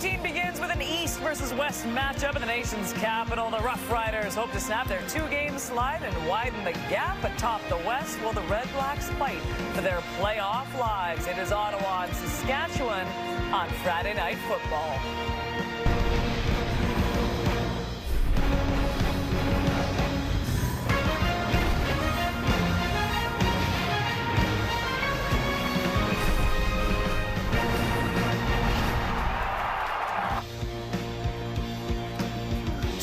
2018 begins with an East versus West matchup in the nation's capital. The Roughriders hope to snap their two-game slide and widen the gap atop the West while the RedBlacks fight for their playoff lives. It is Ottawa and Saskatchewan on Friday Night Football.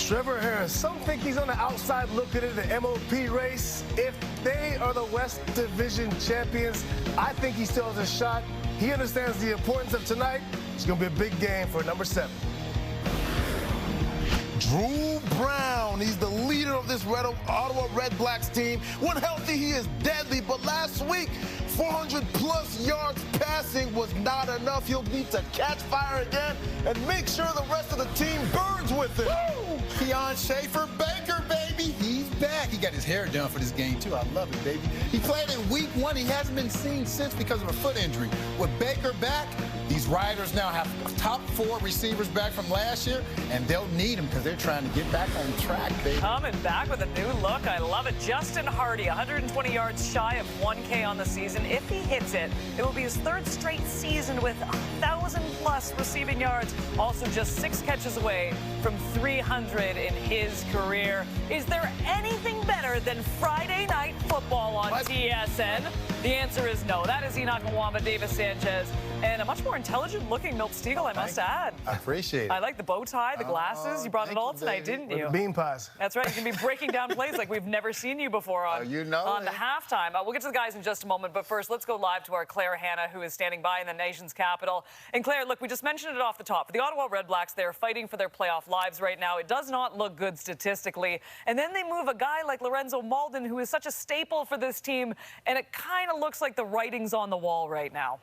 Trevor Harris, some think he's on the outside looking at the MOP race. If they are the West Division champions, I think he still has a shot. He understands the importance of tonight. It's going to be a big game for number 7. Drew Brown, he's the leader of this Ottawa RedBlacks team. When healthy, he is deadly, but last week, 400-plus yards passing was not enough. He'll need to catch fire again and make sure the rest of the team burns with it. Woo! Keon Schaefer Baker, baby. He's back. He got his hair done for this game, too. I love it, baby. He played in week 1. He hasn't been seen since because of a foot injury. With Baker back, these Riders now have top 4 receivers back from last year, and they'll need them because they're trying to get back on track, baby. Coming back with a new look. I love it. Justin Hardy, 120 yards shy of 1K on the season. If he hits it, it will be his 3rd straight season with 1,000-plus receiving yards. Also just 6 catches away from 300 in his career. Is there anything better than Friday Night Football on TSN? The answer is no. That is Enoch Mwamba, Davis Sanchez, and a much more intelligent-looking Milt Stegall, I must add. I appreciate it. I like the bow tie, the glasses. You brought it all tonight, didn't you? With the bean pies. That's right. You can be breaking down plays like we've never seen you before on, on the halftime. We'll get to the guys in just a moment, but first, let's go live to our Claire Hanna, who is standing by in the nation's capital. And Claire, look, we just mentioned it off the top. For the Ottawa RedBlacks, they're fighting for their playoff lives right now. It does not look good statistically. And then they move a guy like Lorenzo Malden, who is such a staple for this team, and it kind of looks like the writing's on the wall right now.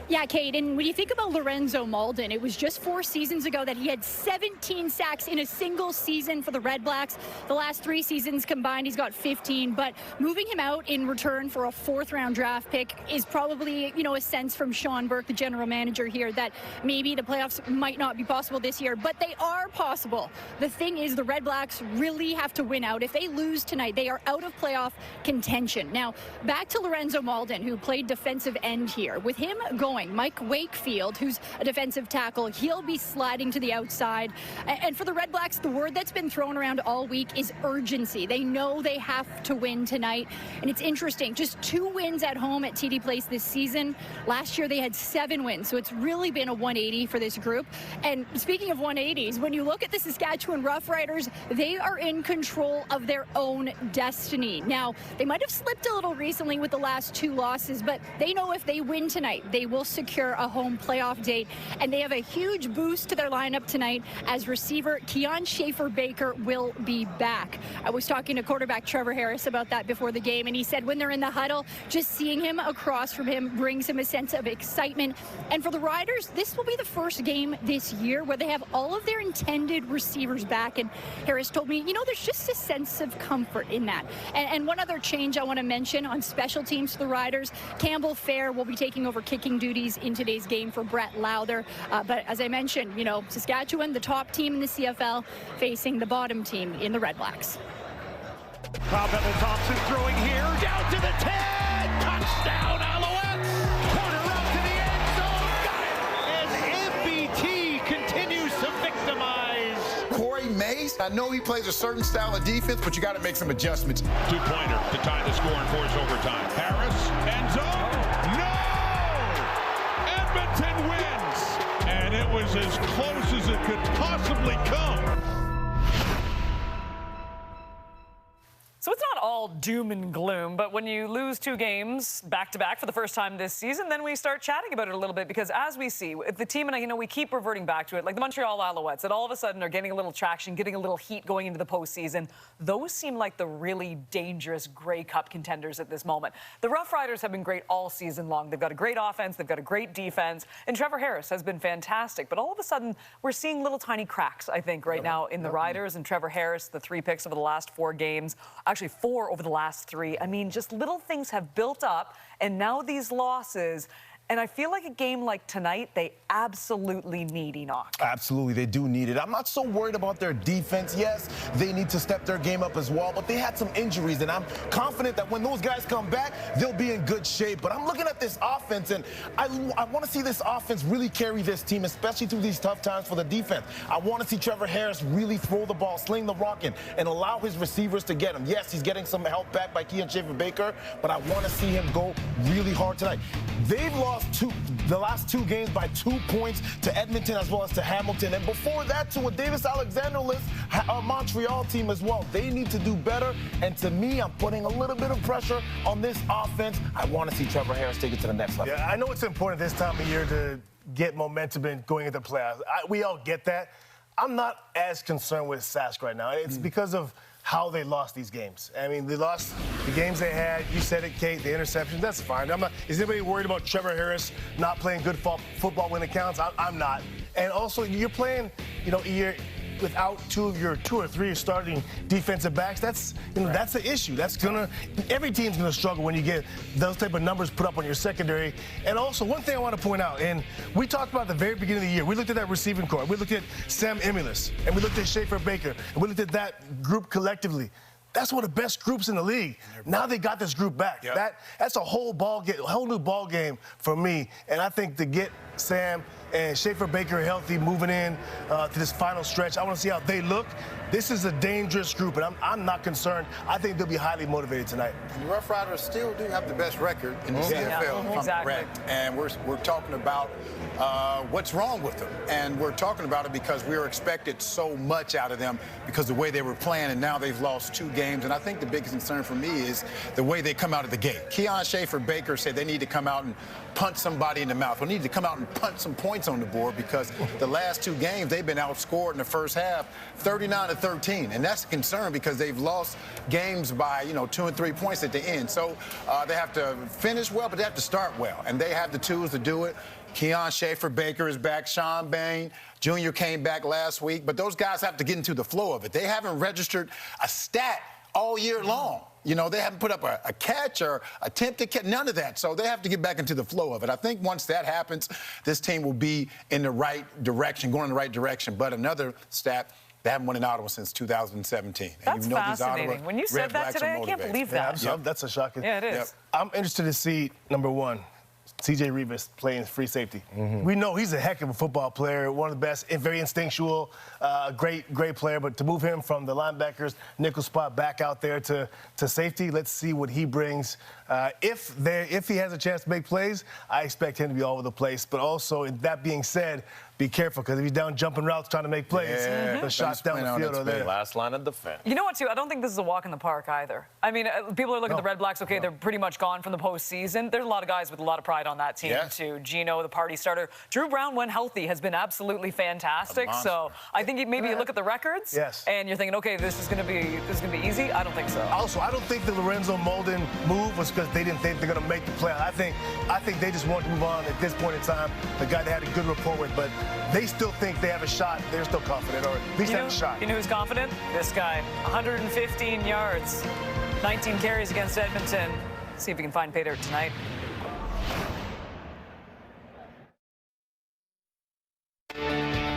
Yeah, Kate, and when you think about Lorenzo Malden, it was just 4 seasons ago that he had 17 sacks in a single season for the RedBlacks. The last 3 seasons combined, he's got 15, but moving him out in return for a 4th-round draft pick is probably, a sense from Sean Burke, the general manager here, that maybe the playoffs might not be possible this year, but they are possible. The thing is, the RedBlacks really have to win out. If they lose tonight, they are out of playoff contention. Now, back to Lorenzo Malden, who played defensive end here. With him going, Mike Wakefield, who's a defensive tackle, he'll be sliding to the outside. And for the RedBlacks, the word that's been thrown around all week is urgency. They know they have to win tonight. And it's interesting, just 2 wins at home at TD Place this season. Last year, they had 7 wins, so it's really been a 180 for this group. And speaking of 180s, when you look at the Saskatchewan Roughriders, they are in control of their own destiny. Now, they might have slipped a little recently with the last 2 losses, but they know if they win tonight, they will secure a home playoff date, and they have a huge boost to their lineup tonight as receiver Keon Schaefer Baker will be back. I was talking to quarterback Trevor Harris about that before the game, and he said when they're in the huddle, just seeing him across from him brings him a sense of excitement. And for the Riders, this will be the first game this year where they have all of their intended receivers back, and Harris told me, there's just a sense of comfort in that. And one other change I want to mention on special teams for the Riders, Campbell Fair will be taking over kicking duties in today's game for Brett Lowther. But as I mentioned, Saskatchewan, the top team in the CFL, facing the bottom team in the RedBlacks. Kyle Thompson throwing here, down to the 10, touchdown Alouettes, corner out to the end zone, got it, as MBT continues to victimize. Corey Mays, I know he plays a certain style of defense, but you got to make some adjustments. 2-pointer to tie the score and force overtime. Harris, end zone, no! Edmonton wins, and it was as close as it could possibly come. So it's not all doom and gloom, but when you lose 2 games back-to-back for the first time this season, then we start chatting about it a little bit, because as we see, the team, and we keep reverting back to it, like the Montreal Alouettes, that all of a sudden are getting a little traction, getting a little heat going into the postseason. Those seem like the really dangerous Grey Cup contenders at this moment. The Roughriders have been great all season long. They've got a great offense, they've got a great defense, and Trevor Harris has been fantastic. But all of a sudden, we're seeing little tiny cracks, I think, right now in the Riders. And Trevor Harris, the 3 picks over the last 4 games, actually 4 over the last 3. I mean, just little things have built up, and now these losses, And I feel like a game like tonight, they absolutely need Enoch. Absolutely, they do need it. I'm not so worried about their defense. Yes, they need to step their game up as well, but they had some injuries, and I'm confident that when those guys come back, they'll be in good shape. But I'm looking at this offense, and I want to see this offense really carry this team, especially through these tough times for the defense. I want to see Trevor Harris really throw the ball, sling the rock in, and allow his receivers to get him. Yes, he's getting some help back by Keon Schaefer-Baker, but I want to see him go really hard tonight. They've lost the last 2 games by 2 points to Edmonton as well as to Hamilton, and before that to a Davis Alexander-less Montreal team as well. They need to do better, and to me, I'm putting a little bit of pressure on this offense. I want to see Trevor Harris take it to the next level. Yeah, I know it's important this time of year to get momentum in going into the playoffs. We all get that. I'm not as concerned with Sask right now. It's because of how they lost these games. I mean, they lost the games they had. You said it, Kate, the interceptions. That's fine. Is anybody worried about Trevor Harris not playing good football when it counts? I'm not. And also, you're playing, you're without 2 or 3 starting defensive backs. That's that's the issue. Every team's gonna struggle when you get those type of numbers put up on your secondary. And also, one thing I want to point out, and we talked about at the very beginning of the year, we looked at that receiving corps. We looked at Sam Emilus, and we looked at Schaefer-Baker, and we looked at that group collectively. That's one of the best groups in the league. Now they got this group back. Yep. That's a whole new ball game for me. And I think to get Sam and Schaefer-Baker healthy, moving in to this final stretch, I want to see how they look. This is a dangerous group, and I'm not concerned. I think they'll be highly motivated tonight. And the Roughriders still do have the best record in the CFL, if I'm correct. And we're talking about what's wrong with them. And we're talking about it because we were expected so much out of them because of the way they were playing, and now they've lost 2 games. And I think the biggest concern for me is the way they come out of the gate. Keon Schaefer-Baker said they need to come out and punch somebody in the mouth. We need to come out and punch some points on the board because the last 2 games, they've been outscored in the first half 39-13. And that's a concern because they've lost games by, 2 and 3 points at the end. So they have to finish well, but they have to start well. And they have the tools to do it. Keon Schaefer-Baker is back. Sean Bain Jr. came back last week. But those guys have to get into the flow of it. They haven't registered a stat all year long. They haven't put up a catch or attempted catch, none of that. So they have to get back into the flow of it. I think once that happens, this team will be in the right direction, going in the right direction. But another stat, they haven't won in Ottawa since 2017. That's fascinating. When you said that today, I can't believe that. Yeah, that's a shocking. Yeah, it is. Yep. I'm interested to see, number 1, C.J. Rivas playing free safety. We know he's a heck of a football player, one of the best, very instinctual, great player. But to move him from the linebackers nickel spot back out there to safety, let's see what he brings. If he has a chance to make plays, I expect him to be all over the place. But also, that being said, be careful, because if he's down jumping routes trying to make plays, the shots down the field are there. Last line of defense. You know what, too? I don't think this is a walk in the park either. I mean, people are looking at the RedBlacks. Okay, they're pretty much gone from the postseason. There's a lot of guys with a lot of pride on that team, too. Gino, the party starter. Drew Brown, when healthy, has been absolutely fantastic. So I think maybe you look at the records, and you're thinking, okay, this is going to be easy. I don't think so. Also, I don't think the Lorenzo Molden move was because they didn't think they're going to make the play. I think they just want to move on at this point in time. The guy they had a good rapport with, but they still think they have a shot. They're still confident, or at least have a shot. You know who's confident? This guy. 115 yards, 19 carries against Edmonton. See if we can find pay dirt tonight.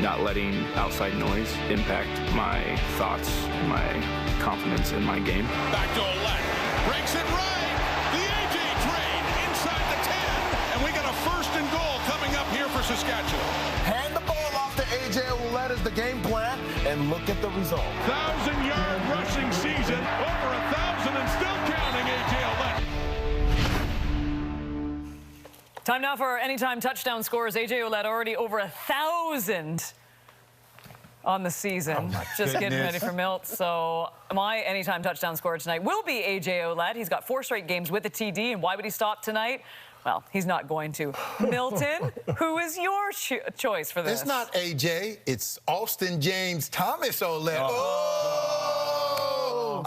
Not letting outside noise impact my thoughts, my confidence in my game. Back to Ouellette. Breaks it right. The AJ train inside the 10. And we got a 1st and goal coming up here for Saskatchewan. Hand the ball off to A.J. Ouellette is the game plan, and look at the result. 1,000-yard rushing season, over 1,000 and still counting, A.J. Ouellette. Time now for our anytime touchdown scores. A.J. Ouellette already over 1,000 on the season. Just getting ready for Milt. So my anytime touchdown scorer tonight will be A.J. Ouellette. He's got 4 straight games with the TD, and why would he stop tonight? Well, he's not going to. Milton, who is your choice for this? It's not A.J., it's Austin James Thomas Ouellette.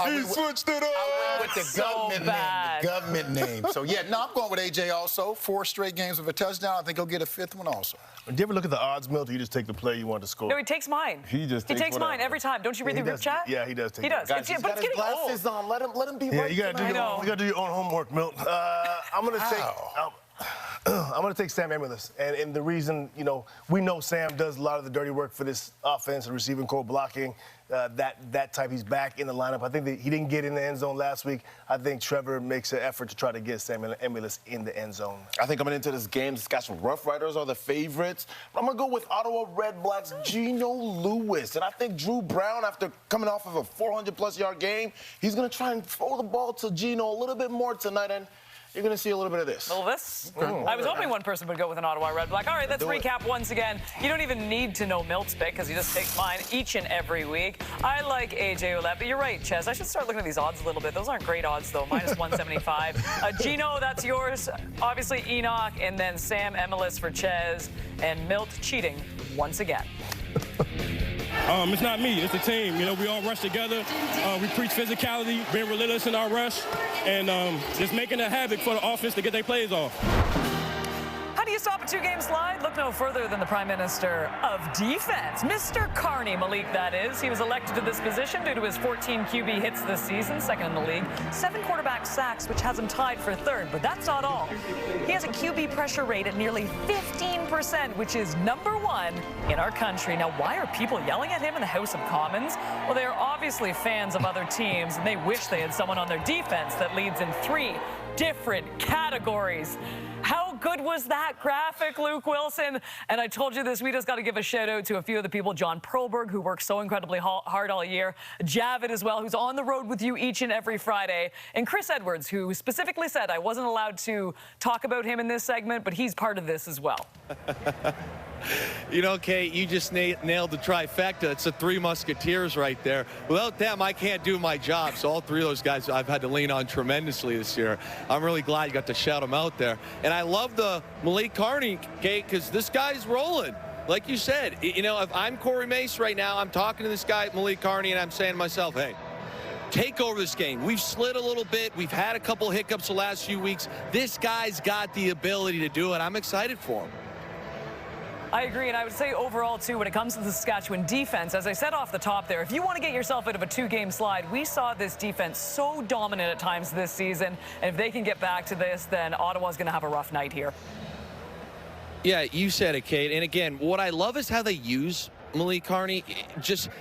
He switched it up. I went with the government name. So, I'm going with A.J. also. 4 straight games with a touchdown. I think he'll get a 5th one also. Do you ever look at the odds, Milt, or you just take the play you want to score? No, he takes mine. He takes mine every time. Don't you read the group chat? Yeah, he does take He does. Guys, he's got his glasses on. Let him be right. You got to do your own homework, Milt. I'm going to take... I'm going to take Sam Emilus. And the reason, we know Sam does a lot of the dirty work for this offense, the receiving core, blocking, that type. He's back in the lineup. I think that he didn't get in the end zone last week. I think Trevor makes an effort to try to get Sam Emilus in the end zone. I think coming into this game, the Saskatchewan Roughriders are the favorites. But I'm going to go with Ottawa RedBlacks' Geno Lewis. And I think Drew Brown, after coming off of a 400-plus yard game, he's going to try and throw the ball to Geno a little bit more tonight. And you're going to see a little bit of this. A little this? I was hoping one person would go with an Ottawa RedBlack. All right, let's recap once again. You don't even need to know Milt's pick because he just takes mine each and every week. I like A.J. Ouellette, but you're right, Ches. I should start looking at these odds a little bit. Those aren't great odds, though. Minus 175. Geno, that's yours. Obviously, Enoch, and then Sam Emilus for Ches. And Milt cheating once again. It's not me, it's the team. We all rush together. We preach physicality, being relentless in our rush, and just making a havoc for the offense to get their plays off. How do you stop a two-game slide? Look no further than the Prime Minister of Defense, Mr. Carney Malik, that is. He was elected to this position due to his 14 QB hits this season, second in the league, 7 quarterback sacks, which has him tied for third. But that's not all. He has a QB pressure rate at nearly 15%, which is #1 in our country. Now, why are people yelling at him in the House of Commons? Well, they are obviously fans of other teams, and they wish they had someone on their defense that leads in 3 different categories. How good was that graphic, Luke Wilson? And I told you this, we just got to give a shout out to a few of the people. John Perlberg, who works so incredibly hard all year. Javid as well, who's on the road with you each and every Friday. And Chris Edwards, who specifically said I wasn't allowed to talk about him in this segment, but he's part of this as well. Kate, you just nailed the trifecta. It's the 3 Musketeers right there. Without them, I can't do my job. So all 3 of those guys I've had to lean on tremendously this year. I'm really glad you got to shout them out there. And I love the Malik Carney, Kate, because this guy's rolling. Like you said, if I'm Corey Mace right now, I'm talking to this guy, Malik Carney, and I'm saying to myself, hey, take over this game. We've slid a little bit. We've had a couple hiccups the last few weeks. This guy's got the ability to do it. I'm excited for him. I agree, and I would say overall, too, when it comes to the Saskatchewan defense, as I said off the top there, if you want to get yourself out of a 2-game slide, we saw this defense so dominant at times this season, and if they can get back to this, then Ottawa's going to have a rough night here. Yeah, you said it, Kate. And again, what I love is how they use Malik Carney.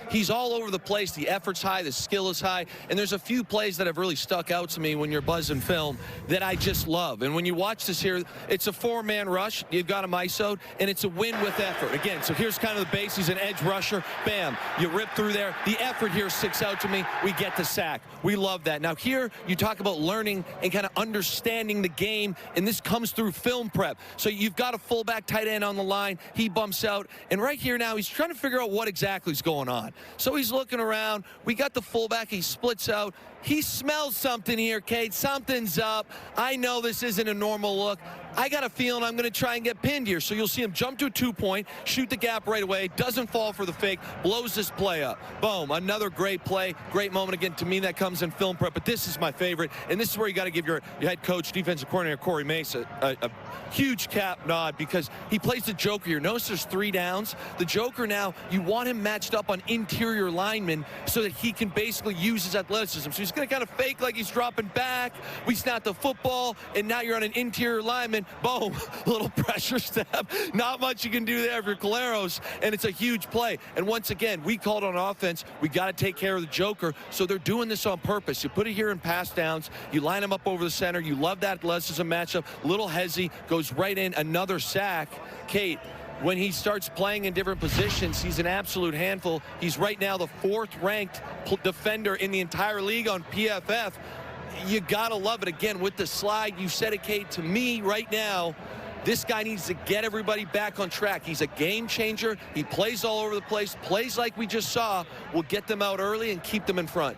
He's all over the place. The effort's high, the skill is high, and there's a few plays that have really stuck out to me when you're buzzing film that I just love. And when you watch this here, it's a 4-man rush. You've got him ISO'd, and it's a win with effort. Again, so here's kind of the base. He's an edge rusher. Bam, you rip through there. The effort here sticks out to me. We get the sack. We love that. Now here, you talk about learning and kind of understanding the game, and this comes through film prep. So you've got a fullback tight end on the line. He bumps out, and right here now, he's trying to figure out what exactly is going on. So he's looking around. We got the fullback. He splits out. He smells something here, Kate. Something's up. I know this isn't a normal look. I got a feeling I'm going to try and get pinned here. So you'll see him jump to a 2-point, shoot the gap right away, doesn't fall for the fake, blows this play up. Boom, another great play, great moment. Again, to me, that comes in film prep, but this is my favorite, and this is where you got to give your head coach, defensive coordinator, Corey Mace, a huge cap nod because he plays the Joker here. Notice there's 3 downs. The Joker now, you want him matched up on interior linemen so that he can basically use his athleticism. So he's going to kind of fake like he's dropping back. We snap the football, and now you're on an interior lineman. Boom, little pressure step. Not much you can do there if you're Caleros, and it's a huge play. And once again, we called on offense. We got to take care of the Joker, so they're doing this on purpose. You put it here in pass downs. You line him up over the center. You love that athleticism matchup. Little hezzy goes right in. Another sack. Kate, when he starts playing in different positions, he's an absolute handful. He's right now the 4th-ranked defender in the entire league on PFF. You gotta love it. Again, with the slide, you said it, Kate. To me, right now, this guy needs to get everybody back on track. He's a game changer. He plays all over the place. Plays like we just saw will get them out early and keep them in front.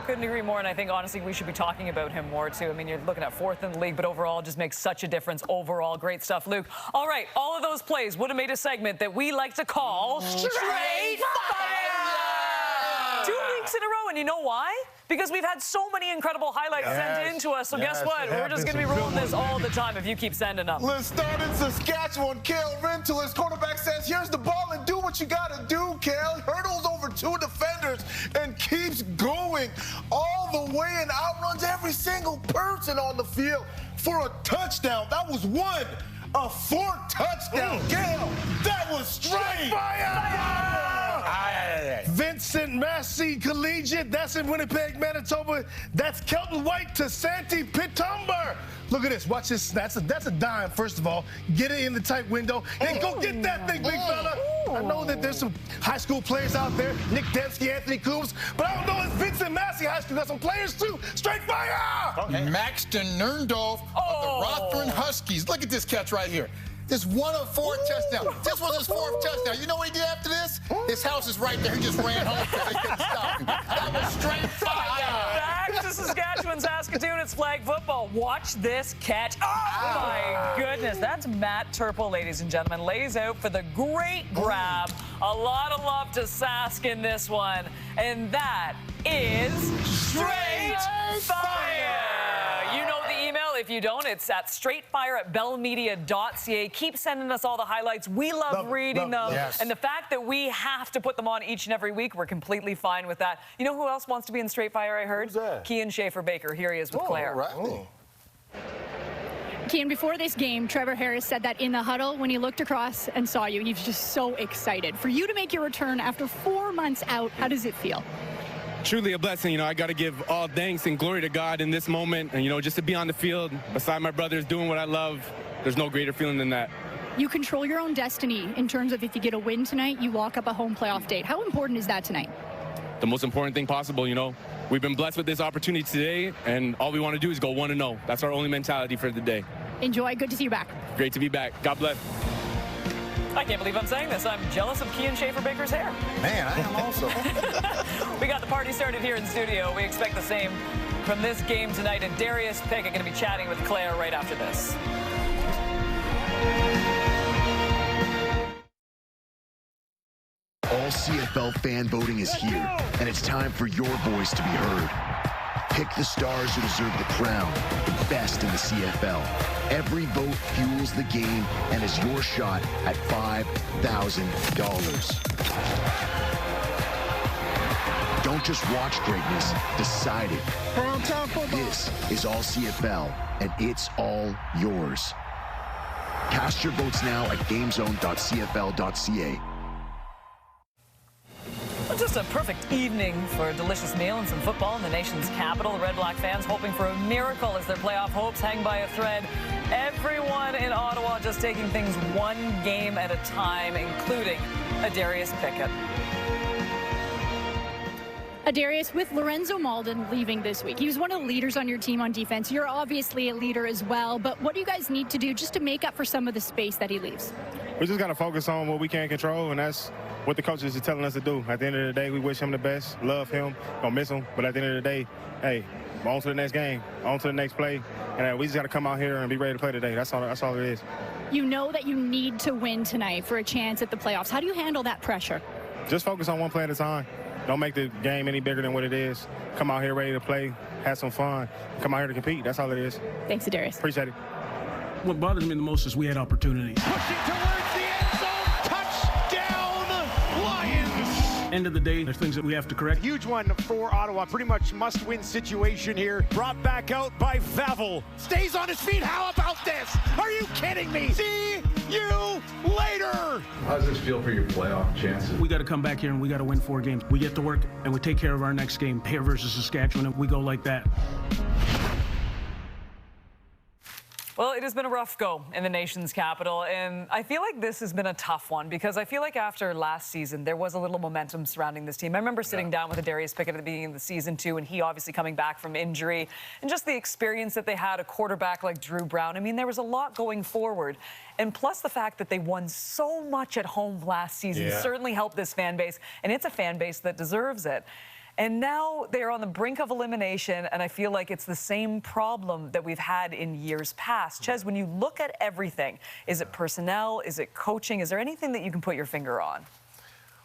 Couldn't agree more, and I think, honestly, we should be talking about him more, too. I mean, you're looking at 4th in the league, but overall, just makes such a difference overall. Great stuff, Luke. All right, all of those plays would have made a segment that we like to call Straight Fire! 2 weeks in a row, and you know why? Because we've had so many incredible highlights sent in to us. So guess what? We're just going to be rolling this all the time if you keep sending them. Let's start in Saskatchewan. Kale Rental, his quarterback, says, here's the ball and do what you got to do, Kale. Hurdles over 2 defenders and keeps going all the way and outruns every single person on the field for a touchdown. That was one a 4th touchdown. Gale, that was straight fire! Vincent Massey Collegiate, that's in Winnipeg, Manitoba. That's Kelton White to Santi Pitumber. Look at this, watch this. That's a dime, first of all. Get it in the tight window, and go get that thing, big fella. I know that there's some high school players out there, Nick Dembski, Anthony Coombs, but I don't know if Vincent Massey High School got some players too. Straight fire! Maxton Nerndorf of the Rothrin Huskies. Look at this catch right here. This one of 4 touchdowns. This was his 4th touchdown. You know what he did after this? His house is right there. He just ran home because they couldn't stop him. That was straight fire. Back to Saskatchewan, Saskatoon. It's flag football. Watch this catch. Oh, my goodness. That's Matt Turple, ladies and gentlemen. Lays out for the great grab. A lot of love to Sask in this one. And that is straight fire. You know the email. If you don't, it's at straightfire@bellmedia.ca. Keep sending us all the highlights. We love reading them. Yes. And the fact that we have to put them on each and every week, we're completely fine with that. You know who else wants to be in Straight Fire, I heard? Who's that? Kean Schaefer-Baker. Here he is with Claire. Right. Kean, before this game, Trevor Harris said that in the huddle, when he looked across and saw you, he was just so excited. For you to make your return after 4 months out, how does it feel? Truly a blessing. You know, I got to give all thanks and glory to God in this moment. And, you know, just to be on the field beside my brothers doing what I love, there's no greater feeling than that. You control your own destiny in terms of if you get a win tonight, you lock up a home playoff date. How important is that tonight? The most important thing possible, you know. We've been blessed with this opportunity today, and all we want to do is go 1-0. That's our only mentality for the day. Enjoy. Good to see you back. Great to be back. God bless. I can't believe I'm saying this. I'm jealous of Kean Schaefer-Baker's hair. Man, I am also. We got the party started here in studio. We expect the same from this game tonight. And Darius Pickett going to be chatting with Claire right after this. All CFL fan voting is here, and it's time for your voice to be heard. Pick the stars who deserve the crown, the best in the CFL. Every vote fuels the game and is your shot at $5,000. Don't just watch greatness, decide it. This is All CFL, and it's all yours. Cast your votes now at gamezone.cfl.ca. Well, just a perfect evening for a delicious meal and some football in the nation's capital. The RedBlack fans hoping for a miracle as their playoff hopes hang by a thread. Everyone in Ottawa just taking things one game at a time, including Darius Pickett. Darius, with Lorenzo Malden leaving this week, he was one of the leaders on your team on defense. You're obviously a leader as well, but what do you guys need to do just to make up for some of the space that he leaves? We just got to focus on what we can control, and that's what the coaches are telling us to do. At the end of the day, we wish him the best, love him, don't miss him, but at the end of the day, hey, on to the next game, on to the next play, and we just got to come out here and be ready to play today. That's all it is. You know that you need to win tonight for a chance at the playoffs. How do you handle that pressure? Just focus on one play at a time. Don't make the game any bigger than what it is. Come out here ready to play, have some fun, come out here to compete. That's all it is. Thanks, Darius. Appreciate it. What bothers me the most is we had opportunities. Pushing towards the end zone. Touchdown, Lions. End of the day, there's things that we have to correct. Huge one for Ottawa. Pretty much must-win situation here. Brought back out by Vavel. Stays on his feet. How about this? Are you kidding me? See you later. How does this feel for your playoff chances? We got to come back here and we got to win 4 games. We get to work and we take care of our next game here versus Saskatchewan, and we go like that. Well, it has been a rough go in the nation's capital, and I feel like this has been a tough one because I feel like after last season, there was a little momentum surrounding this team. I remember sitting down with Darius Pickett at the beginning of the season, too, and he obviously coming back from injury, and just the experience that they had, a quarterback like Drew Brown. I mean, there was a lot going forward, and plus the fact that they won so much at home last season certainly helped this fan base, and it's a fan base that deserves it. And now they're on the brink of elimination, and I feel like it's the same problem that we've had in years past. Ches, when you look at everything, is it personnel? Is it coaching? Is there anything that you can put your finger on?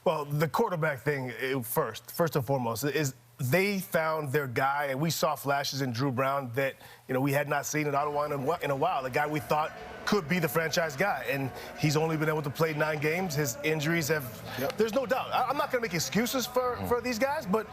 Well, the quarterback thing first and foremost, is they found their guy, and we saw flashes in Drew Brown that, you know, we had not seen in Ottawa in a while. The guy we thought could be the franchise guy, and he's only been able to play 9 games. His injuries have, there's no doubt. I'm not going to make excuses for these guys, but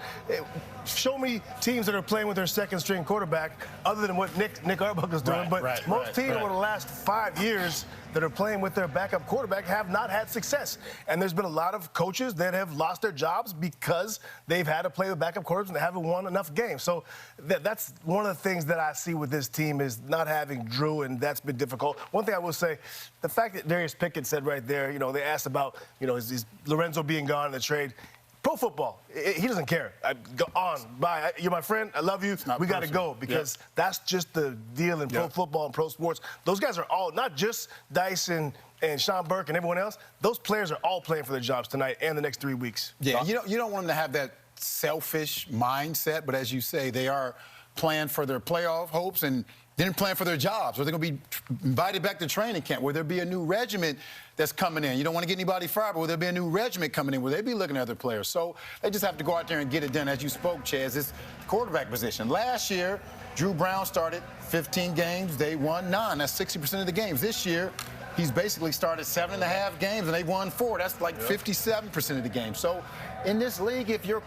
show me teams that are playing with their second-string quarterback other than what Nick Arbuthnot's doing. But most teams over the last 5 years, that are playing with their backup quarterback have not had success. And there's been a lot of coaches that have lost their jobs because they've had to play with backup quarterbacks and they haven't won enough games. So that's one of the things that I see with this team is not having Drew, and that's been difficult. One thing I will say, the fact that Darius Pickett said right there, they asked about, is Lorenzo being gone in the trade. Pro football, he doesn't care. Go on, bye. You're my friend. I love you. We got to go because that's just the deal in pro football and pro sports. Those guys are all, not just Dyson and Sean Burke and everyone else. Those players are all playing for their jobs tonight and the next 3 weeks. Yeah, you don't want them to have that selfish mindset, but as you say, they are playing for their playoff hopes and then playing for their jobs. Or they're going to be invited back to training camp where there'll be a new regiment that's coming in. You don't want to get anybody fired, but will there be a new regiment coming in where they'll be looking at other players? So they just have to go out there and get it done. As you spoke, Chaz, this quarterback position. Last year, Drew Brown started 15 games. They won 9. That's 60% of the games. This year, he's basically started 7.5 games, and they won 4. That's like 57% of the game. So in this league, if your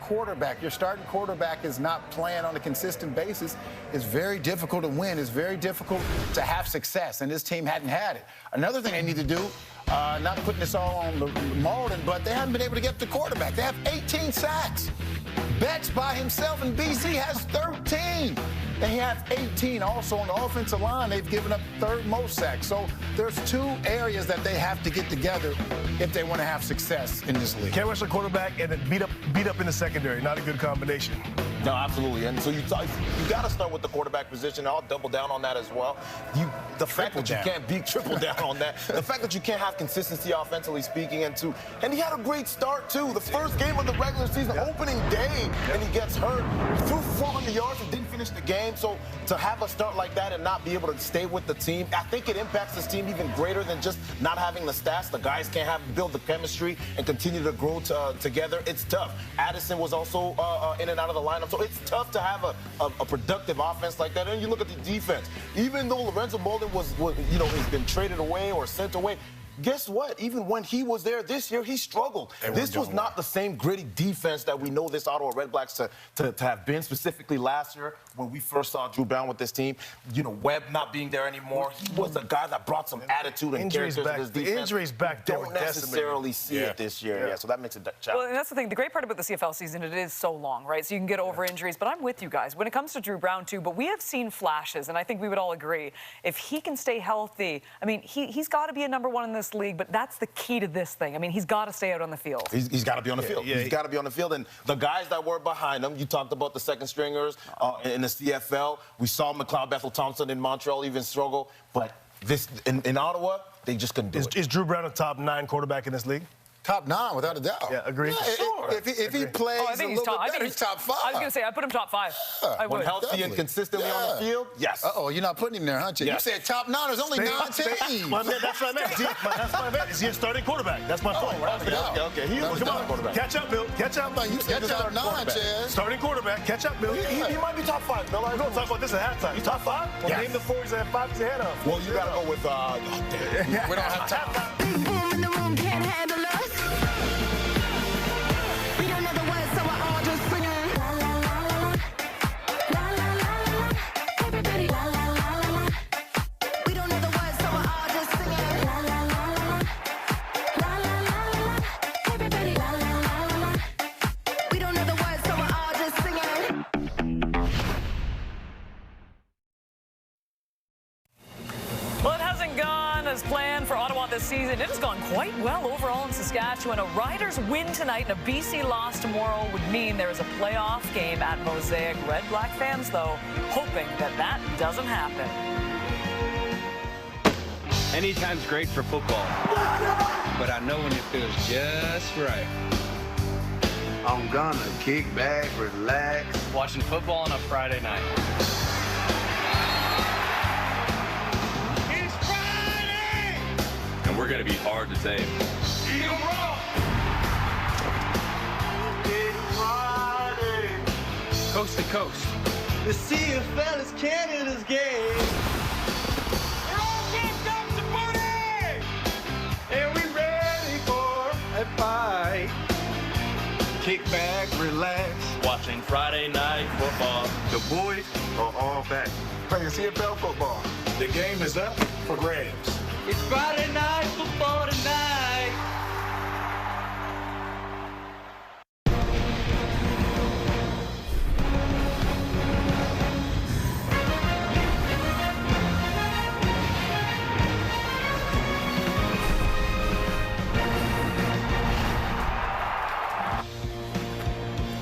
starting quarterback is not playing on a consistent basis, it's very difficult to win. It's very difficult to have success, and this team hadn't had it. Another thing they need to do, not putting this all on Malden, but they haven't been able to get the quarterback. They have 18 sacks. Betts by himself in BC has 13. And he has 18. Also on the offensive line, they've given up third most sacks. So there's 2 areas that they have to get together if they want to have success in this league. Can't rush a quarterback and then beat up in the secondary. Not a good combination. No, absolutely. And so you got to start with the quarterback position. I'll double down on that as well. The fact that you can't triple down on that. The fact that you can't have consistency offensively speaking, and he had a great start too. The first game of the regular season, opening day, and he gets hurt. Threw 400 yards and didn't finish the game. So to have a start like that and not be able to stay with the team, I think it impacts this team even greater than just not having the stats. The guys can't build the chemistry and continue to grow together. It's tough. Addison was also in and out of the lineup. So it's tough to have a productive offense like that. And you look at the defense. Even though Lorenzo Malden has been traded away or sent away, guess what? Even when he was there this year, he struggled. This was not the same gritty defense that we know this Ottawa RedBlacks to have been, specifically last year when we first saw Drew Brown with this team. Webb not being there anymore. He was a guy that brought some attitude and character to this defense. The injuries back there don't necessarily see it this year. Yeah, so that makes it challenging. Well, and that's the thing. The great part about the CFL season, it is so long, right? So you can get over injuries. But I'm with you guys when it comes to Drew Brown too. But we have seen flashes, and I think we would all agree, if he can stay healthy, I mean, he's got to be a number 1 in this league, but that's the key to this thing. I mean, he's got to stay out on the field. He's got to be on the field. He's got to be on the field. And the guys that were behind him, you talked about the second stringers in the CFL. We saw McLeod Bethel-Thompson in Montreal even struggle. But this in Ottawa, they just couldn't do it. Is Drew Brown a top 9 quarterback in this league? Top 9, without a doubt. Yeah, agree. Yeah, sure. If he plays a little bit better, he's top 5. I was going to say, I put him top 5. I would. When healthy and consistently on the field, yes. Uh-oh, you're not putting him there, huh, Jay? Yes. You said top 9. There's only 9 teams. That's what I meant. Is he a starting quarterback? That's my point. Okay. Come on, quarterback. Catch up, Bill. Catch up. You said top 9, Chaz. Starting quarterback. Catch up, Bill. He might be top 5, Bill. We're going to talk about this at halftime. He's top 5? Well, name the 4 he's at 5 ahead of. Well, you got to go with, we don't have time. Big boom in the room can't handle us. We don't know the words, so we're all just singing. La la la la la la la la. Everybody la la la la la. We don't know the words, so we're all just singing. La la la la la la la la la. Everybody la la la la la. We don't know the words, so we're all just singing. Well, it hasn't gone as planned for Ottawa this season. It has gone quite well overall in Saskatchewan. A Riders win tonight and a BC loss tomorrow would mean there is a playoff game at Mosaic. Red Black fans, though, hoping that doesn't happen. Anytime's great for football, but I know when it feels just right. I'm gonna kick back, relax. Watching football on a Friday night. And we're going to be hard to tame. Coast to coast. The CFL is Canada's game. We're all kicked up to booty! And we ready for a fight. Kick back, relax. Watching Friday night football. The boys are all back. Playing CFL football. The game is up for grabs. It's Friday night football tonight.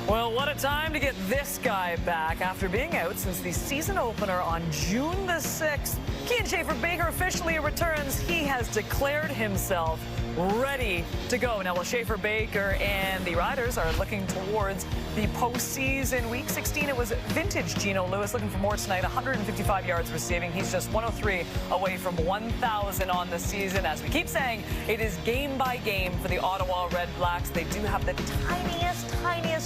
Well, what a time to get this guy back after being out since the season opener on June the 6th. Kian Schaffer-Baker officially returns. He has declared himself ready to go. Now, while Schaffer-Baker and the Riders are looking towards the postseason, Week 16, it was vintage Geno Lewis looking for more tonight. 155 yards receiving. He's just 103 away from 1,000 on the season. As we keep saying, it is game by game for the Ottawa RedBlacks. They do have the tiniest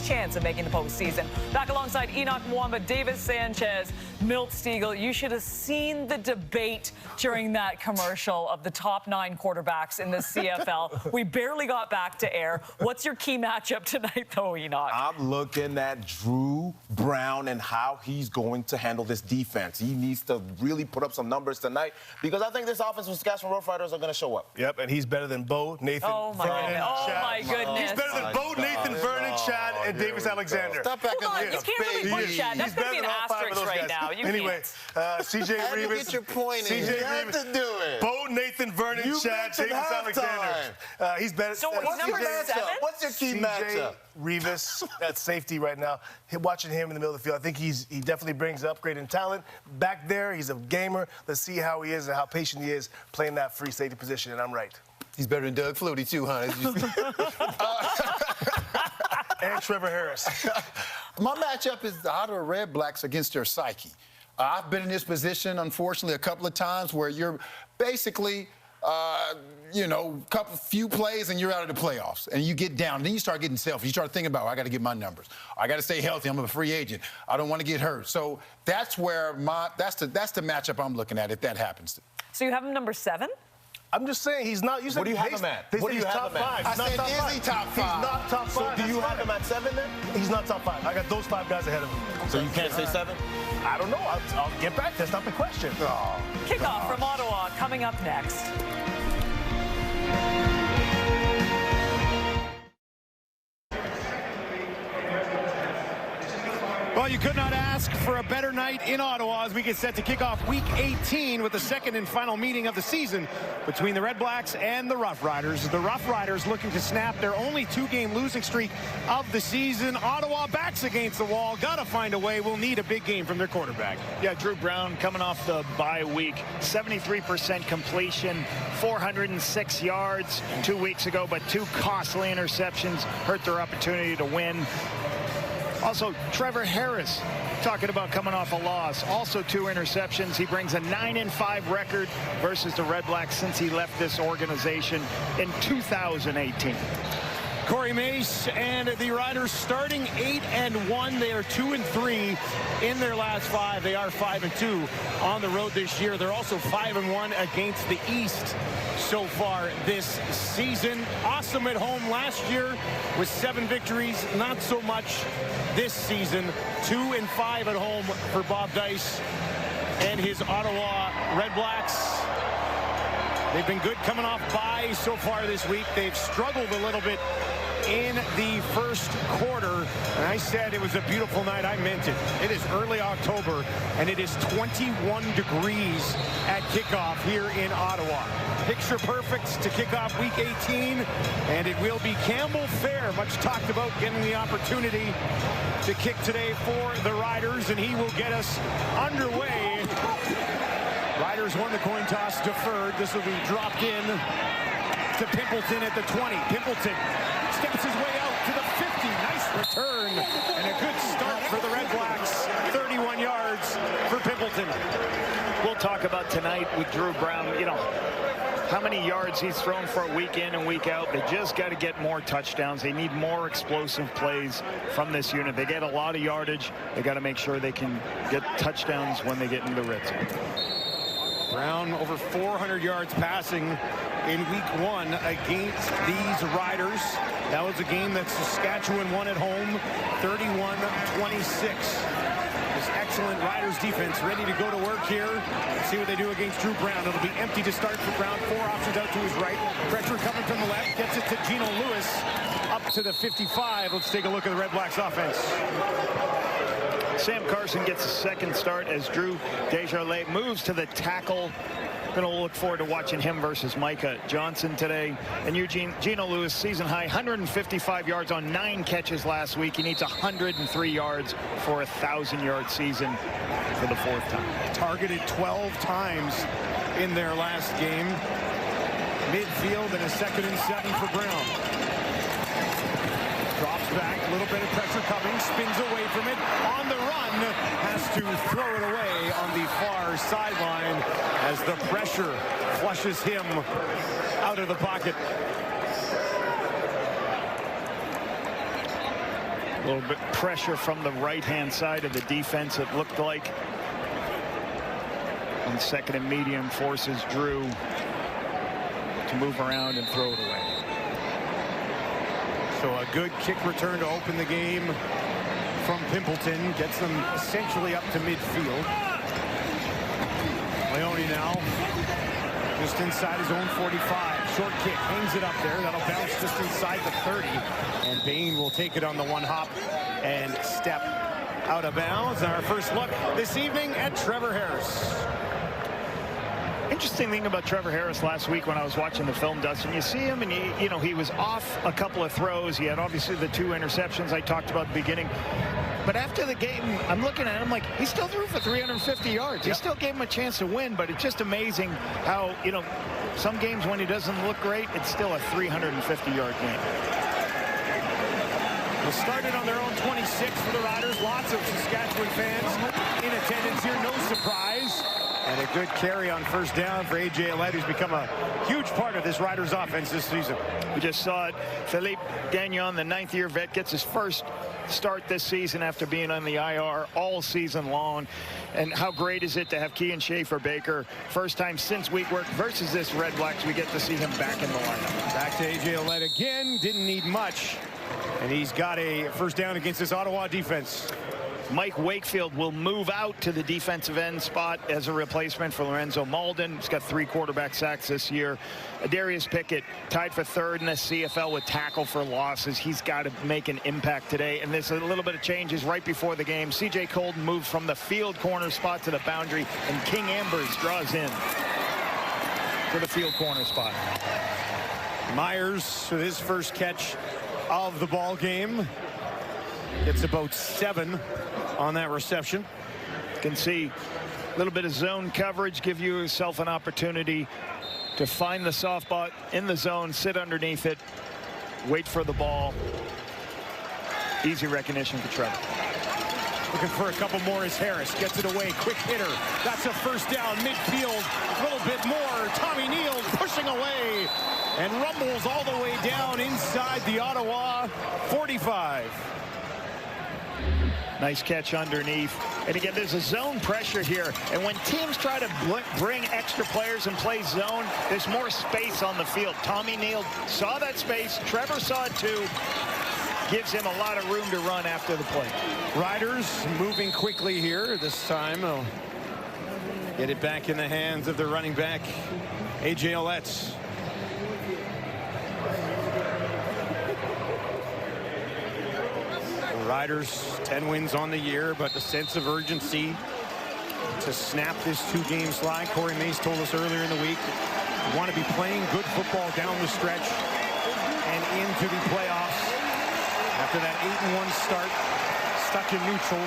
chance of making the postseason. Back alongside Enoch Mwamba, Davis Sanchez, Milt Stegall. You should have seen the debate during that commercial of the top 9 quarterbacks in the CFL. We barely got back to air. What's your key matchup tonight, though, Enoch? I'm looking at Drew Brown and how he's going to handle this defense. He needs to really put up some numbers tonight because I think this offense with Saskatchewan Roughriders are going to show up. Yep, and he's better than Bo, Nathan, Vernon, Chad. My goodness. He's better than Bo, Nathan, Vernon, Chad, and Davis Alexander. Stop acting Hold on, like you a can't really put baby. Chad. That's going to be an asterisk right now. You Anyway, CJ How do you Revis. get your point in? CJ You have Revis. to do it. Bo, Nathan, Vernon, You Chad, mentioned Davis halftime. Alexander. He's better. So what's number CJ 7? What's your key matchup? Revis at safety right now. Watching him in the middle of the field, I think he definitely brings upgrade in talent. Back there, he's a gamer. Let's see how he is and how patient he is playing that free safety position, and I'm right. He's better than Doug Flutie, too, huh? And Trevor Harris. My matchup is the Ottawa RedBlacks against their psyche. I've been in this position, unfortunately, a couple of times where you're basically, few plays and you're out of the playoffs. And you get down. Then you start getting selfish. You start thinking about, I got to get my numbers. I got to stay healthy. I'm a free agent. I don't want to get hurt. So that's where that's the matchup I'm looking at if that happens. So you have him number 7? I'm just saying he's not. You said What do you have him at? They What say do you he's have top him at? 5. I He's not said, top is 5. he top 5? He's not top 5. So do you have him at 7 then? He's not top 5. I got those 5 guys ahead of him. So you can't say 7? I don't know. I'll get back. That's not the question. Oh, Kickoff from Ottawa coming up next. Well, you could not ask for a better night in Ottawa as we get set to kick off Week 18 with the second and final meeting of the season between the RedBlacks and the Roughriders. The Roughriders looking to snap their only 2-game losing streak of the season. Ottawa backs against the wall. Got to find a way. We'll need a big game from their quarterback. Yeah, Drew Brown coming off the bye week. 73% completion, 406 yards 2 weeks ago, but 2 costly interceptions hurt their opportunity to win. Also, Trevor Harris, talking about coming off a loss. Also 2 interceptions. He brings a 9-5 record versus the RedBlacks since he left this organization in 2018. Corey Mace and the Riders starting 8-1. They are 2-3 in their last 5. They are 5-2 on the road this year. They're also 5-1 against the East so far this season. Awesome at home last year with 7 victories. Not so much this season. 2-5 at home for Bob Dice and his Ottawa RedBlacks. They've been good coming off bye so far this week. They've struggled a little bit in the first quarter. And I said it was a beautiful night. I meant it. It is early October, and it is 21 degrees at kickoff here in Ottawa. Picture perfect to kick off Week 18, and it will be Campbell Fair, much talked about, getting the opportunity to kick today for the Riders, and he will get us underway. Riders won the coin toss, deferred. This will be dropped in to Pimpleton at the 20. Pimpleton steps his way out to the 50. Nice return and a good start for the RedBlacks. 31 yards for Pimpleton. We'll talk about tonight with Drew Brown, how many yards he's thrown for a week in and week out. They just got to get more touchdowns. They need more explosive plays from this unit. They get a lot of yardage. They got to make sure they can get touchdowns when they get into the red zone. Brown over 400 yards passing in Week 1 against these Riders. That was a game that Saskatchewan won at home, 31-26. This excellent Riders defense ready to go to work here. Let's see what they do against Drew Brown. It'll be empty to start for Brown. 4 options out to his right. Pressure coming from the left. Gets it to Gino Lewis. Up to the 55. Let's take a look at the RedBlacks offense. Sam Carson gets a second start as Drew Desjardins moves to the tackle. Going to look forward to watching him versus Micah Johnson today. And Gino Lewis, season high, 155 yards on 9 catches last week. He needs 103 yards for a 1,000-yard season for the 4th time. Targeted 12 times in their last game. Midfield and a 2nd and 7 for Brown. Drops back, a little bit of pressure coming, spins away from it, on the run, has to throw it away on the far sideline as the pressure flushes him out of the pocket. A little bit pressure from the right-hand side of the defense, it looked like. And 2nd and medium forces Drew to move around and throw it away. So a good kick return to open the game from Pimpleton. Gets them essentially up to midfield. Leone now just inside his own 45. Short kick, hangs it up there. That'll bounce just inside the 30. And Bain will take it on the one hop and step out of bounds. Our first look this evening at Trevor Harris. Interesting thing about Trevor Harris last week when I was watching the film, Dustin, you see him and he was off a couple of throws. He had obviously the 2 interceptions I talked about at the beginning. But after the game, I'm looking at him like he still threw for 350 yards. He still gave him a chance to win, but it's just amazing how, some games when he doesn't look great, it's still a 350-yard game. They started on their own 26 for the Riders. Lots of Saskatchewan fans in attendance here. No surprise. And a good carry on first down for A.J. Ouellette, who's become a huge part of this Riders offense this season. We just saw it. Philippe Gagnon, the 9th-year vet, gets his first start this season after being on the IR all season long. And how great is it to have Kean Schaefer-Baker, first time since week work versus this RedBlacks, we get to see him back in the lineup. Back to A.J. Ouellette again. Didn't need much. And he's got a first down against this Ottawa defense. Mike Wakefield will move out to the defensive end spot as a replacement for Lorenzo Malden. He's got 3 quarterback sacks this year. Darius Pickett tied for 3rd in the CFL with tackle for losses. He's got to make an impact today. And there's a little bit of changes right before the game. C.J. Colton moves from the field corner spot to the boundary, and King Ambers draws in to the field corner spot. Myers with his first catch of the ball game. Gets about 7 on that reception. You can see a little bit of zone coverage, give yourself an opportunity to find the soft spot in the zone, sit underneath it, wait for the ball. Easy recognition for Trevor. Looking for a couple more as Harris gets it away. Quick hitter. That's a first down midfield. A little bit more. Tommy Neal pushing away and rumbles all the way down inside the Ottawa 45. Nice catch underneath. And again, there's a zone pressure here. And when teams try to bring extra players and play zone, there's more space on the field. Tommy Neal saw that space. Trevor saw it too. Gives him a lot of room to run after the play. Riders moving quickly here. This time they'll get it back in the hands of the running back, A.J. Ouellette. Riders 10 wins on the year, but a sense of urgency to snap this 2-game slide. Corey Mace told us earlier in the week, we want to be playing good football down the stretch and into the playoffs. After that 8-1 start, stuck in neutral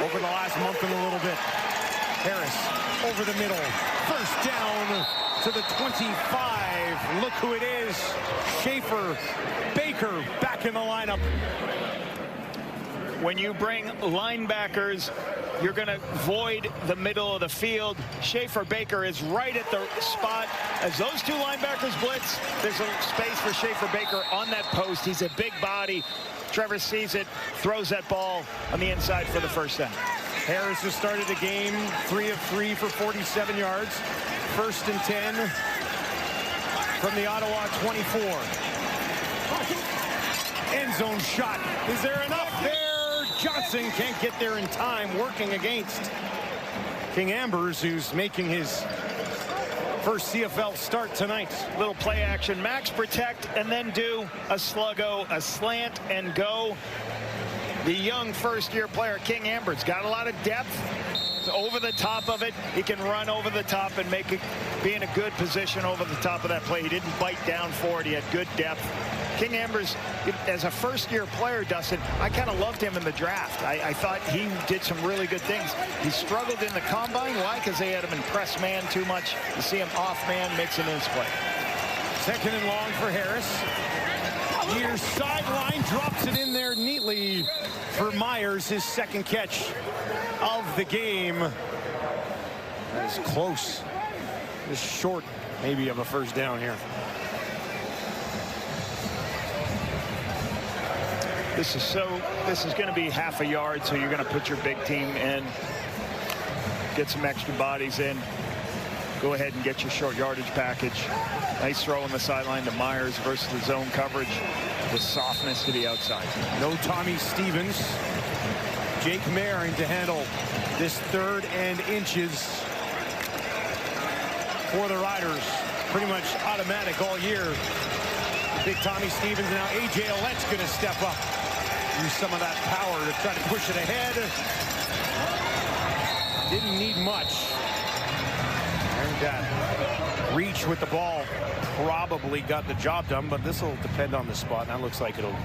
over the last month and a little bit. Harris over the middle, first down to the 25. Look who it is, Schaefer-Baker back in the lineup. When you bring linebackers, you're going to void the middle of the field. Schaefer-Baker is right at the spot. As those 2 linebackers blitz, there's a space for Schaefer-Baker on that post. He's a big body. Trevor sees it, throws that ball on the inside for the first down. Harris has started the game 3 of 3 for 47 yards. 1st and 10 from the Ottawa 24. End zone shot. Is there enough there? Johnson can't get there in time, working against King Ambers, who's making his first CFL start tonight. Little play action, max protect, and then do a sluggo, a slant, and go. The young first-year player, King Ambers, got a lot of depth. Over the top of it, he can run over the top and make it be in a good position over the top of that play. He didn't bite down for it. He had good depth. King Ambers, as a first-year player, Dustin, I kind of loved him in the draft. I thought he did some really good things. He struggled in the combine. Why? Because they had him in press man too much. You see him off man, makes an inch play. Second and long for Harris. Near sideline, drops it in there neatly for Myers, his second catch of the game. That is close. Just short, maybe, of a first down here. This is going to be half a yard, so you're going to put your big team in, get some extra bodies in. Go ahead and get your short yardage package. Nice throw on the sideline to Myers versus the zone coverage with softness to the outside. No Tommy Stevens. Jake Marin to handle this 3rd and inches for the Riders. Pretty much automatic all year. Big Tommy Stevens. Now A.J. Ouellette's going to step up. Use some of that power to try to push it ahead. Didn't need much. And that reach with the ball probably got the job done, but this will depend on the spot. That looks like it'll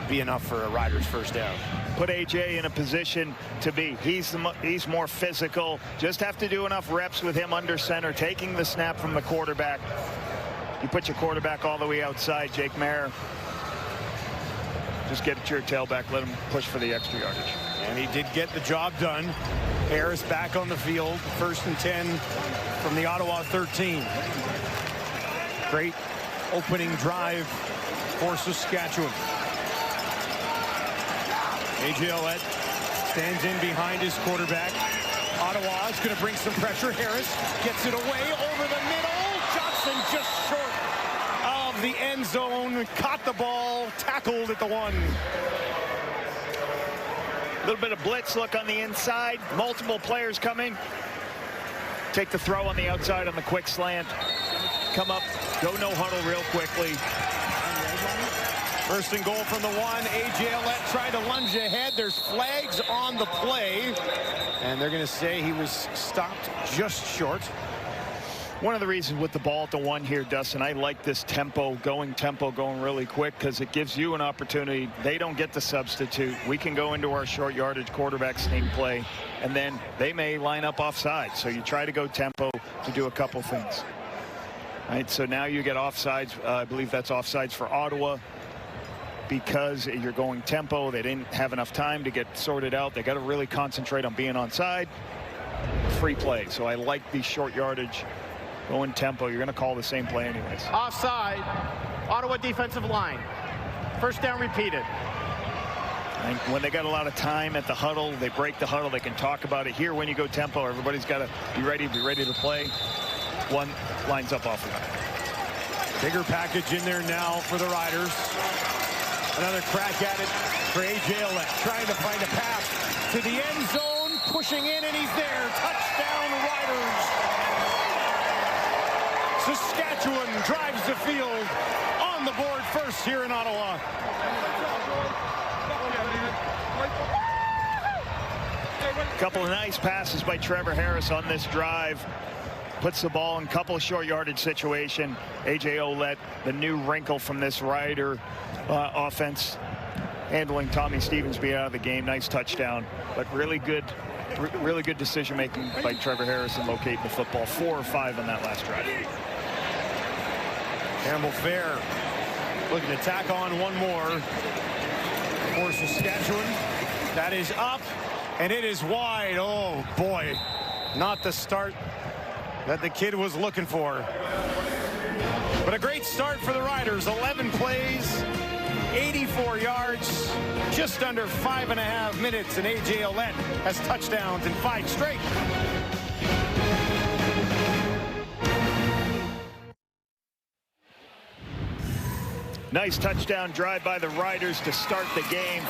be enough for a Riders first down. Put AJ in a position to be. He's more physical. Just have to do enough reps with him under center, taking the snap from the quarterback. You put your quarterback all the way outside, Jake Mayer. Just get it to your tailback, let him push for the extra yardage. And he did get the job done. Harris back on the field, 1st and 10 from the Ottawa 13. Great opening drive for Saskatchewan. A.J. Ouellette stands in behind his quarterback. Ottawa is going to bring some pressure. Harris gets it away over the middle. Johnson just short of the end zone. Caught the ball, tackled at the 1. A little bit of blitz look on the inside. Multiple players coming. Take the throw on the outside on the quick slant. Come up, go no huddle real quickly. 1st and goal from the 1. A.J. Ouellette tried to lunge ahead. There's flags on the play. And they're going to say he was stopped just short. One of the reasons with the ball at the 1 here, Dustin, I like this tempo going really quick because it gives you an opportunity. They don't get to substitute. We can go into our short yardage quarterback sneak play, and then they may line up offside. So you try to go tempo to do a couple things. All right, so now you get offsides. I believe that's offsides for Ottawa because you're going tempo. They didn't have enough time to get sorted out. They got to really concentrate on being onside. Free play. So I like the short yardage. Going tempo, you're going to call the same play anyways. Offside, Ottawa defensive line. 1st down repeated. And when they got a lot of time at the huddle, they break the huddle, they can talk about it. Here, when you go tempo, everybody's got to be ready to play. 1 lines up off of that. Bigger package in there now for the Riders. Another crack at it for A.J. Ouellette, trying to find a path to the end zone, pushing in, and he's there. Touchdown, Riders. Saskatchewan drives the field on the board first here in Ottawa. A couple of nice passes by Trevor Harris on this drive. Puts the ball in a couple of short yardage situation. A.J. Ouellette, the new wrinkle from this Rider offense, handling Tommy Stevens being out of the game. Nice touchdown, but really good decision making by Trevor Harris in locating the football. 4 or 5 on that last drive. Campbell Fair looking to tack on one more for Saskatchewan. That is up, and it is wide. Oh, boy. Not the start that the kid was looking for. But a great start for the Riders. 11 plays, 84 yards, just under 5.5 minutes, and A.J. Ouellette has touchdowns in 5 straight. Nice touchdown drive by the Riders to start the game.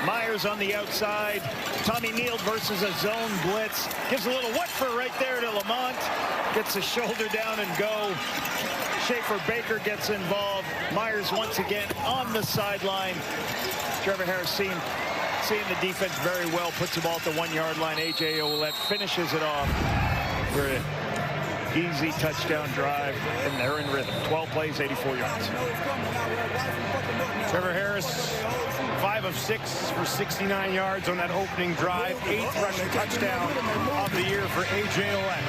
Myers on the outside. Tommy Neal versus a zone blitz. Gives a little what for right there to Lamont. Gets the shoulder down and go. Schaefer Baker gets involved. Myers once again on the sideline. Trevor Harris seeing the defense very well. Puts the ball at the 1-yard line. A.J. Ouellette finishes it off for an easy touchdown drive. And they're in rhythm. 12 plays, 84 yards. Trevor Harris, 5 of 6 for 69 yards on that opening drive. 8th rushing touchdown of the year for A.J. Ouellette.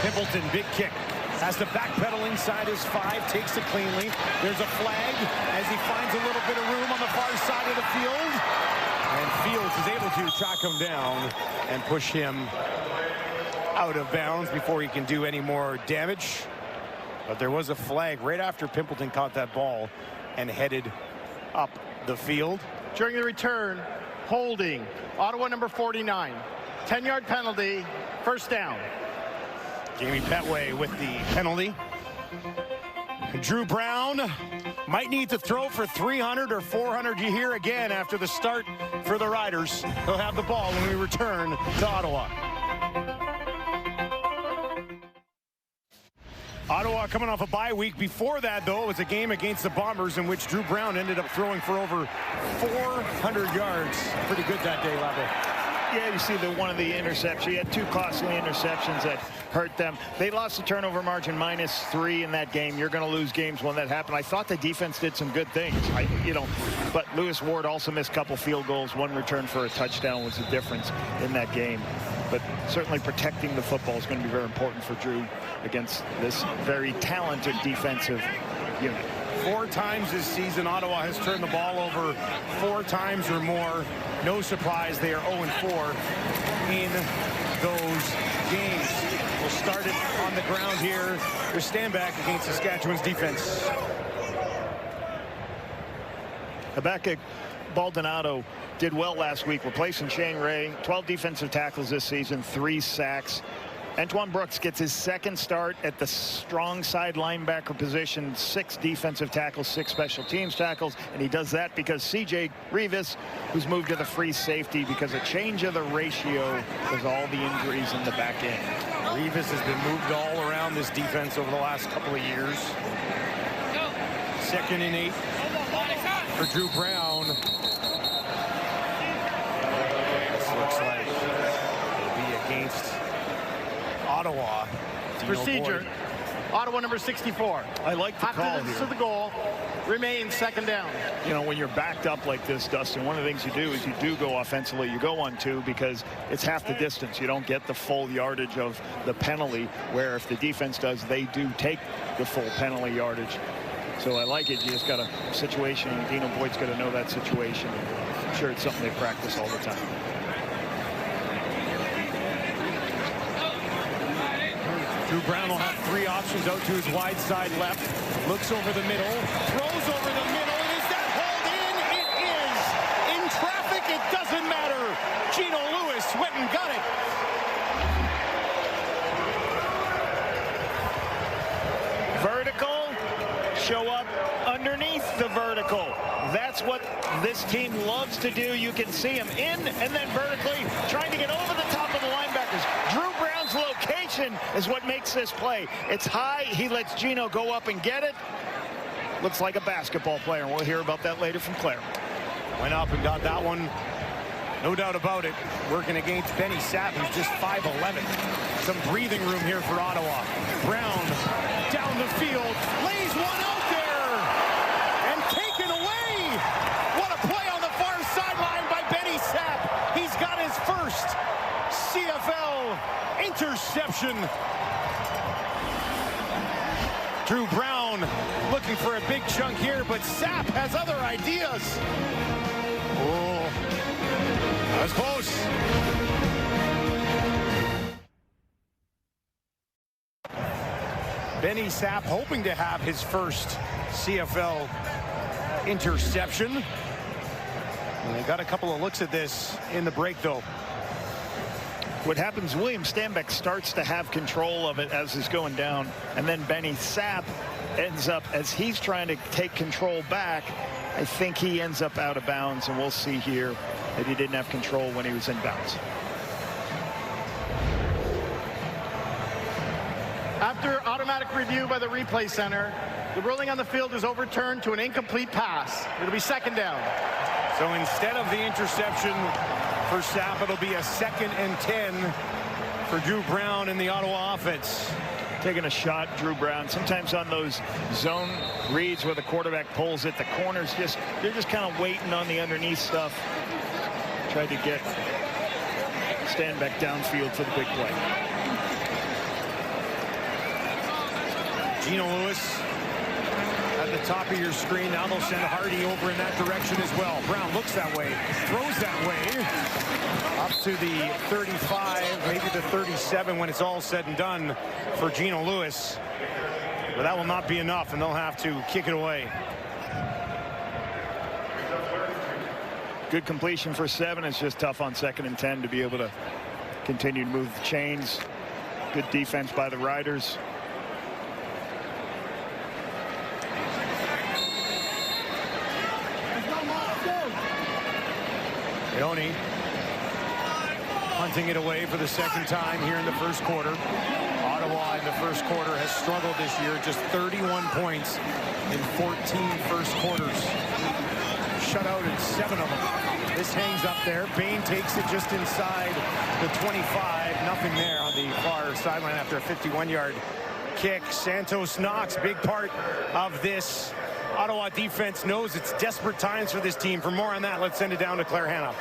Pimpleton, big kick. Has to backpedal inside his 5, takes it cleanly. There's a flag as he finds a little bit of room on the far side of the field. And Fields is able to track him down and push him out of bounds before he can do any more damage. But there was a flag right after Pimpleton caught that ball and headed up the field. During the return, holding, Ottawa number 49. 10-yard penalty, first down. Jamie Petway with the penalty. Drew Brown might need to throw for 300 or 400 here again after the start for the Riders. He'll have the ball when we return to Ottawa. Ottawa coming off a bye week. Before that, though, it was a game against the Bombers in which Drew Brown ended up throwing for over 400 yards. Pretty good that day, Labo. Yeah, you see one of the interceptions. He had 2 costly interceptions that hurt them. They lost the turnover margin -3 in that game. You're going to lose games when that happened. I thought the defense did some good things. But Lewis Ward also missed a couple field goals. 1 return for a touchdown was the difference in that game. But certainly protecting the football is going to be very important for Drew against this very talented defensive unit. 4 times this season, Ottawa has turned the ball over 4 times or more. No surprise, they are 0-4 in those games. We'll start it on the ground here. Their stand back against Saskatchewan's defense. Habakkuk Baldonado did well last week, replacing Shane Ray. 12 defensive tackles this season, 3 sacks. Antoine Brooks gets his 2nd start at the strong side linebacker position. 6 defensive tackles, 6 special teams tackles, and he does that because C.J. Rivas, who's moved to the free safety because a change of the ratio was all the injuries in the back end. Rivas has been moved all around this defense over the last couple of years. 2nd and 8 for Drew Brown. This looks like it'll be against Ottawa. Procedure. Ottawa number 64. I like the call here. To the goal. Remains 2nd down. You know, when you're backed up like this, Dustin, one of the things you do is you do go offensively. You go on 2 because it's half the distance. You don't get the full yardage of the penalty, where if the defense does, they do take the full penalty yardage. So I like it. You just got a situation, and Dino Boyd's got to know that situation. I'm sure it's something they practice all the time. Drew Brown will have 3 options out to his wide side left. Looks over the middle. Throws over the middle. And is that hauled in? It is. In traffic, it doesn't matter. Gino Lewis went and got it. Vertical. Show up underneath the vertical. That's what this team loves to do. You can see him in and then vertically trying to get over the top of the linebackers. Drew Brown's location is what makes this play. It's high. He lets Gino go up and get it. Looks like a basketball player. We'll hear about that later from Claire. Went up and got that one. No doubt about it. Working against Benny Sapp, who's just 5'11". Some breathing room here for Ottawa. Brown down the field. Lays one out there. And taken away. What a play on the far sideline by Benny Sapp. He's got his first CFL interception. Drew Brown looking for a big chunk here, but Sapp has other ideas. Oh, that was close. Benny Sapp hoping to have his first CFL interception. And they got a couple of looks at this in the break, though. What happens, William Stanback starts to have control of it as it's going down, and then Benny Sapp ends up, as he's trying to take control back, I think he ends up out of bounds, and we'll see here that he didn't have control when he was in bounds. After automatic review by the replay center, the ruling on the field is overturned to an incomplete pass. It'll be second down. So instead of the interception for Sapp, it'll be a 2nd and 10 for Drew Brown in the Ottawa offense. Taking a shot, Drew Brown. Sometimes on those zone reads where the quarterback pulls it, the corners they're just kind of waiting on the underneath stuff. Tried to stand back downfield for the big play. Gino Lewis at the top of your screen. Now they'll send Hardy over in that direction as well. Brown looks that way, throws that way, up to the 35, maybe the 37 when it's all said and done for Gino Lewis. But that will not be enough, and they'll have to kick it away. Good completion for 7. It's just tough on 2nd and 10 to be able to continue to move the chains. Good defense by the Riders. Leone hunting it away for the 2nd time here in the first quarter. Ottawa in the first quarter has struggled this year, just 31 points in 14 first quarters. Shut out in 7 of them. This hangs up there. Bain takes it just inside the 25. Nothing there on the far sideline after a 51-yard kick. Santos Knox, big part of this. Ottawa defense knows it's desperate times for this team. For more on that, let's send it down to Claire Hanna.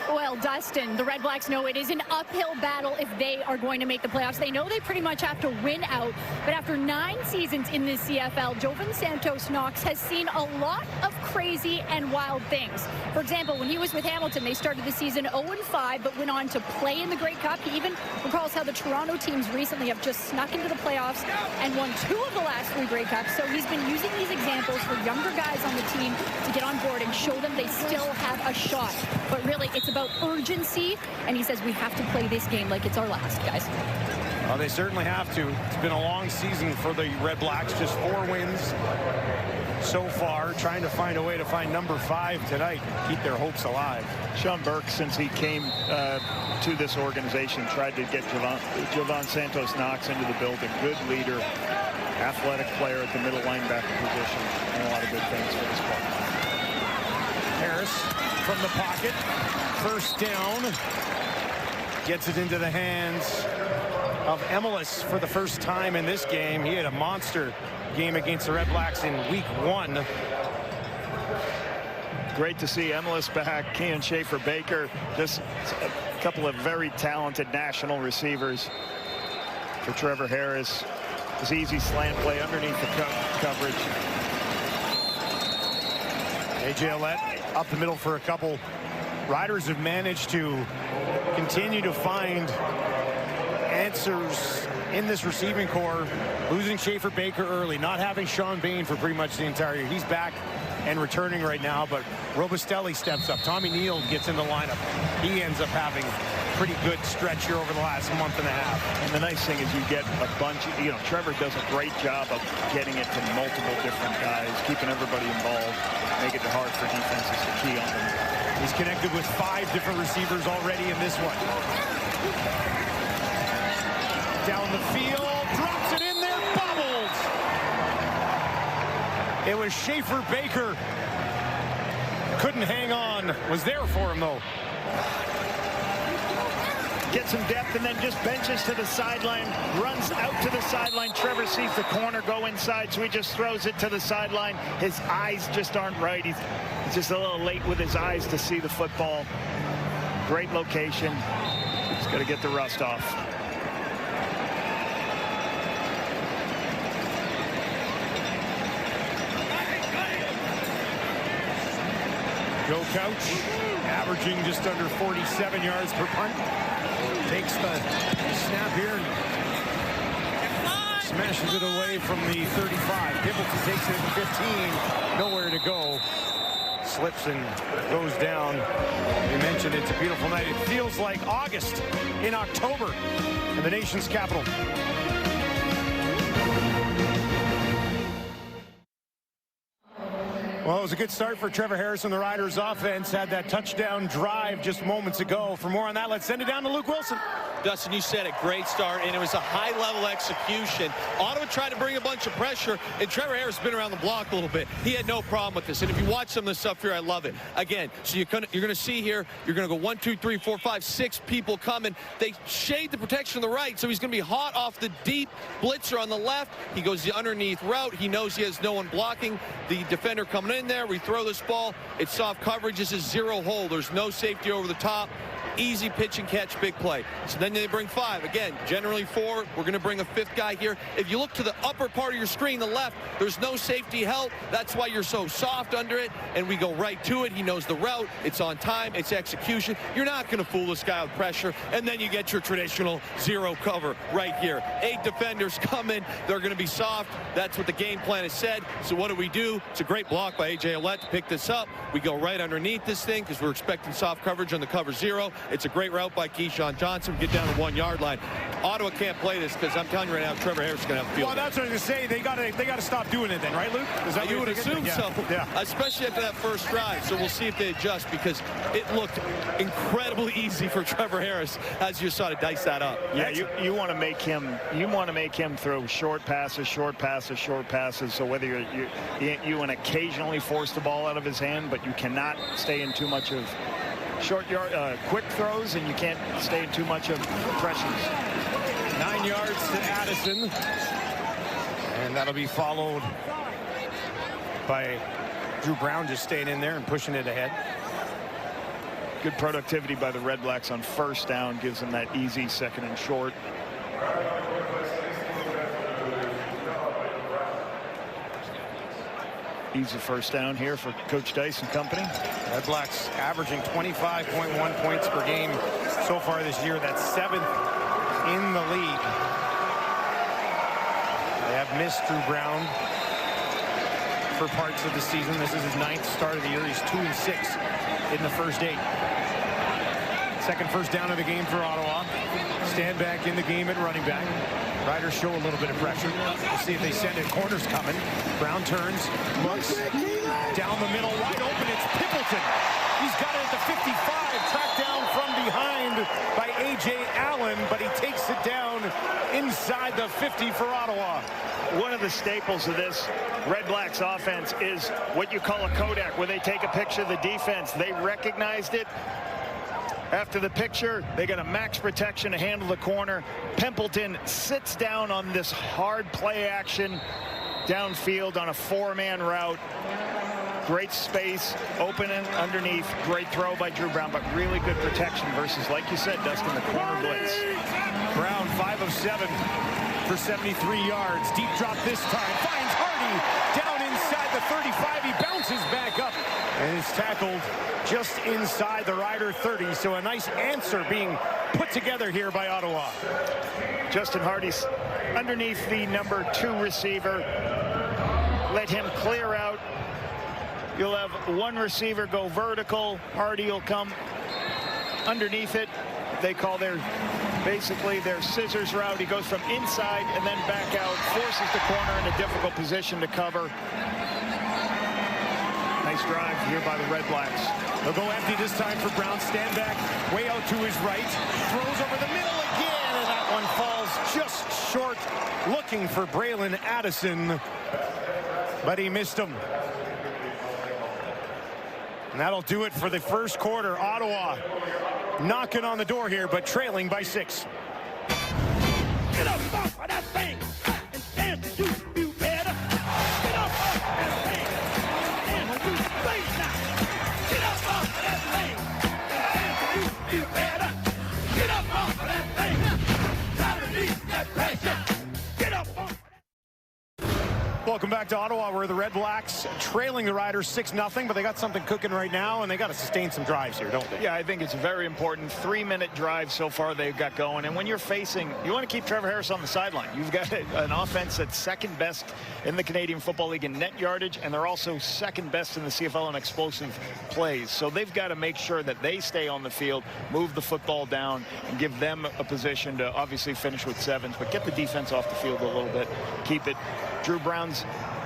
Well, Dustin, the RedBlacks know it is an uphill battle if they are going to make the playoffs. They know they pretty much have to win out. But after 9 seasons in the CFL, Jovan Santos Knox has seen a lot of crazy and wild things. For example, when he was with Hamilton, they started the season 0-5, but went on to play in the Grey Cup. He even recalls how the Toronto teams recently have just snuck into the playoffs and won 2 of the last 3 Grey Cups. So he's been using these examples for younger guys on the team to get on board and show them they still have a shot. But really, it's about urgency, and he says we have to play this game like it's our last, guys. Well, they certainly have to. It's been a long season for the RedBlacks, just 4 wins so far, trying to find a way to find number 5 tonight, keep their hopes alive. Sean Burke, since he came to this organization, tried to get Jovan Santos Knox into the building. Good leader, athletic player at the middle linebacker position, and a lot of good things for this club. Harris from the pocket, first down, gets it into the hands of Emelis for the first time in this game. He had a monster game against the RedBlacks in week 1. Great to see Emelis back. Keon Schaefer-Baker, just a couple of very talented national receivers for Trevor Harris. This easy slant play underneath the coverage. A.J. Ouellette up the middle for a couple. Riders have managed to continue to find answers in this receiving core. Losing Schaefer-Baker early, not having Sean Bain for pretty much the entire year. He's back and returning right now, but Robustelli steps up. Tommy Neal gets in the lineup. He ends up having a pretty good stretch here over the last month and a half. And the nice thing is you get a bunch, Trevor does a great job of getting it to multiple different guys, keeping everybody involved, make it hard for defenses to key on them. He's connected with 5 different receivers already in this one. Down the field, drops it in there, bobbles. It was Schaefer-Baker. Couldn't hang on. Was there for him, though. Gets some depth and then just benches to the sideline, runs out to the sideline. Trevor sees the corner go inside, so he just throws it to the sideline. His eyes just aren't right. He's just a little late with his eyes to see the football. Great location. He's got to get the rust off. Joe Couch averaging just under 47 yards per punt. Takes the snap here and smashes it away from the 35. Pimpleton takes it at the 15. Nowhere to go. Slips and goes down. We mentioned it's a beautiful night. It feels like August in October in the nation's capital. Well, it was a good start for Trevor Harris and the Riders offense. Had that touchdown drive just moments ago. For more on that, let's send it down to Luke Wilson. Dustin, you said it, great start, and it was a high-level execution. Ottawa tried to bring a bunch of pressure, and Trevor Harris has been around the block a little bit. He had no problem with this, and if you watch some of the stuff here, I love it. Again, so you're going to see here, you're going to go 1, 2, 3, 4, 5, 6 people coming. They shade the protection on the right, so he's going to be hot off the deep blitzer on the left. He goes the underneath route. He knows he has no one blocking. The defender coming in there. We throw this ball. It's soft coverage. This is zero hole. There's no safety over the top. Easy pitch and catch, big play. So then they bring 5. Again, generally 4. We're going to bring a 5th guy here. If you look to the upper part of your screen, the left, there's no safety help. That's why you're so soft under it, and we go right to it. He knows the route. It's on time. It's execution. You're not going to fool this guy with pressure, and then you get your traditional zero cover right here. 8 defenders coming. They're going to be soft. That's what the game plan has said. So what do? It's a great block by A.J. Ouellette to pick this up. We go right underneath this thing because we're expecting soft coverage on the cover 0. It's a great route by Keyshawn Johnson. Get down to 1-yard line. Ottawa can't play this because I'm telling you right now, Trevor Harris is going to have a field. Well, that's what I was going to say. They got to stop doing it then, right, Luke? Is that you would assume so. Yeah. Especially after that first drive. So we'll see if they adjust because it looked incredibly easy for Trevor Harris as you saw to dice that up. Yeah, you want to make him throw short passes. So whether you want to occasionally force the ball out of his hand, but you cannot stay in too much of quick throws, and you can't stay in too much of pressures. 9 yards to Addison, and that'll be followed by Drew Brown just staying in there and pushing it ahead. Good productivity by the RedBlacks on first down, gives them that easy 2nd and short. Easy first down here for Coach Dice and company. RedBlacks averaging 25.1 points per game so far this year. That's 7th in the league. They have missed Drew Brown for parts of the season. This is his 9th start of the year. He's 2-6 in the first 8. 2nd first down of the game for Ottawa. Stand back in the game at running back. Riders show a little bit of pressure. We'll see if they send it. Corner's coming. Brown turns, looks down the middle, wide open. It's Pimpleton. He's got it at the 55, tracked down from behind by A.J. Allen, but he takes it down inside the 50 for Ottawa. One of the staples of this RedBlacks offense is what you call a Kodak, where they take a picture of the defense. They recognized it. After the picture, they got a max protection to handle the corner. Pimpleton sits down on this hard play action downfield on a 4-man route. Great space, open and underneath. Great throw by Drew Brown, but really good protection versus, like you said, Dustin, the corner blitz. Brown 5 of 7 for 73 yards. Deep drop this time. Finds Hardy down inside the 35. He bounces back up and is tackled just inside the Rider 30. So a nice answer being put together here by Ottawa. Justin Hardy's underneath the number 2 receiver. Let him clear out. You'll have one receiver go vertical. Hardy will come underneath it. They call basically their scissors route. He goes from inside and then back out, forces the corner in a difficult position to cover. Nice drive here by the RedBlacks. They'll go empty this time for Brown. Stand back, way out to his right. Throws over the middle again, and that one falls just short. Looking for Braylon Addison, but he missed him. And that'll do it for the first quarter. Ottawa knocking on the door here, but trailing by 6. Get up off of that thing and dance to you better. Get up off of that thing and dance to you now. Get up off of that thing and dance to you better. Get up off of that thing. Try to release that pressure. Get up off. Welcome back to Ottawa, where the RedBlacks trailing the Riders 6-0, but they got something cooking right now, and they got to sustain some drives here, don't they? Yeah, I think it's very important. 3-minute drive so far they've got going, and when you're facing, you want to keep Trevor Harris on the sideline. You've got an offense that's 2nd best in the Canadian Football League in net yardage, and they're also 2nd best in the CFL in explosive plays. So they've got to make sure that they stay on the field, move the football down, and give them a position to obviously finish with 7s, but get the defense off the field a little bit, keep it. Drew Brown's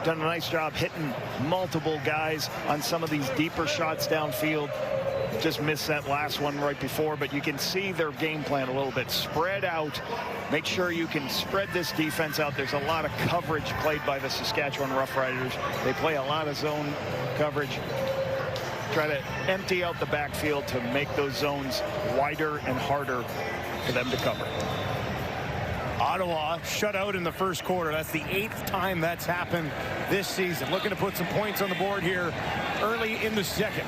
done a nice job hitting multiple guys on some of these deeper shots downfield. Just missed that last one right before, but you can see their game plan a little bit. Spread out. Make sure you can spread this defense out. There's a lot of coverage played by the Saskatchewan Roughriders. They play a lot of zone coverage. Try to empty out the backfield to make those zones wider and harder for them to cover. Ottawa shut out in the first quarter. That's the 8th time that's happened this season. Looking to put some points on the board here early in the second.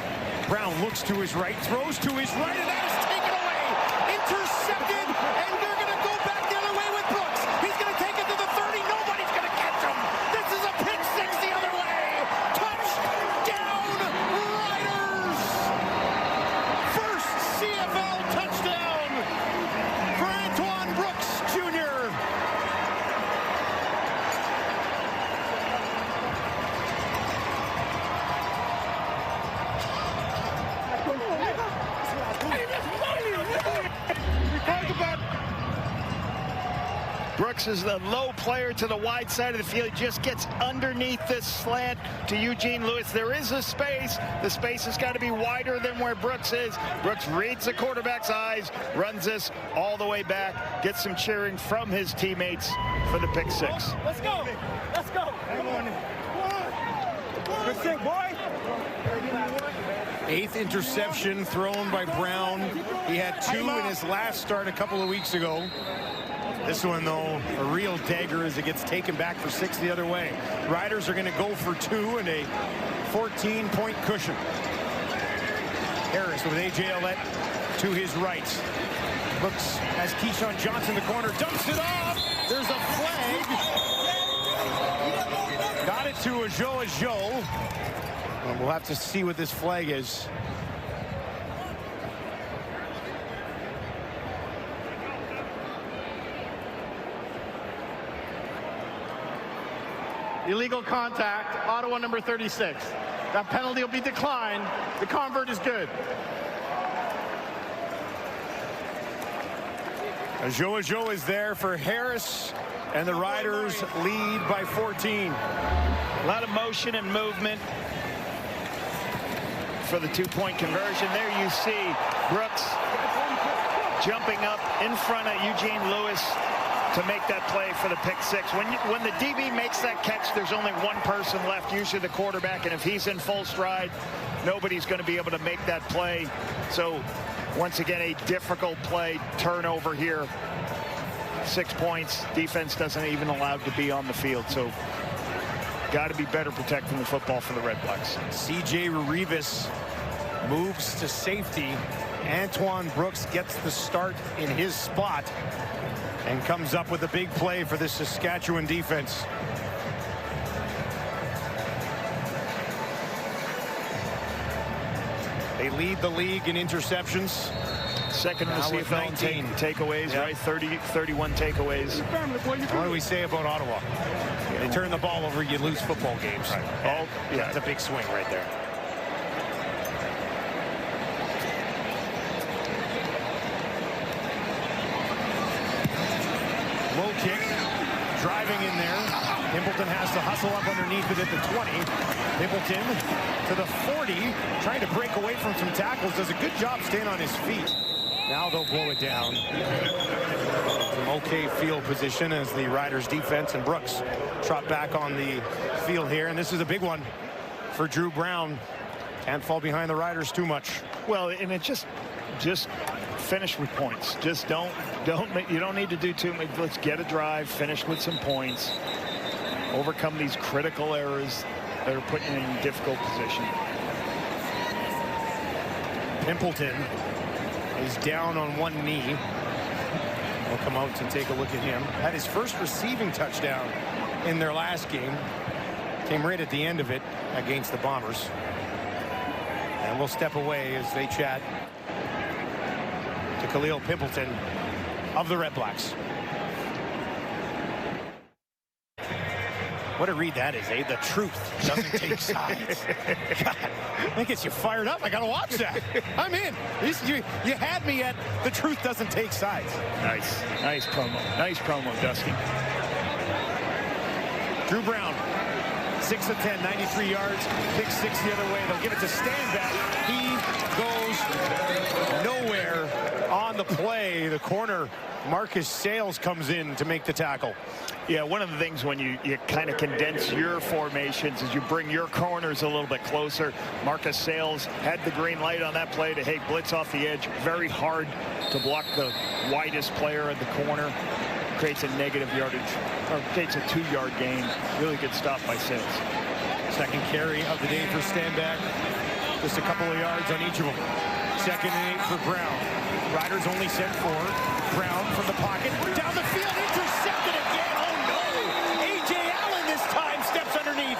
Brown looks to his right, throws to his right, and that is taken away. Intercepted, and they're going to go back the other way with Brooks. He's going to take it to the 30. Nobody's going to catch him. This is a pick six the other way. Touchdown, Riders. First CFL touchdown for Antoine Brooks, Jr. Brooks is the low player to the wide side of the field. He just gets underneath this slant to Eugene Lewis. There is a space. The space has got to be wider than where Brooks is. Brooks reads the quarterback's eyes, runs this all the way back, gets some cheering from his teammates for the pick six. Let's go. Let's go. Good thing, boy. 8th interception thrown by Brown. He had 2 in his last start a couple of weeks ago. This one, though, a real dagger as it gets taken back for 6 the other way. Riders are going to go for 2 and a 14-point cushion. Harris with A.J. Ouellette to his right. Looks as Keyshawn Johnson in the corner dumps it off. There's a flag. Got it to Ajo. We'll have to see what this flag is. Illegal contact, Ottawa number 36. That penalty will be declined. The convert is good. Ajo is there for Harris, and the Riders lead by 14. A lot of motion and movement for the 2-point conversion. There you see Brooks jumping up in front of Eugene Lewis to make that play for the pick six. When the DB makes that catch, there's only one person left, usually the quarterback, and if he's in full stride, nobody's going to be able to make that play. So once again, a difficult play, turnover here. 6 points. Defense doesn't even allow to be on the field. So got to be better protecting the football for the RedBlacks. C.J. Revis moves to safety. Antoine Brooks gets the start in his spot and comes up with a big play for the Saskatchewan defense. They lead the league in interceptions. Second in the CFL in takeaways, right? 31 takeaways. What do we say about Ottawa? They turn the ball over, you lose football games. Right. Oh, yeah, that's a big swing right there. Low kick, driving in there. Pimpleton has to hustle up underneath it at the 20. Pimpleton to the 40, trying to break away from some tackles. Does a good job staying on his feet. Now they'll blow it down. Some okay field position as the Riders defense and Brooks trot back on the field here. And this is a big one for Drew Brown. Can't fall behind the Riders too much. Well, and it just finish with points. Just you don't need to do too much. Let's get a drive, finish with some points, overcome these critical errors that are putting you in a difficult position. Pimpleton is down on one knee. We'll come out and take a look at him. Had his first receiving touchdown in their last game. Came right at the end of it against the Bombers. And we'll step away as they chat to Khalil Pimpleton of the RedBlacks. What a read that is, eh? The truth doesn't take sides. God, that gets you fired up. I got to watch that. I'm in. You had me at the truth doesn't take sides. Nice promo. Nice promo, Dusty. Drew Brown 6 of 10, 93 yards, pick 6 the other way. They'll give it to Stanback. He goes nowhere on the play. The corner, Marcus Sales, comes in to make the tackle. Yeah, one of the things when you kind of condense your formations is you bring your corners a little bit closer. Marcus Sales had the green light on that play to, hey, blitz off the edge. Very hard to block the widest player at the corner. Creates a negative yardage, or creates a 2-yard gain. Really good stop by Sales. Second carry of the day for Stanback. Just a couple of yards on each of them. 2nd and 8 for Brown. Riders only sent 4. Brown from the pocket. Down the field, intercepted again. Oh no! A.J. Allen this time steps underneath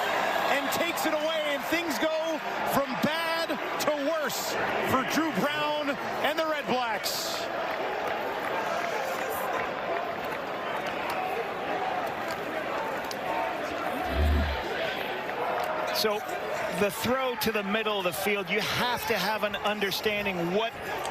and takes it away. And things go from bad to worse for Drew Brown and the RedBlacks. So the throw to the middle of the field, you have to have an understanding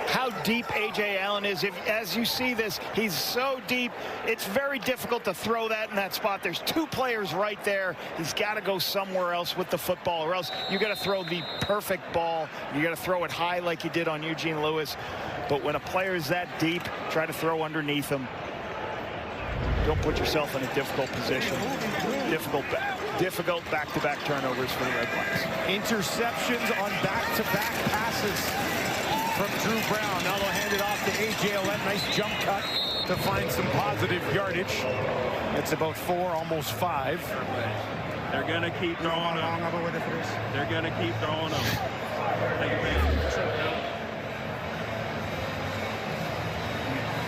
how deep A.J. Allen is. As you see this, he's so deep, it's very difficult to throw that in that spot. There's 2 players right there. He's got to go somewhere else with the football, or else you got to throw the perfect ball. You got to throw it high like you did on Eugene Lewis. But when a player is that deep, try to throw underneath him. Don't put yourself in a difficult position. Difficult back-to-back turnovers for the RedBlacks. Interceptions on back-to-back passes from Drew Brown. Now they'll hand it off to A.J. Allen. Nice jump cut to find some positive yardage. It's about 4, almost 5. They're going to keep throwing them. They're going to keep throwing them.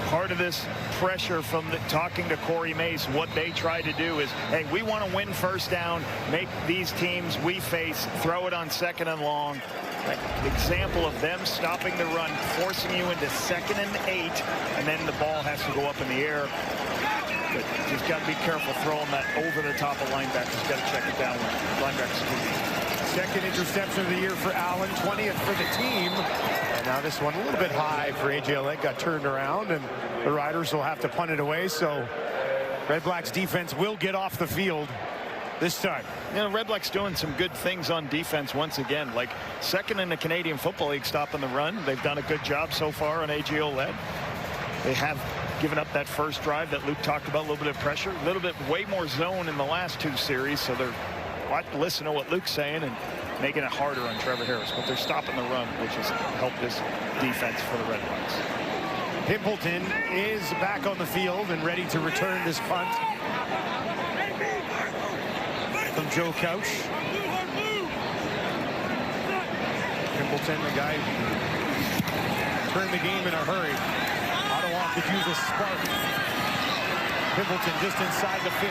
Part of this pressure from talking to Corey Mace, what they try to do is, hey, we want to win first down, make these teams we face throw it on 2nd and long. Example of them stopping the run, forcing you into 2nd and 8, and then the ball has to go up in the air. But you've got to be careful throwing that over the top of linebackers. Got to check it down when linebackers do. 2nd interception of the year for Allen, 20th for the team. And now this one a little bit high for A.J. Allen, got turned around, and the Riders will have to punt it away. So RedBlacks defense will get off the field this time. You know, RedBlacks doing some good things on defense once again. Like 2nd in the Canadian Football League stopping the run. They've done a good job so far on A.J. Allen. They have given up that first drive that Luke talked about, a little bit of pressure, a little bit way more zone in the last 2 series. So they're listen to what Luke's saying and making it harder on Trevor Harris. But they're stopping the run, which has helped this defense for the RedBlacks. Pimpleton is back on the field and ready to return this punt from Joe Couch. Pimpleton, the guy who turned the game in a hurry. Ottawa could use a spark. Pimpleton just inside the 15.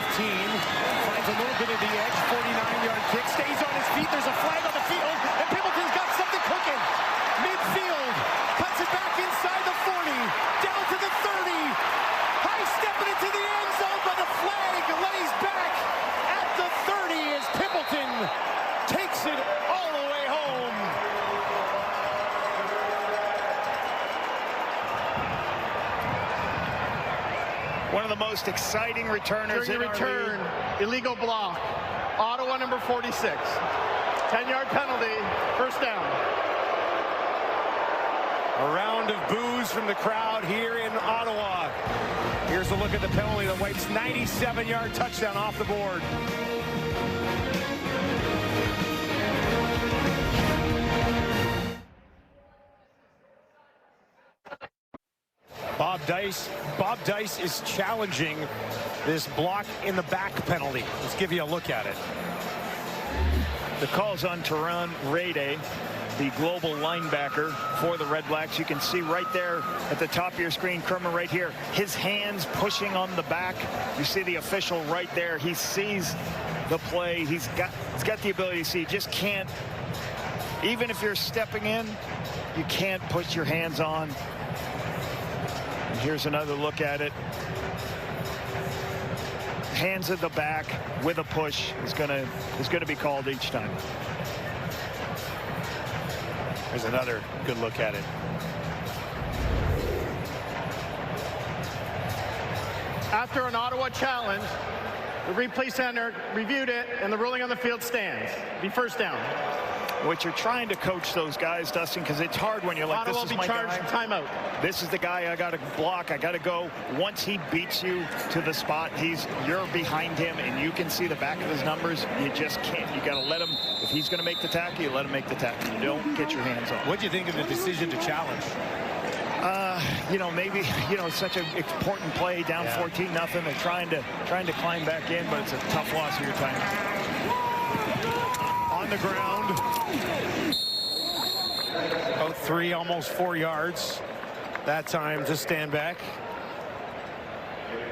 Finds a little bit of the edge. 49-yard kick. Stays on his feet. There's a flag on the field. And Pimpleton's got something cooking. Midfield. Cuts it back inside the 40. Down to the 30. High stepping into the end zone, but the flag lays back at the 30 as Pimpleton takes it all the way home. One of the most exciting returners During the return, illegal block. Ottawa number 46. 10-yard penalty, first down. A round of boos from the crowd here in Ottawa. Here's a look at the penalty that wipes 97-yard touchdown off the board. Bob Dice is challenging this block in the back penalty. Let's give you a look at it. The call's on Teron Rade, the global linebacker for the RedBlacks. You can see right there at the top of your screen, Kerman right here, his hands pushing on the back. You see the official right there. He sees the play. He's got the ability to see. Just can't, even if you're stepping in, you can't put your hands on. And here's another look at it. Hands at the back with a push is gonna be called each time. There's another good look at it. After an Ottawa challenge, The replay center reviewed it, and the ruling on the field stands. Be first down. What you're trying to coach those guys, Dustin, because it's hard when you're like, Ottawa this is will be my charged guy. timeout. This is the guy I got to block. I got to go. Once he beats you to the spot, you're behind him, and you can see the back of his numbers. You just can't. You got to let him. If he's going to make the tackle, you let him make the tackle. You don't get your hands on. What do you think of the decision to challenge? You know, maybe, you know, it's such an important play, down 14-0. They're trying to climb back in, but it's a tough loss of your time. On the ground. About 3, almost 4 yards. That time to Stanback.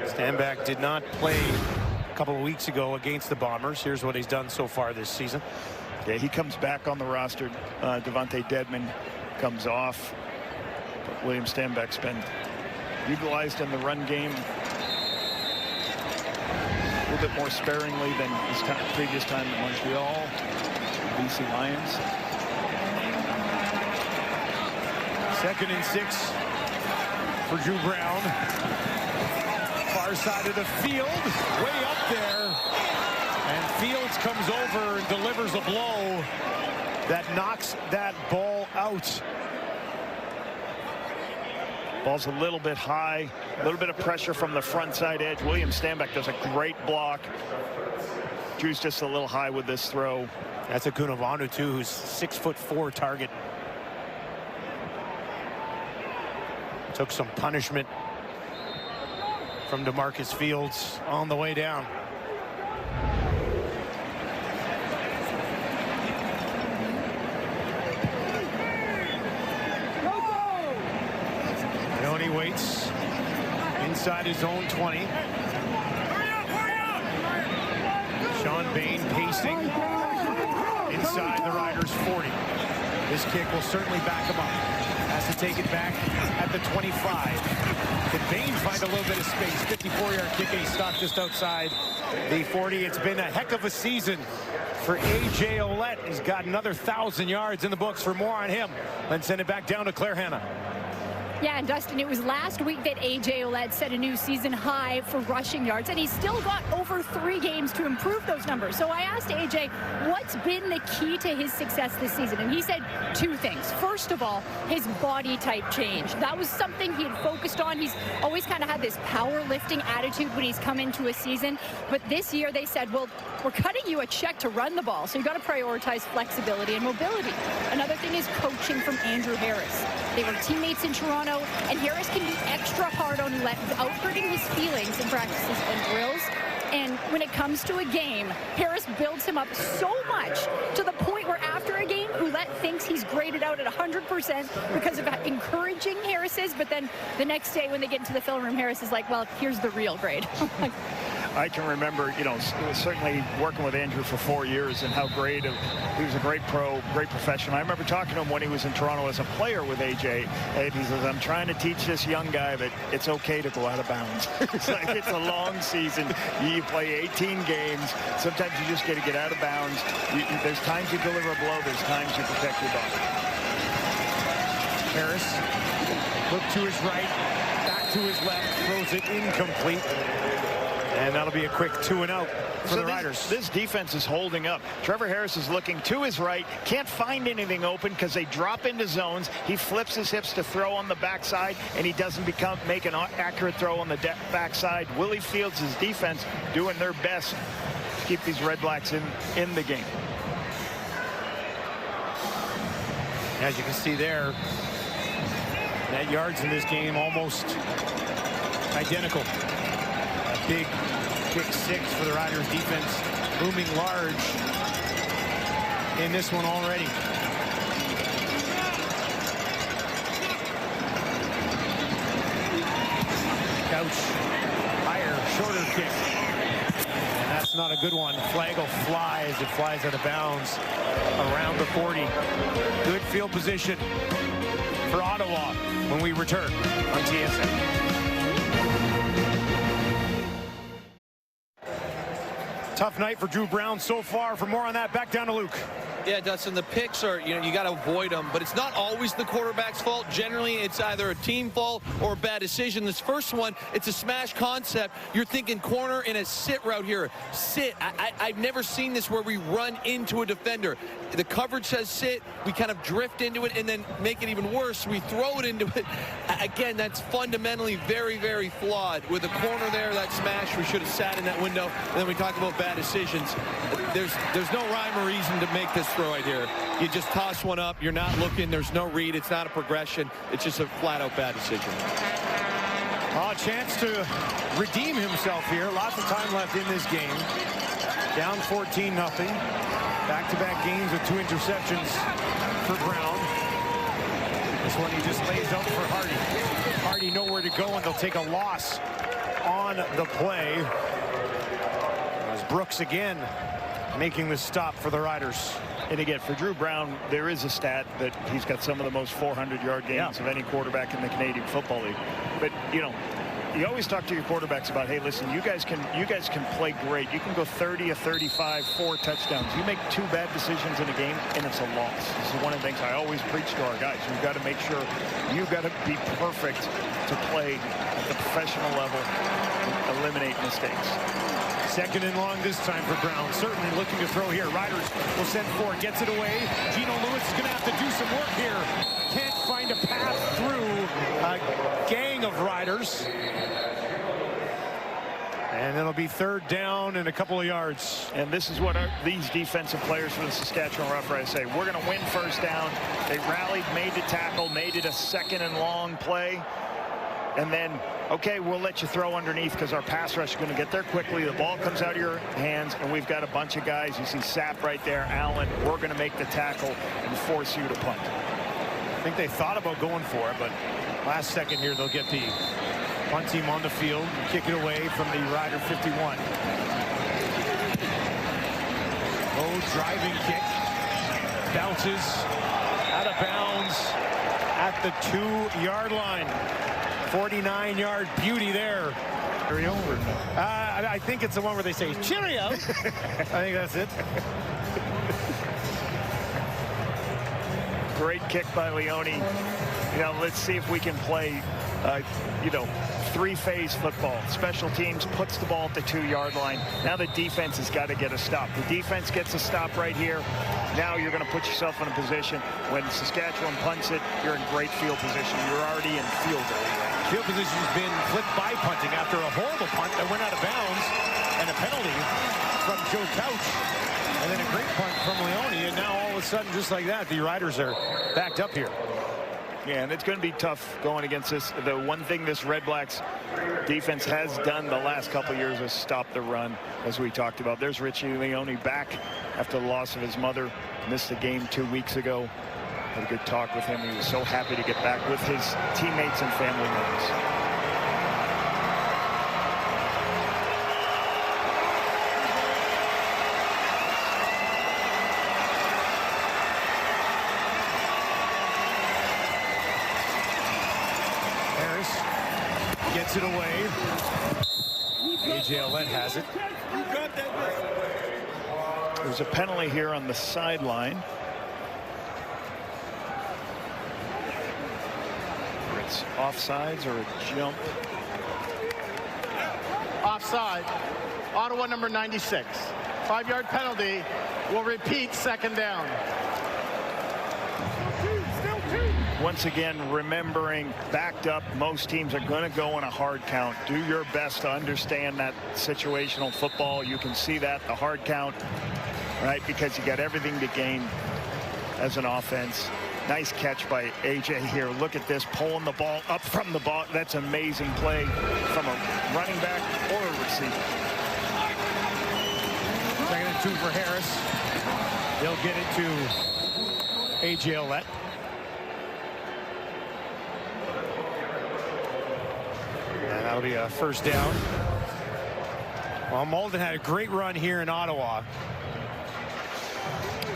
Stanback did not play a couple of weeks ago against the Bombers. Here's what he's done so far this season. Yeah, he comes back on the roster. Devontae Dedman comes off. But William Stanback's been utilized in the run game a little bit more sparingly than his previous time in Montreal. BC Lions. 2nd and 6 for Drew Brown. Far side of the field, way up there. And Fields comes over and delivers a blow that knocks that ball out. Ball's a little bit high, a little bit of pressure from the front side edge. William Stanback does a great block. Drew's just a little high with this throw. That's a Kunavanu too, who's 6'4" target. Took some punishment from DeMarcus Fields on the way down. Leone waits inside his own 20. Sean Bain pacing inside the Riders' 40. This kick will certainly back him up. Has to take it back at the 25. Can Bain find a little bit of space? 54-yard kick, and he stopped just outside the 40. It's been a heck of a season for A.J. Ouellette. He's got another 1,000 yards in the books. For more on him, let's send it back down to Claire Hanna. Yeah, and Dustin, it was last week that A.J. Ouellette set a new season high for rushing yards, and he's still got over 3 games to improve those numbers. So I asked A.J. what's been the key to his success this season, and he said 2 things. First of all, his body type change. That was something he had focused on. He's always kind of had this powerlifting attitude when he's come into a season, but this year they said, well, we're cutting you a check to run the ball, so you've got to prioritize flexibility and mobility. Another thing is coaching from Andrew Harris. They were teammates in Toronto, and Harris can be extra hard on Ouellette without hurting his feelings in practices and drills. And when it comes to a game, Harris builds him up so much to the point where after a game, Ouellette thinks he's graded out at 100% because of how encouraging Harris is. But then the next day when they get into the film room, Harris is like, well, here's the real grade. I can remember, you know, certainly working with Andrew for 4 years and how great he was a great pro, great professional. I remember talking to him when he was in Toronto as a player with AJ. And he says, I'm trying to teach this young guy that it's okay to go out of bounds. It's like, it's a long season. You play 18 games. Sometimes you just got to get out of bounds. There's times you deliver a blow. There's times you protect your body. Harris, look to his right, back to his left, throws it incomplete. And that'll be a quick 2-and-out for the Riders. This defense is holding up. Trevor Harris is looking to his right, can't find anything open because they drop into zones. He flips his hips to throw on the backside, and he doesn't make an accurate throw on the backside. Willie Fields' defense doing their best to keep these RedBlacks in the game. As you can see there, net yards in this game almost identical. A big kick 6 for the Riders defense, looming large in this one already. Couch, higher, shorter kick. And that's not a good one. Flag will fly as it flies out of bounds around the 40. Good field position for Ottawa when we return on TSN. Tough night for Drew Brown so far. For more on that, back down to Luke. Yeah, Dustin, the picks are, you got to avoid them, but it's not always the quarterback's fault. Generally, it's either a team fault or a bad decision. This first one, it's a smash concept. You're thinking corner in a sit route here. Sit. I've never seen this where we run into a defender. The coverage says sit. We kind of drift into it and then make it even worse. We throw it into it. Again, that's fundamentally very, very flawed. With a corner there, that smash, we should have sat in that window. And then we talk about bad decisions. There's no rhyme or reason to make this throw right here. You just toss one up. You're not looking. There's no read. It's not a progression. It's just a flat-out bad decision. A chance to redeem himself here. Lots of time left in this game. Down 14-0. Back-to-back games with 2 interceptions for Brown. This one he just lays out for Hardy. Hardy nowhere to go, and they'll take a loss on the play. As Brooks again making the stop for the Riders. And again, for Drew Brown, there is a stat that he's got some of the most 400-yard games of any quarterback in the Canadian Football League. But, you always talk to your quarterbacks about, hey, listen, you guys can play great. You can go 30 of 35, 4 touchdowns. You make 2 bad decisions in a game, and it's a loss. This is one of the things I always preach to our guys. You've got to make sure you've got to be perfect to play at the professional level and eliminate mistakes. Second and long this time for Brown. Certainly looking to throw here. Riders will send 4. Gets it away. Geno Lewis is going to have to do some work here. Can't find a path through a gang of Riders. And it'll be 3rd down and a couple of yards. And this is what these defensive players for the Saskatchewan Roughriders say. We're going to win 1st down. They rallied, made the tackle, made it a 2nd and long play. And then, okay, we'll let you throw underneath because our pass rush is going to get there quickly. The ball comes out of your hands, and we've got a bunch of guys. You see Sapp right there, Allen. We're going to make the tackle and force you to punt. I think they thought about going for it, but last second here, they'll get the punt team on the field and kick it away from the Rider 51. Oh, driving kick. Bounces out of bounds at the 2-yard line. 49-yard beauty there. Cheerio? I think it's the one where they say cheerio. I think that's it. Great kick by Leone. Let's see if we can play, 3-phase football. Special teams puts the ball at the 2-yard line. Now the defense has got to get a stop. The defense gets a stop right here. Now you're going to put yourself in a position when Saskatchewan punts it, you're in great field position. You're already in field goal. Field position has been flipped by punting after a horrible punt that went out of bounds and a penalty from Joe Couch. And then a great punt from Leone. And now all of a sudden, just like that, the Riders are backed up here. Yeah, and it's going to be tough going against this. The one thing this RedBlacks defense has done the last couple of years is stop the run, as we talked about. There's Richie Leone back after the loss of his mother. Missed the game 2 weeks ago. Had a good talk with him. He was so happy to get back with his teammates and family members. Harris gets it away. A.J. Ouellette has it. There's a penalty here on the sideline. It's offsides or a jump. Offside. Ottawa number 96. 5-yard penalty. Will repeat 2nd down. Once again, remembering backed up, most teams are going to go on a hard count. Do your best to understand that situational football. You can see that, the hard count, right? Because you got everything to gain as an offense. Nice catch by A.J. here. Look at this, pulling the ball up from the ball. That's amazing play from a running back or a receiver. 2nd and 2 for Harris. They'll get it to A.J. Ouellette. And that'll be a 1st down. Well, Malden had a great run here in Ottawa.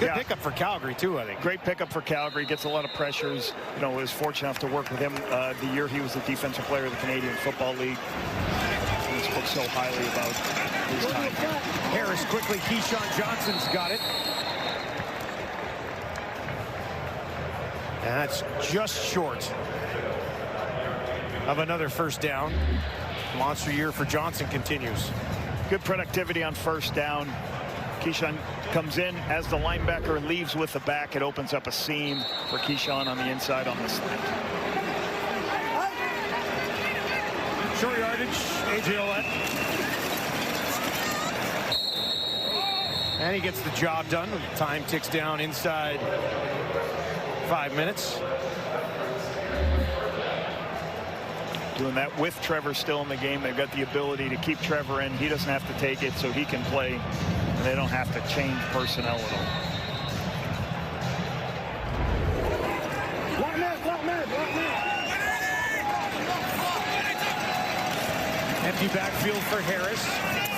Good pickup for Calgary, too, I think. Great pickup for Calgary. Gets a lot of pressures. Was fortunate enough to work with him the year he was the defensive player of the Canadian Football League. He spoke so highly about his time here. Harris quickly. Keyshawn Johnson's got it. That's just short of another first down. Monster year for Johnson continues. Good productivity on first down. Keyshawn comes in as the linebacker leaves with the back. It opens up a seam for Keyshawn on the inside on the slant. Short yardage, A.J. Ouellette. And he gets the job done. Time ticks down inside 5 minutes. Doing that with Trevor still in the game. They've got the ability to keep Trevor in. He doesn't have to take it, so he can play. And they don't have to change personnel at all. Empty backfield for Harris.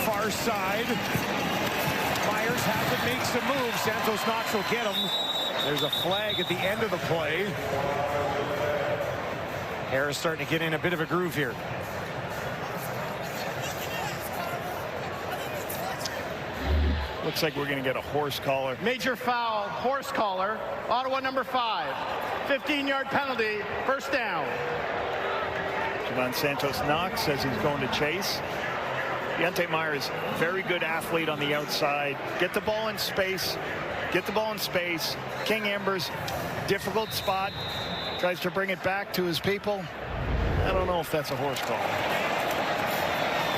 Far side. Myers has it, makes a move. Santos Knox will get him. There's a flag at the end of the play. Harris starting to get in a bit of a groove here. Looks like we're going to get a horse collar. Major foul, horse collar. Ottawa number 5. 15-yard penalty, first down. Javon Santos Knox says he's going to chase. Deontay Myers, very good athlete on the outside. Get the ball in space. Get the ball in space. King Ambers, difficult spot. Tries to bring it back to his people. I don't know if that's a horse call.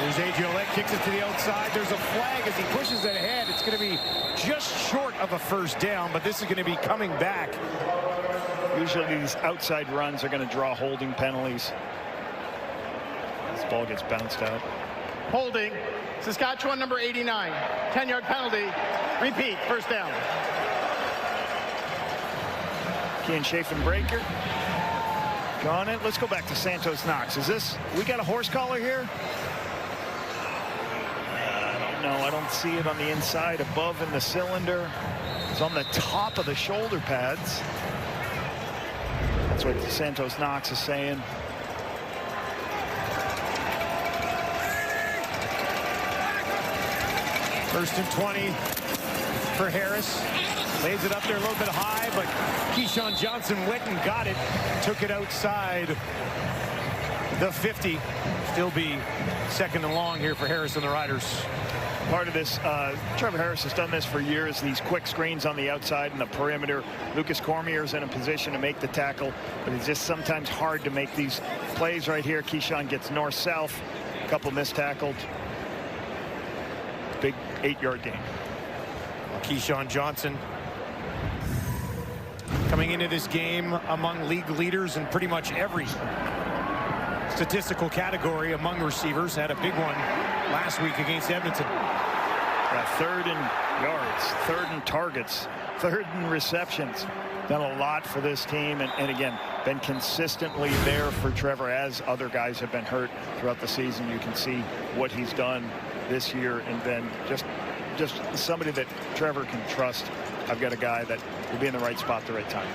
There's A.J. Ouellette, kicks it to the outside. There's a flag as he pushes it ahead. It's going to be just short of a first down, but this is going to be coming back. Usually these outside runs are going to draw holding penalties. This ball gets bounced out. Holding, Saskatchewan number 89. 10-yard penalty, repeat, first down. Kean Chafin-Breaker. Got it. Let's go back to Santos Knox. Is this, we got a horse collar here? I don't know. I don't see it on the inside above in the cylinder. It's on the top of the shoulder pads. That's what Santos Knox is saying. First and 20 for Harris. Lays it up there a little bit high, but Keyshawn Johnson went and got it. Took it outside the 50. Still be second and long here for Harris and the Riders. Part of this, Trevor Harris has done this for years, these quick screens on the outside and the perimeter. Lucas Cormier's in a position to make the tackle, but it's just sometimes hard to make these plays right here. Keyshawn gets north-south, a couple missed tackled. Big 8-yard gain. Keyshawn Johnson coming into this game among league leaders in pretty much every statistical category among receivers. Had a big one last week against Edmonton. Yeah, third in yards, third in targets, third in receptions. Done a lot for this team, and again, been consistently there for Trevor as other guys have been hurt throughout the season. You can see what he's done this year, and then just somebody that Trevor can trust. I've got a guy that will be in the right spot at the right time.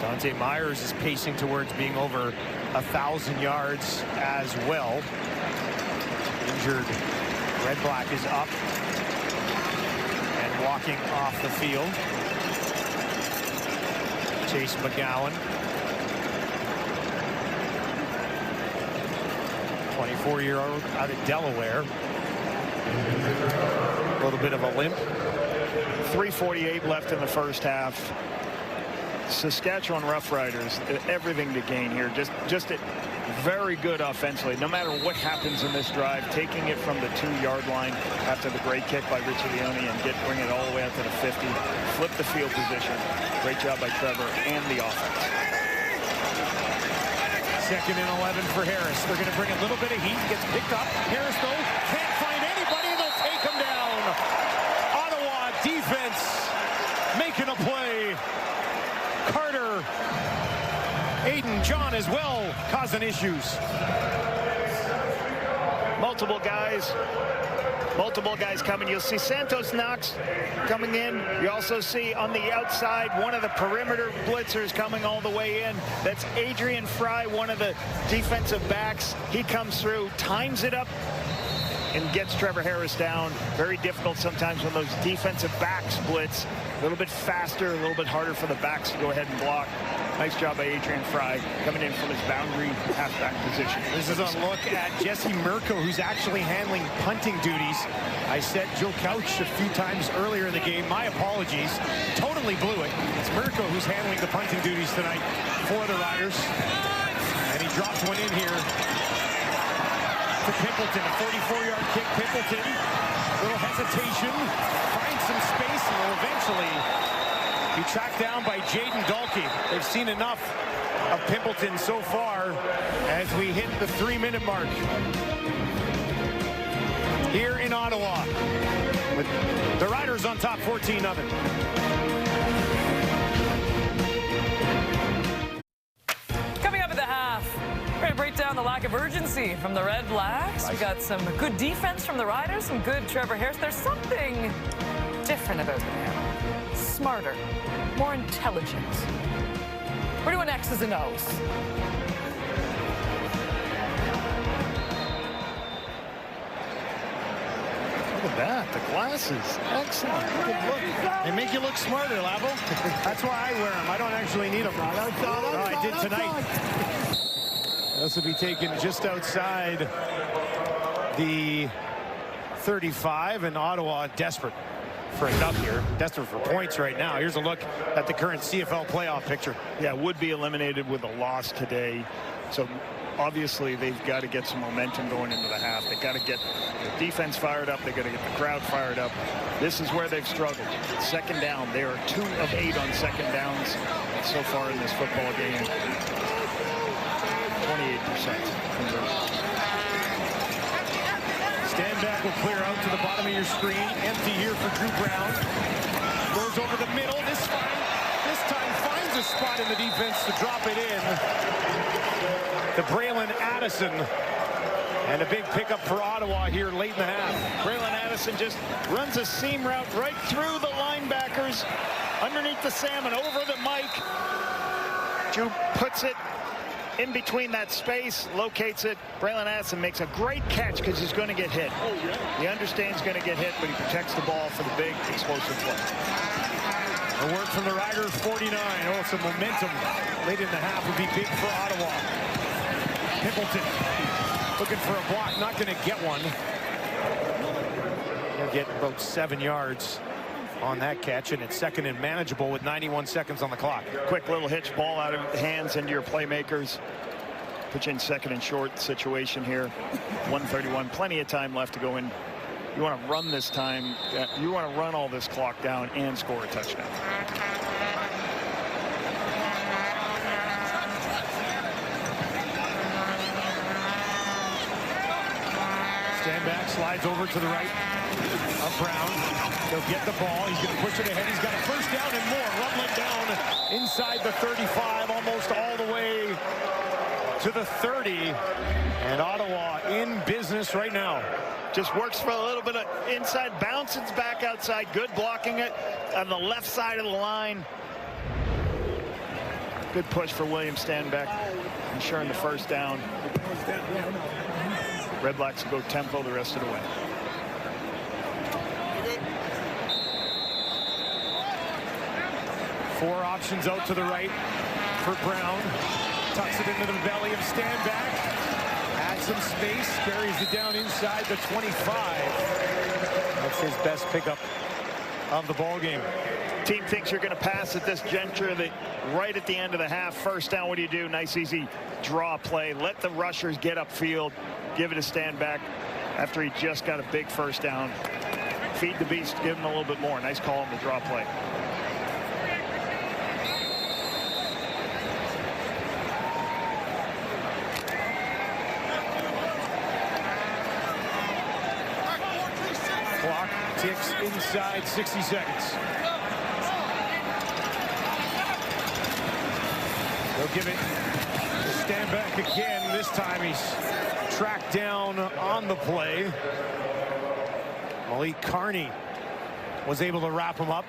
Deontay Myers is pacing towards being over 1,000 yards as well. Injured RedBlack is up and walking off the field. Chase McGowan, 24-year-old out of Delaware. A little bit of a limp. 3:48 left in the first half. Saskatchewan Roughriders, everything to gain here. Just very good offensively. No matter what happens in this drive, taking it from the 2-yard line after the great kick by Richie Leone and bring it all the way out to the 50. Flip the field position. Great job by Trevor and the offense. Second and 11 for Harris. They're going to bring a little bit of heat. Gets picked up. Harris, though, can't find anybody. They'll take him down. Ottawa defense making a play. Carter, Aiden John as well, causing issues. Multiple guys coming. You'll see Santos Knox coming in. You also see on the outside one of the perimeter blitzers coming all the way in. That's Adrian Fry, one of the defensive backs. He comes through, times it up and gets Trevor Harris down. Very difficult sometimes when those defensive backs blitz. A little bit faster, a little bit harder for the backs to go ahead and block. Nice job by Adrian Fry coming in from his boundary halfback position. This is a look at Jesse Mirko, who's actually handling punting duties. I said Joe Couch a few times earlier in the game. My apologies. Totally blew it. It's Mirko who's handling the punting duties tonight for the Riders. And he drops one in here to Pimpleton. A 44-yard kick. Pimpleton, little hesitation, finds some space, and will eventually be tracked down by Jaden Dalkey. They've seen enough of Pimpleton so far as we hit the 3-minute mark here in Ottawa, with the Riders on top 14-0. Coming up at the half, we're going to break down the lack of urgency from the Red Blacks. We got some good defense from the Riders, some good Trevor Harris. There's something different about them. Smarter, more intelligent. We're doing X's and O's. Look at that, the glasses. Excellent. Good look. They make you look smarter, Labo. That's why I wear them. I don't actually need them. I did tonight. This will be taken just outside the 35, and Ottawa desperate for a dub here. Desperate for points right now. Here's a look at the current CFL playoff picture. Yeah, would be eliminated with a loss today. So obviously they've got to get some momentum going into the half. They got to get the defense fired up. They got to get the crowd fired up. This is where they've struggled. Second down. They are 2 of 8 on second downs so far in this football game. 28% conversion. Stand back will clear out to the bottom of your screen. Empty here for Drew Brown. Goes over the middle. This time finds a spot in the defense to drop it in. To Braylon Addison. And a big pickup for Ottawa here late in the half. Braylon Addison just runs a seam route right through the linebackers, underneath the Sam and over the Mike. Drew puts it in between that space, locates it. Braylon Addison makes a great catch because he's going to get hit. He understands he's going to get hit, but he protects the ball for the big, explosive play. The work from the Riders, 49. Oh, some momentum late in the half would be big for Ottawa. Pimpleton looking for a block, not going to get one. He'll get about 7 yards on that catch, and it's second and manageable with 91 seconds on the clock. Quick little hitch ball out of hands into your playmakers. Put you in second and short situation here. 1:31, plenty of time left to go in. You want to run this time. You want to run all this clock down and score a touchdown. Stand back, slides over to the right of Brown. He'll get the ball. He's going to push it ahead. He's got a first down and more. Rumbling down inside the 35, almost all the way to the 30. And Ottawa in business right now. Just works for a little bit of inside, bounces back outside. Good blocking it on the left side of the line. Good push for William Stanback, ensuring the first down. RedBlacks will go tempo the rest of the way. Four options out to the right for Brown. Tucks it into the belly of Stanback. Adds some space, carries it down inside the 25. That's his best pickup of the ball game. Team thinks you're going to pass at this juncture. Right at the end of the half, first down, what do you do? Nice, easy draw play. Let the rushers get upfield. Give it a Stanback after he just got a big first down. Feed the beast, give him a little bit more. Nice call on the draw play. Clock ticks inside 60 seconds. They'll give it to Stanback again. This time he's tracked down on the play. Malik Carney was able to wrap him up.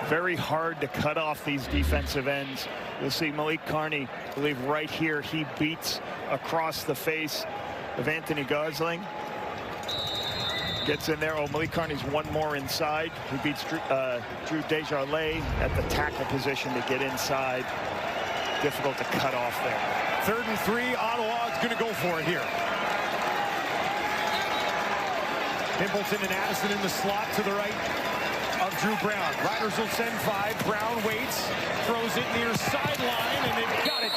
Very hard to cut off these defensive ends. You'll see Malik Carney, I believe right here, he beats across the face of Anthony Gosling. Gets in there. Oh, Malik Carney's one more inside. He beats Drew Desjardins at the tackle position to get inside. Difficult to cut off there. 3rd and 3. Ottawa is going to go for it here. Pimpleton and Addison in the slot to the right of Drew Brown. Riders will send 5. Brown waits, throws it near sideline, and they've got it.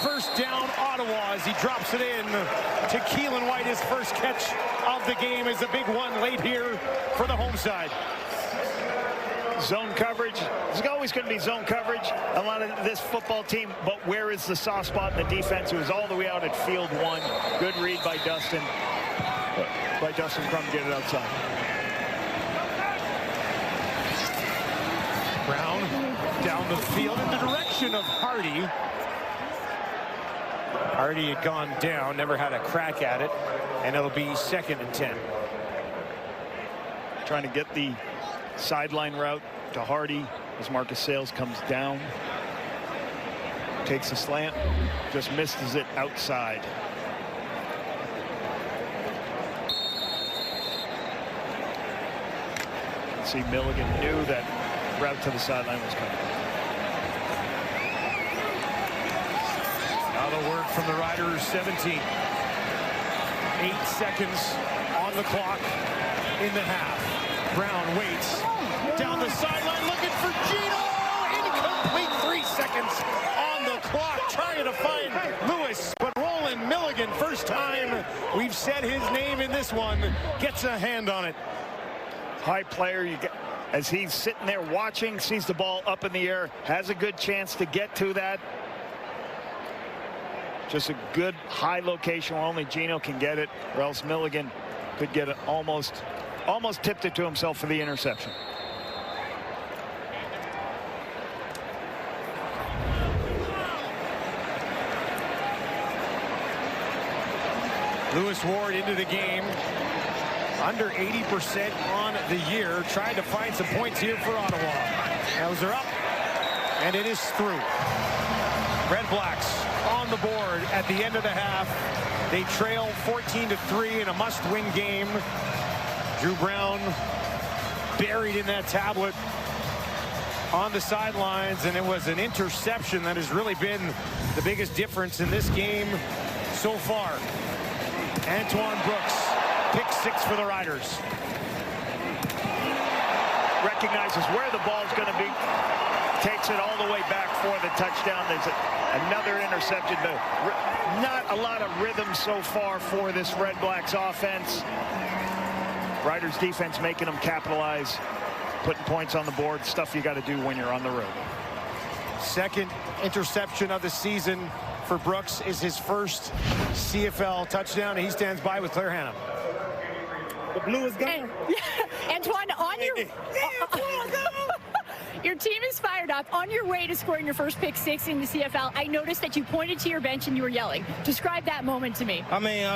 First down, Ottawa, as he drops it in to Keelan White. His first catch of the game is a big one late here for the home side. Zone coverage. There's always going to be zone coverage. A lot of this football team, but where is the soft spot in the defense? It was all the way out at field 1. Good read by Dustin. Crum to get it outside. Brown down the field in the direction of Hardy. Hardy had gone down, never had a crack at it, and it'll be 2nd and 10. Trying to get the sideline route to Hardy as Marcus Sales comes down. Takes a slant, just misses it outside. See, Milligan knew that route to the sideline was coming. Now the work from the Riders, 17. 8 seconds on the clock in the half. Brown waits down the sideline looking for Gino. Incomplete. 3 seconds on the clock trying to find Lewis, but Roland Milligan, first time we've said his name in this one, gets a hand on it. High player, as he's sitting there watching, sees the ball up in the air, has a good chance to get to that. Just a good high location where only Gino can get it, or else Milligan could get it almost tipped it to himself for the interception. Lewis Ward into the game. Under 80% on the year. Trying to find some points here for Ottawa. Those are up, and it is through. RedBlacks on the board at the end of the half. They trail 14-3 in a must-win game. Drew Brown buried in that tablet on the sidelines, and it was an interception that has really been the biggest difference in this game so far. Antoine Brooks, pick 6 for the Riders. Recognizes where the ball's going to be, takes it all the way back for the touchdown. There's another interception. Not a lot of rhythm so far for this RedBlacks offense. Riders defense making them capitalize, putting points on the board, stuff you got to do when you're on the road. Second interception of the season for Brooks is his first CFL touchdown, and he stands by with Claire Hannah. The blue is gone. Antoine, on your team is fired up. On your way to scoring your first pick 6 in the CFL, I noticed that you pointed to your bench and you were yelling. Describe that moment to me. I mean,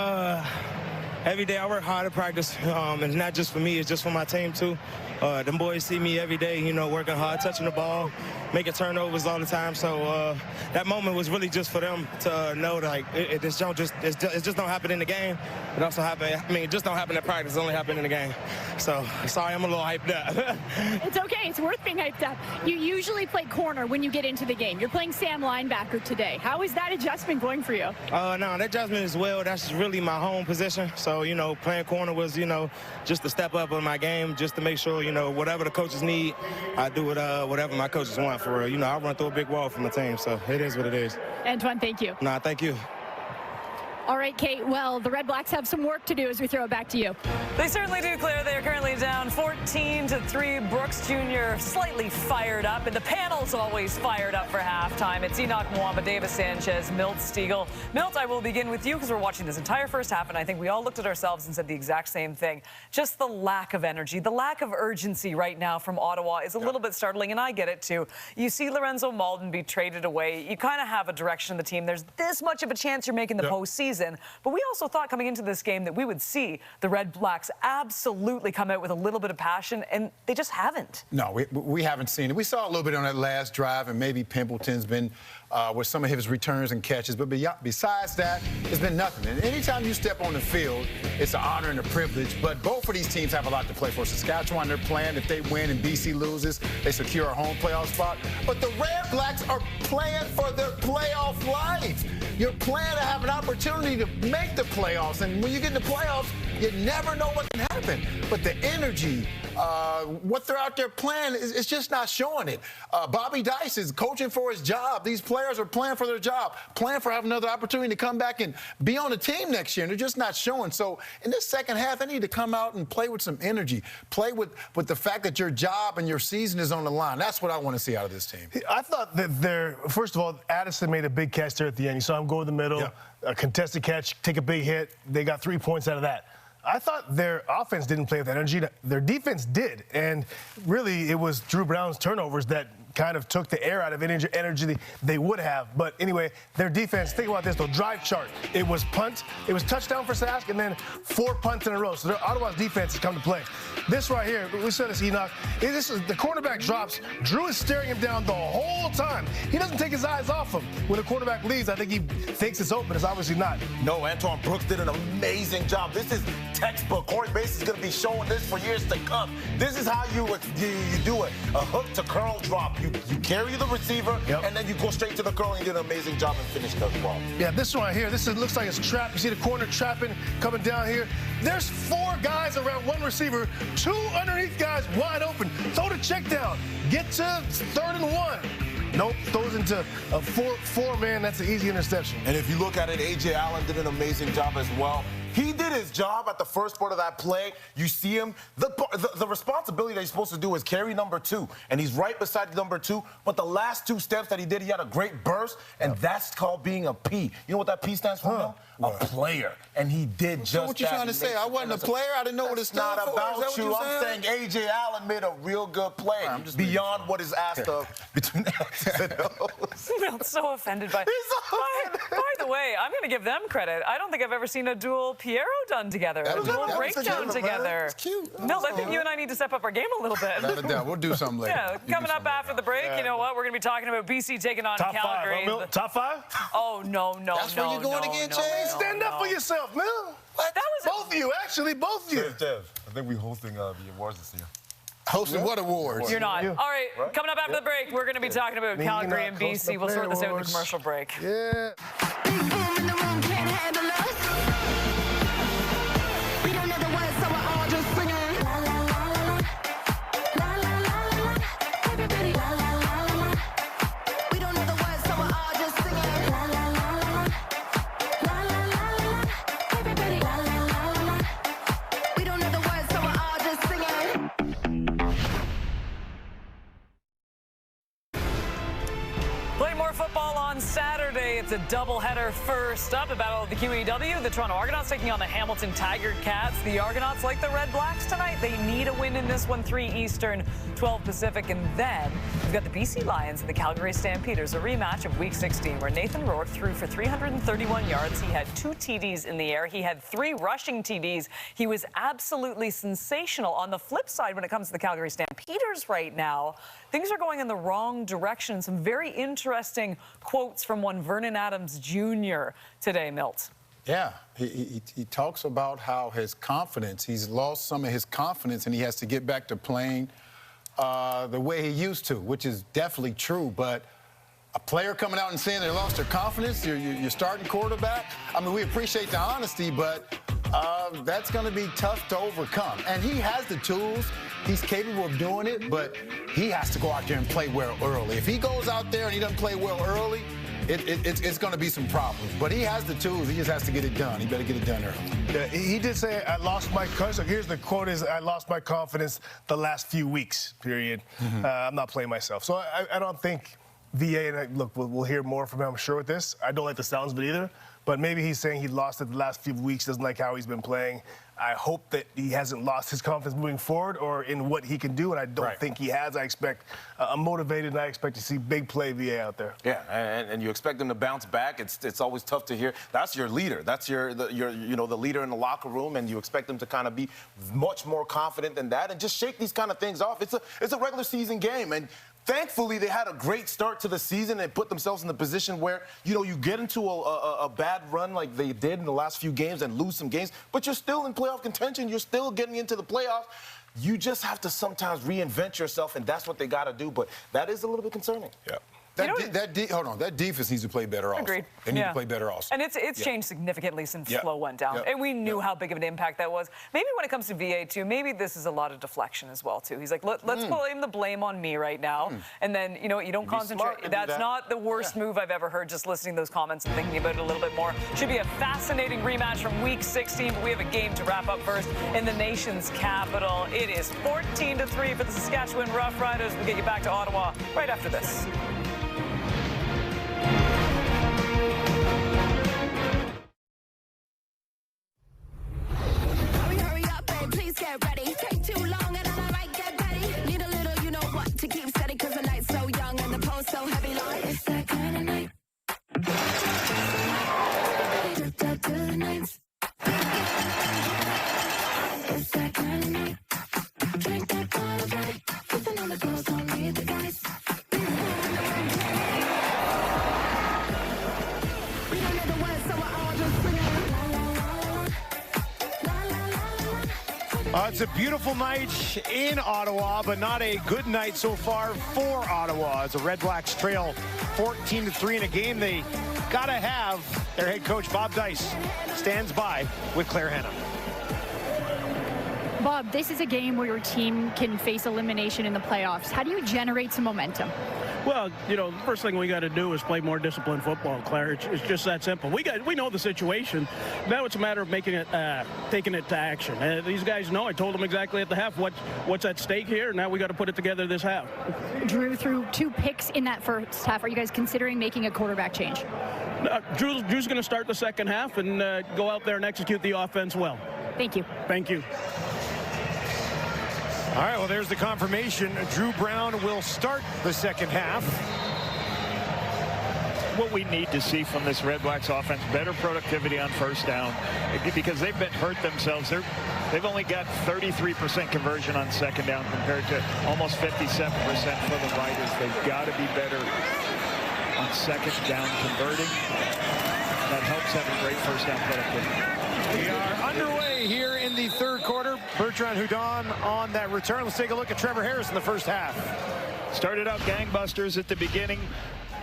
every day I work hard at practice, and it's not just for me, it's just for my team too. Them boys see me every day, you know, working hard, touching the ball, making turnovers all the time. So that moment was really just for them to know that, like, it just don't happen in the game. It also happen. I mean, it just don't happen in practice. It only happen in the game. So sorry, I'm a little hyped up. It's okay. It's worth being hyped up. You usually play corner when you get into the game. You're playing Sam linebacker today. How is that adjustment going for you? No, that adjustment is that's really my home position. So, you know, playing corner was, you know, just a step up in my game, just to make sure, you know, whatever the coaches need, I do whatever my coaches want for real. You know, I run through a big wall for my team, so it is what it is. Antoine, thank you. Nah, thank you. All right, Kate. Well, the RedBlacks have some work to do as we throw it back to you. They certainly do, Claire. They are currently down 14-3. Brooks Jr. slightly fired up, and the panel's always fired up for halftime. It's Enoch Mwamba, Davis Sanchez, Milt Stiegel. Milt, I will begin with you because we're watching this entire first half, and I think we all looked at ourselves and said the exact same thing. Just the lack of energy, the lack of urgency right now from Ottawa is a little bit startling, and I get it too. You see Lorenzo Malden be traded away. You kind of have a direction of the team. There's this much of a chance you're making the postseason. But we also thought coming into this game that we would see the RedBlacks Blacks absolutely come out with a little bit of passion, and they just haven't. No, we haven't seen it. We saw a little bit on that last drive, and maybe Pimpleton's been with some of his returns and catches. But besides that, it's been nothing. And anytime you step on the field, it's an honor and a privilege. But both of these teams have a lot to play for. Saskatchewan, they're playing. If they win and BC loses, they secure a home playoff spot. But the RedBlacks are playing for their playoff life. You're playing to have an opportunity to make the playoffs. And when you get in the playoffs, you never know what can happen. But the energy, what they're out there playing, is just not showing it. Bobby Dice is coaching for his job. These players are playing for their job, playing for having another opportunity to come back and be on the team next year, and they're just not showing. So in this second half, they need to come out and play with some energy, play with the fact that your job and your season is on the line. That's what I want to see out of this team. I thought that first of all, Addison made a big catch there at the end. You saw him go in the middle, a contested catch, take a big hit. They got 3 points out of that. I thought their offense didn't play with energy. Their defense did. And really, it was Drew Brown's turnovers that kind of took the air out of energy they would have. But anyway, their defense, think about this, though, drive chart. It was punt, it was touchdown for Sask, and then 4 punts in a row. So Ottawa's defense has come to play. This right here, we said this, Enoch, this is the cornerback drops. Drew is staring him down the whole time. He doesn't take his eyes off him. When the quarterback leaves, I think he thinks it's open. It's obviously not. No, Antoine Brooks did an amazing job. This is textbook. Corey Bates is going to be showing this for years to come. This is how you do it. A hook to curl drop. You carry the receiver, and then you go straight to the curl, and you did an amazing job and finish the ball. Yeah, this one right here, looks like it's trapped. You see the corner trapping, coming down here. There's 4 guys around 1 receiver, 2 underneath guys wide open. Throw the check down. Get to 3rd and 1. Nope, throws into a 4-man. That's an easy interception. And if you look at it, A.J. Allen did an amazing job as well. He did his job at the first part of that play. You see him. The responsibility that he's supposed to do is carry number 2, and he's right beside number 2. But the last 2 steps that he did, he had a great burst, and that's called being a P. You know what that P stands for, Mel? A player. And he did just that. So what you trying to say? I wasn't a player? I didn't know what it's not about you. I'm saying A.J. Allen made a real good play beyond what is asked of between the X's and O's. I'm so offended by the way, I'm going to give them credit. I don't think I've ever seen a dual Piero done together. A dual breakdown together. It's cute. No, I think you and I need to step up our game a little bit. We'll do something later. Yeah, coming up after the break, you know what? We're going to be talking about BC taking on Calgary. Top 5? Oh, no. That's where you're going again, Chase? Stand up for yourself, man. What? That was both of you, actually, both of you. Dev, I think we're hosting the awards this year. Hosting what awards? You're not. All right, coming up after the break, we're going to be talking about Calgary and BC. We'll sort this out in the commercial break. Yeah. Big boom in the room, can't handle us. We don't know the words, so we're all just singing. La la la la la la la la la. Everybody la la la la la. We don't know the words, so we're all just singing. La la la la la la la la la. Everybody la la la la la. We don't know the words, so we're all just singing. Play more football on Saturday. It's a doubleheader first up. A battle of the QEW. The Toronto Argonauts taking on the Hamilton Tiger Cats. The Argonauts, like the RedBlacks tonight, they need a win in this one. 3 Eastern, 12 Pacific. And then we've got the BC Lions and the Calgary Stampeders. A rematch of Week 16 where Nathan Rourke threw for 331 yards. He had 2 TDs in the air. He had 3 rushing TDs. He was absolutely sensational. On the flip side, when it comes to the Calgary Stampeders right now, things are going in the wrong direction. Some very interesting quotes from one Vernon Adams Jr. today, Milt. Yeah, he talks about how his confidence, he's lost some of his confidence, and he has to get back to playing the way he used to, which is definitely true. But a player coming out and saying they lost their confidence, you're starting quarterback, I mean, we appreciate the honesty, but that's going to be tough to overcome. And he has the tools. He's capable of doing it, but he has to go out there and play well early. If he goes out there and he doesn't play well early, it's going to be some problems. But he has the tools. He just has to get it done. He better get it done early. Yeah, he did say, I lost my confidence. Here's the quote is, I lost my confidence the last few weeks, period. I'm not playing myself. So I don't think VA, and look, we'll hear more from him, I'm sure, with this. I don't like the sounds of it either. But maybe he's saying he lost it the last few weeks, doesn't like how he's been playing. I hope that he hasn't lost his confidence moving forward or in what he can do, and I don't think he has. I expect a motivated, and I expect to see big play VA out there. Yeah, and you expect him to bounce back. It's always tough to hear. That's your leader. That's your the leader in the locker room, and you expect him to kind of be much more confident than that and just shake these kind of things off. It's a regular season game, and thankfully, they had a great start to the season and put themselves in the position where, you get into a bad run like they did in the last few games and lose some games, but you're still in playoff contention. You're still getting into the playoffs. You just have to sometimes reinvent yourself, and that's what they got to do. But that is a little bit concerning. Yeah. Hold on. That defense needs to play better also. Agreed. They need to play better also. And it's changed significantly since Flo went down. And we knew how big of an impact that was. Maybe when it comes to VA, too, maybe this is a lot of deflection as well, too. He's like, let's blame the blame on me right now. And then, you don't concentrate. That's not the worst move I've ever heard, just listening to those comments and thinking about it a little bit more. Should be a fascinating rematch from Week 16, but we have a game to wrap up first in the nation's capital. It is 14-3 for the Saskatchewan Roughriders. We'll get you back to Ottawa right after this. Get ready. Take too long and I might get ready. Need a little, you know what, to keep steady, cause the night's so young and the pole so heavy. Like, it's that kind of night. It's that kind of night. Drink that bottle right. Kissing on the girls, don't need the guys. We don't know the words, so we're all just singing. It's a beautiful night in Ottawa, but not a good night so far for Ottawa as the RedBlacks trail 14-3 in a game they gotta have. Their head coach Bob Dice stands by with Claire Hanna. Bob, this is a game where your team can face elimination in the playoffs. How do you generate some momentum? Well, the first thing we got to do is play more disciplined football, Claire. It's just that simple. We know the situation. Now it's a matter of making it, taking it to action. These guys know. I told them exactly at the half what's at stake here. Now we got to put it together this half. Drew threw 2 picks in that first half. Are you guys considering making a quarterback change? Drew's going to start the second half and go out there and execute the offense well. Thank you. Thank you. All right, well, there's the confirmation. Drew Brown will start the second half. What we need to see from this RedBlacks offense, better productivity on first down, because they've been hurt themselves. They've only got 33% conversion on second down compared to almost 57% for the Riders. They've got to be better on second down converting. That helps having great first down productivity. We are underway here in the third quarter. Bertrand Houdon on that return. Let's take a look at Trevor Harris in the first half. Started out gangbusters at the beginning.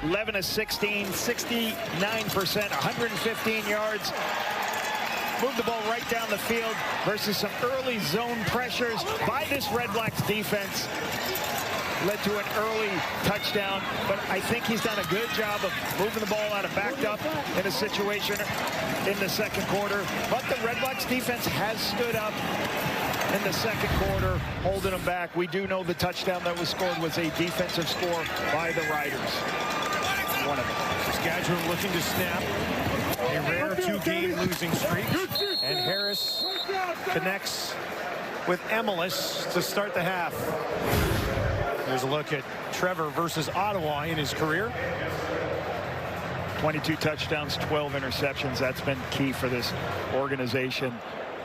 11 of 16, 69%, 115 yards. Moved the ball right down the field versus some early zone pressures by this RedBlacks defense. Led to an early touchdown, but I think he's done a good job of moving the ball out of backed up in a situation in the second quarter. But the RedBlacks defense has stood up in the second quarter, holding them back. We do know the touchdown that was scored was a defensive score by the Riders. One of them. Saskatchewan looking to snap a rare 2-game losing streak, and Harris connects with Emelis to start the half. Here's a look at Trevor versus Ottawa in his career. 22 touchdowns, 12 interceptions. That's been key for this organization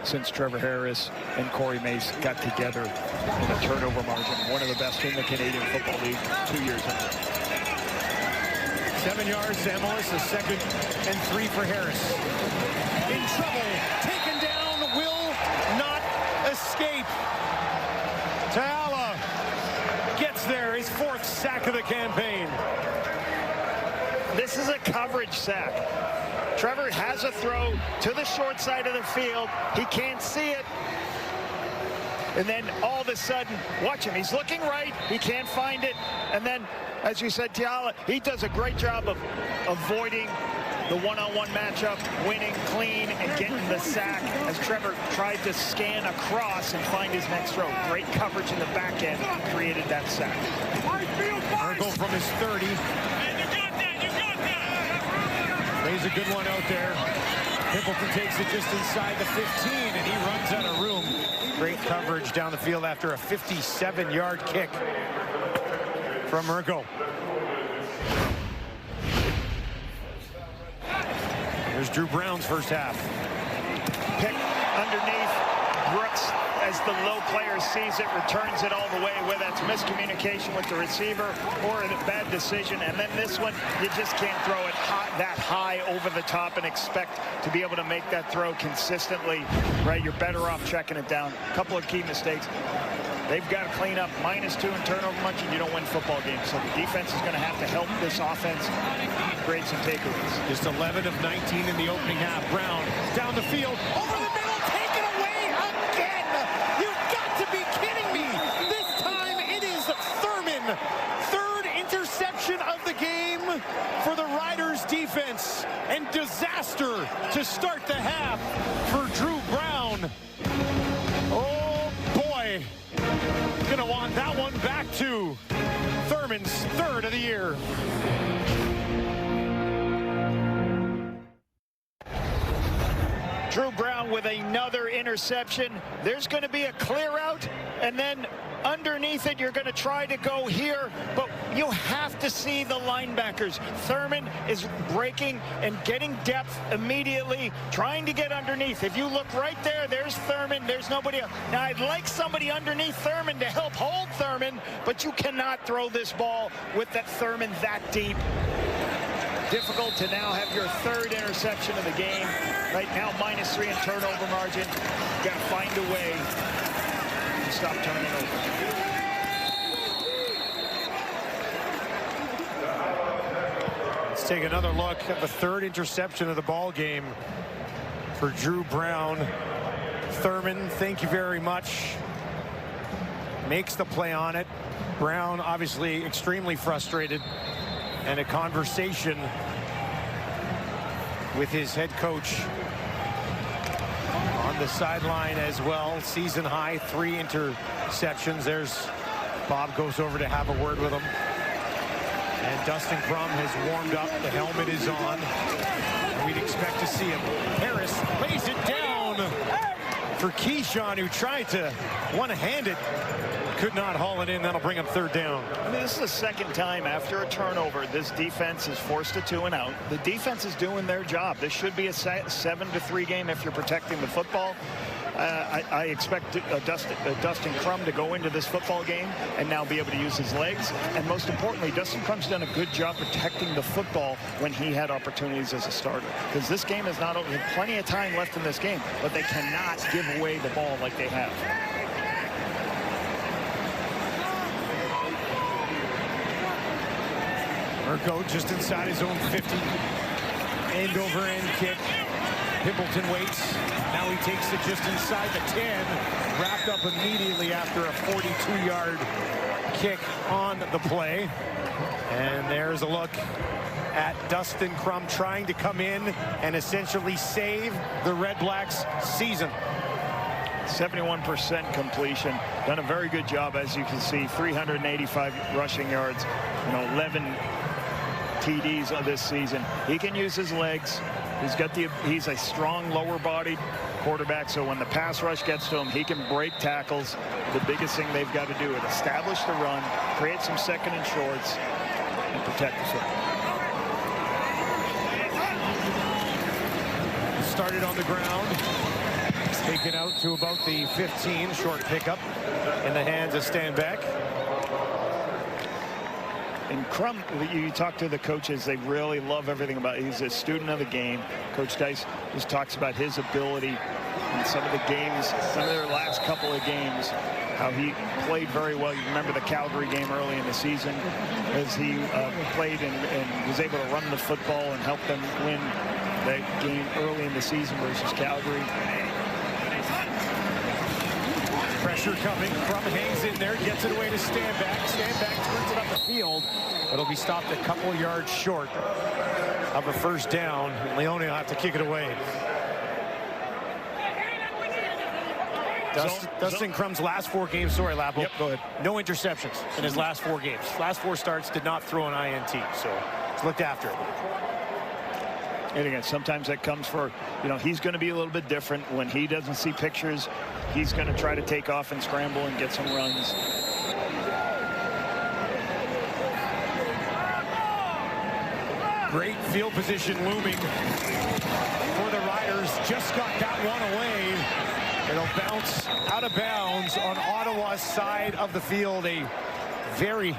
since Trevor Harris and Corey Mace got together in a turnover margin. One of the best in the Canadian Football League 2 years ago. 7 yards to Emelis, a 2nd and 3 for Harris. In trouble, taken down, will not escape. Ta'ala gets there, his 4th sack of the campaign. This is a coverage sack. Trevor has a throw to the short side of the field. He can't see it. And then all of a sudden, watch him. He's looking right. He can't find it. And then, as you said, Ta'ala, he does a great job of avoiding the one-on-one matchup, winning clean, and getting the sack as Trevor tried to scan across and find his next throw. Great coverage in the back end created that sack. Merkel from his 30. Lays a good one out there. Pimpleton takes it just inside the 15, and he runs out of room. Great coverage down the field after a 57-yard kick from Murgo. Here's Drew Brown's first half. Pick underneath. Brooks, as the low player sees it, returns it all the way, whether that's miscommunication with the receiver or a bad decision. And then this one, you just can't throw it that high over the top and expect to be able to make that throw consistently, right? You're better off checking it down. A couple of key mistakes. They've got to clean up. -2 in turnover margin, you don't win football games. So the defense is going to have to help this offense create some takeaways. Just 11 of 19 in the opening half. Brown down the field, over the middle, taken away again. You've got to be kidding me. This time it is Thurman. Third interception of the game for the Riders defense. And disaster to start the half for Drew Brown. Oh boy. Gonna want that one back to Thurman's third of the year. Drew Brown with another interception. There's going to be a clear out, and then underneath it, you're going to try to go here, but you have to see the linebackers. Thurman is breaking and getting depth immediately, trying to get underneath. If you look right there, there's Thurman. There's nobody else. Now, I'd like somebody underneath Thurman to help hold Thurman, but you cannot throw this ball with that Thurman that deep. Difficult to now have your third interception of the game. Right now, -3 in turnover margin. You got to find a way to stop turning over. Let's take another look at the third interception of the ball game for Drew Brown. Thurman, thank you very much. Makes the play on it. Brown obviously extremely frustrated, and a conversation with his head coach on the sideline as well. Season high, 3 interceptions. There's Bob goes over to have a word with him. And Dustin Crum has warmed up. The helmet is on. And we'd expect to see him. Harris lays it down for Keyshawn, who tried to one-hand it. Could not haul it in. That'll bring him third down. I mean, this is the second time after a turnover this defense is forced to 2 and out. The defense is doing their job. This should be a 7-3 game if you're protecting the football. I expect Dustin Crum to go into this football game and now be able to use his legs. And most importantly, Dustin Crum's done a good job protecting the football when he had opportunities as a starter. Because this game is not over. There's plenty of time left in this game, but they cannot give away the ball like they have. Murgo just inside his own 50. End over end kick. Pimpleton waits. Now he takes it just inside the 10. Wrapped up immediately after a 42-yard kick on the play. And there's a look at Dustin Crum trying to come in and essentially save the RedBlacks season. 71% completion. Done a very good job, as you can see. 385 rushing yards. 11 TDs of this season. He can use his legs. He's a strong lower-bodied quarterback, so when the pass rush gets to him, he can break tackles. The biggest thing they've got to do is establish the run, create some second and shorts, and protect the football. Started on the ground. Taken out to about the 15. Short pickup in the hands of Stanback. And Crum, you talk to the coaches, they really love everything about it. He's a student of the game. Coach Dice just talks about his ability in some of the games, some of their last couple of games, how he played very well. You remember the Calgary game early in the season as he played and was able to run the football and help them win that game early in the season versus Calgary. Pressure coming. Crum hangs in there, gets it away to Stanback. Stanback turns it up the field. It'll be stopped a couple yards short of a first down. Leone will have to kick it away. Dustin Crum's last 4 games, sorry, Lapo. Yep, go ahead. No interceptions in his last 4 games. Last 4 starts did not throw an INT, so it's looked after it. And again, sometimes that comes for, he's going to be a little bit different. When he doesn't see pictures, he's going to try to take off and scramble and get some runs. Great field position looming for the Riders. Just got that one away. It'll bounce out of bounds on Ottawa's side of the field. A very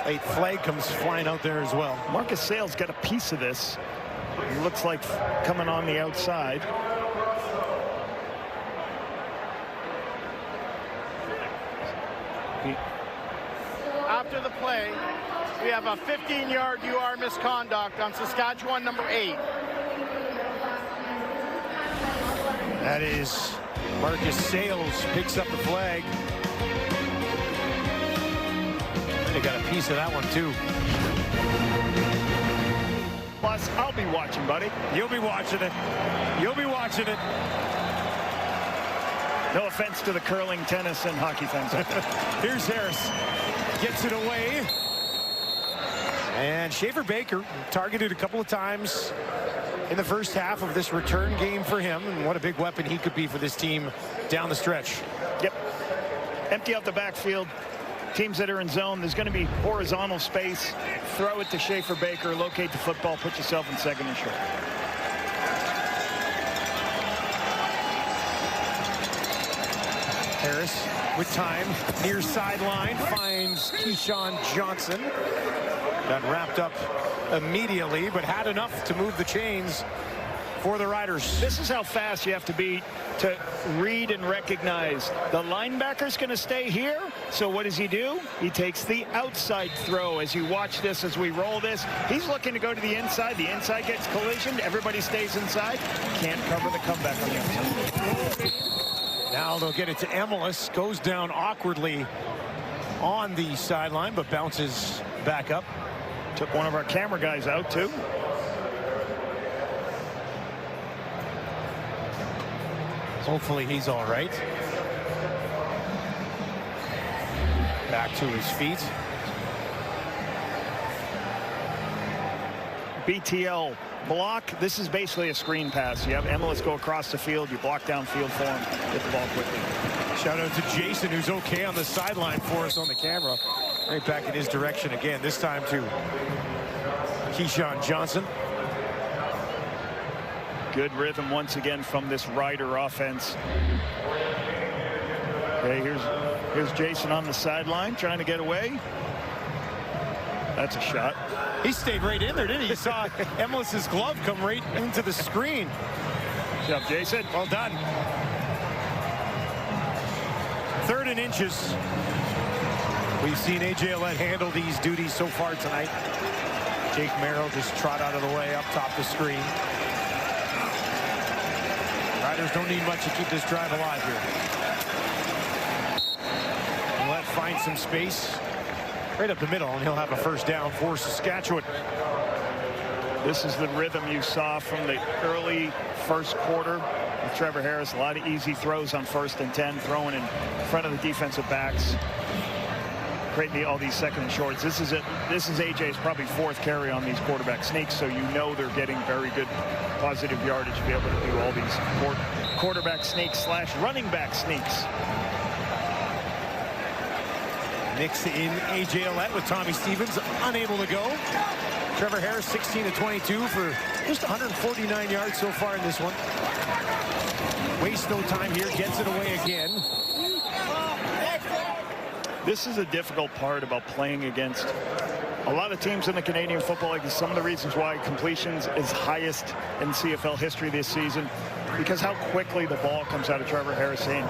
late flag comes flying out there as well. Marcus Sales got a piece of this. It looks like coming on the outside. After the play, we have a 15-yard UR misconduct on Saskatchewan number 8. That is Marcus Sales picks up the flag. They got a piece of that one too. Plus, I'll be watching, buddy. You'll be watching it. You'll be watching it. No offense to the curling, tennis, and hockey fans. Here's Harris. Gets it away. And Schaefer Baker targeted a couple of times in the first half of this return game for him. And what a big weapon he could be for this team down the stretch. Yep. Empty out the backfield. Teams that are in zone, there's going to be horizontal space. Throw it to Schaefer Baker, locate the football, put yourself in second and short. Harris with time, near sideline, finds Keyshawn Johnson. Got wrapped up immediately, but had enough to move the chains for the Riders. This is how fast you have to be to read and recognize. The linebacker's going to stay here, so what does he do? He takes the outside throw. As you watch this, as we roll this, he's looking to go to the inside. The inside gets collisioned. Everybody stays inside. Can't cover the comeback on the outside. Now they'll get it to Emelis. Goes down awkwardly on the sideline, but bounces back up. Took one of our camera guys out, too. Hopefully he's all right. Back to his feet. BTL block. This is basically a screen pass. You have Emelis go across the field. You block downfield for him. Get the ball quickly. Shout out to Jason, who's okay on the sideline for us on the camera. Right back in his direction again. This time to Keyshawn Johnson. Good rhythm once again from this Rider offense. Okay, here's Jason on the sideline trying to get away. That's a shot. He stayed right in there, didn't he? He saw Emelis's glove come right into the screen. Good job, Jason. Well done. 3rd and inches. We've seen A.J. Ouellette handle these duties so far tonight. Jake Merrill just trot out of the way up top the screen. Riders don't need much to keep this drive alive here. Ouellette finds some space right up the middle, and he'll have a first down for Saskatchewan. This is the rhythm you saw from the early first quarter with Trevor Harris. A lot of easy throws on 1st and 10, throwing in front of the defensive backs, creating all these second and shorts. This is AJ's probably 4th carry on these quarterback sneaks, so you know they're getting very good positive yardage to be able to do all these quarterback sneaks / running back sneaks. Mix in A.J. Ouellette with Tommy Stevens, unable to go. Trevor Harris, 16 of 22 for just 149 yards so far in this one. Wastes no time here, gets it away again. This is a difficult part about playing against a lot of teams in the Canadian Football League. Some of the reasons why completions is highest in CFL history this season, because how quickly the ball comes out of Trevor Harris' hand.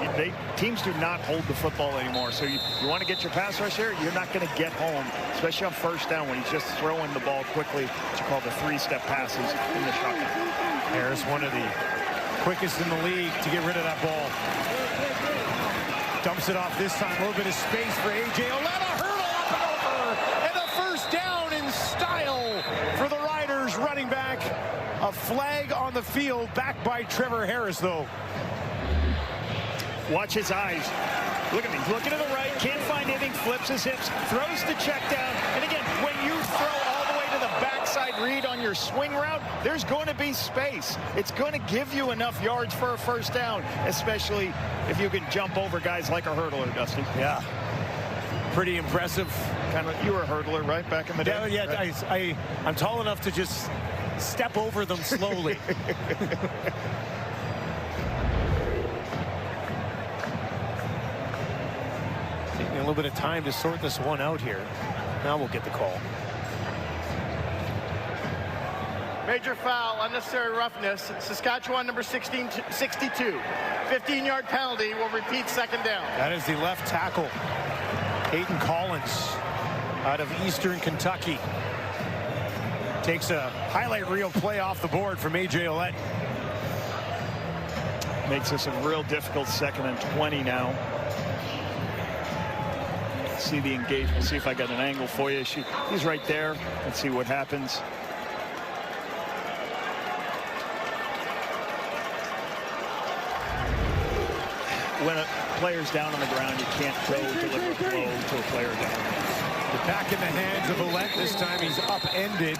Teams do not hold the football anymore. So you want to get your pass rush here, you're not going to get home, especially on 1st down when he's just throwing the ball quickly, what you call the 3-step passes in the shotgun. Harris, one of the quickest in the league to get rid of that ball. Dumps it off this time. A little bit of space for A.J. Ouellette. A hurdle up and over. And a first down in style for the Riders running back. A flag on the field, back by Trevor Harris, though. Watch his eyes. Look at me. Looking to the right. Can't find anything. Flips his hips. Throws the check down. And again, when you throw all the way to the backside inside read on your swing route, there's going to be space. It's going to give you enough yards for a first down, especially if you can jump over guys like a hurdler, Dusty. Yeah. Pretty impressive. Kind of, you were a hurdler, right, back in the day? Yeah, right? I'm tall enough to just step over them slowly. Taking a little bit of time to sort this one out here. Now we'll get the call. Major foul, unnecessary roughness. Saskatchewan number 62. 15-yard penalty will repeat second down. That is the left tackle, Hayden Collins, out of Eastern Kentucky. Takes a highlight reel play off the board from A.J. Ouellette. Makes this a real difficult 2nd and 20 now. See the engagement. See if I got an angle for you. He's right there. Let's see what happens. When a player's down on the ground, you can't go deliver a blow to a player down. Back in the hands of Ouellette. This time he's upended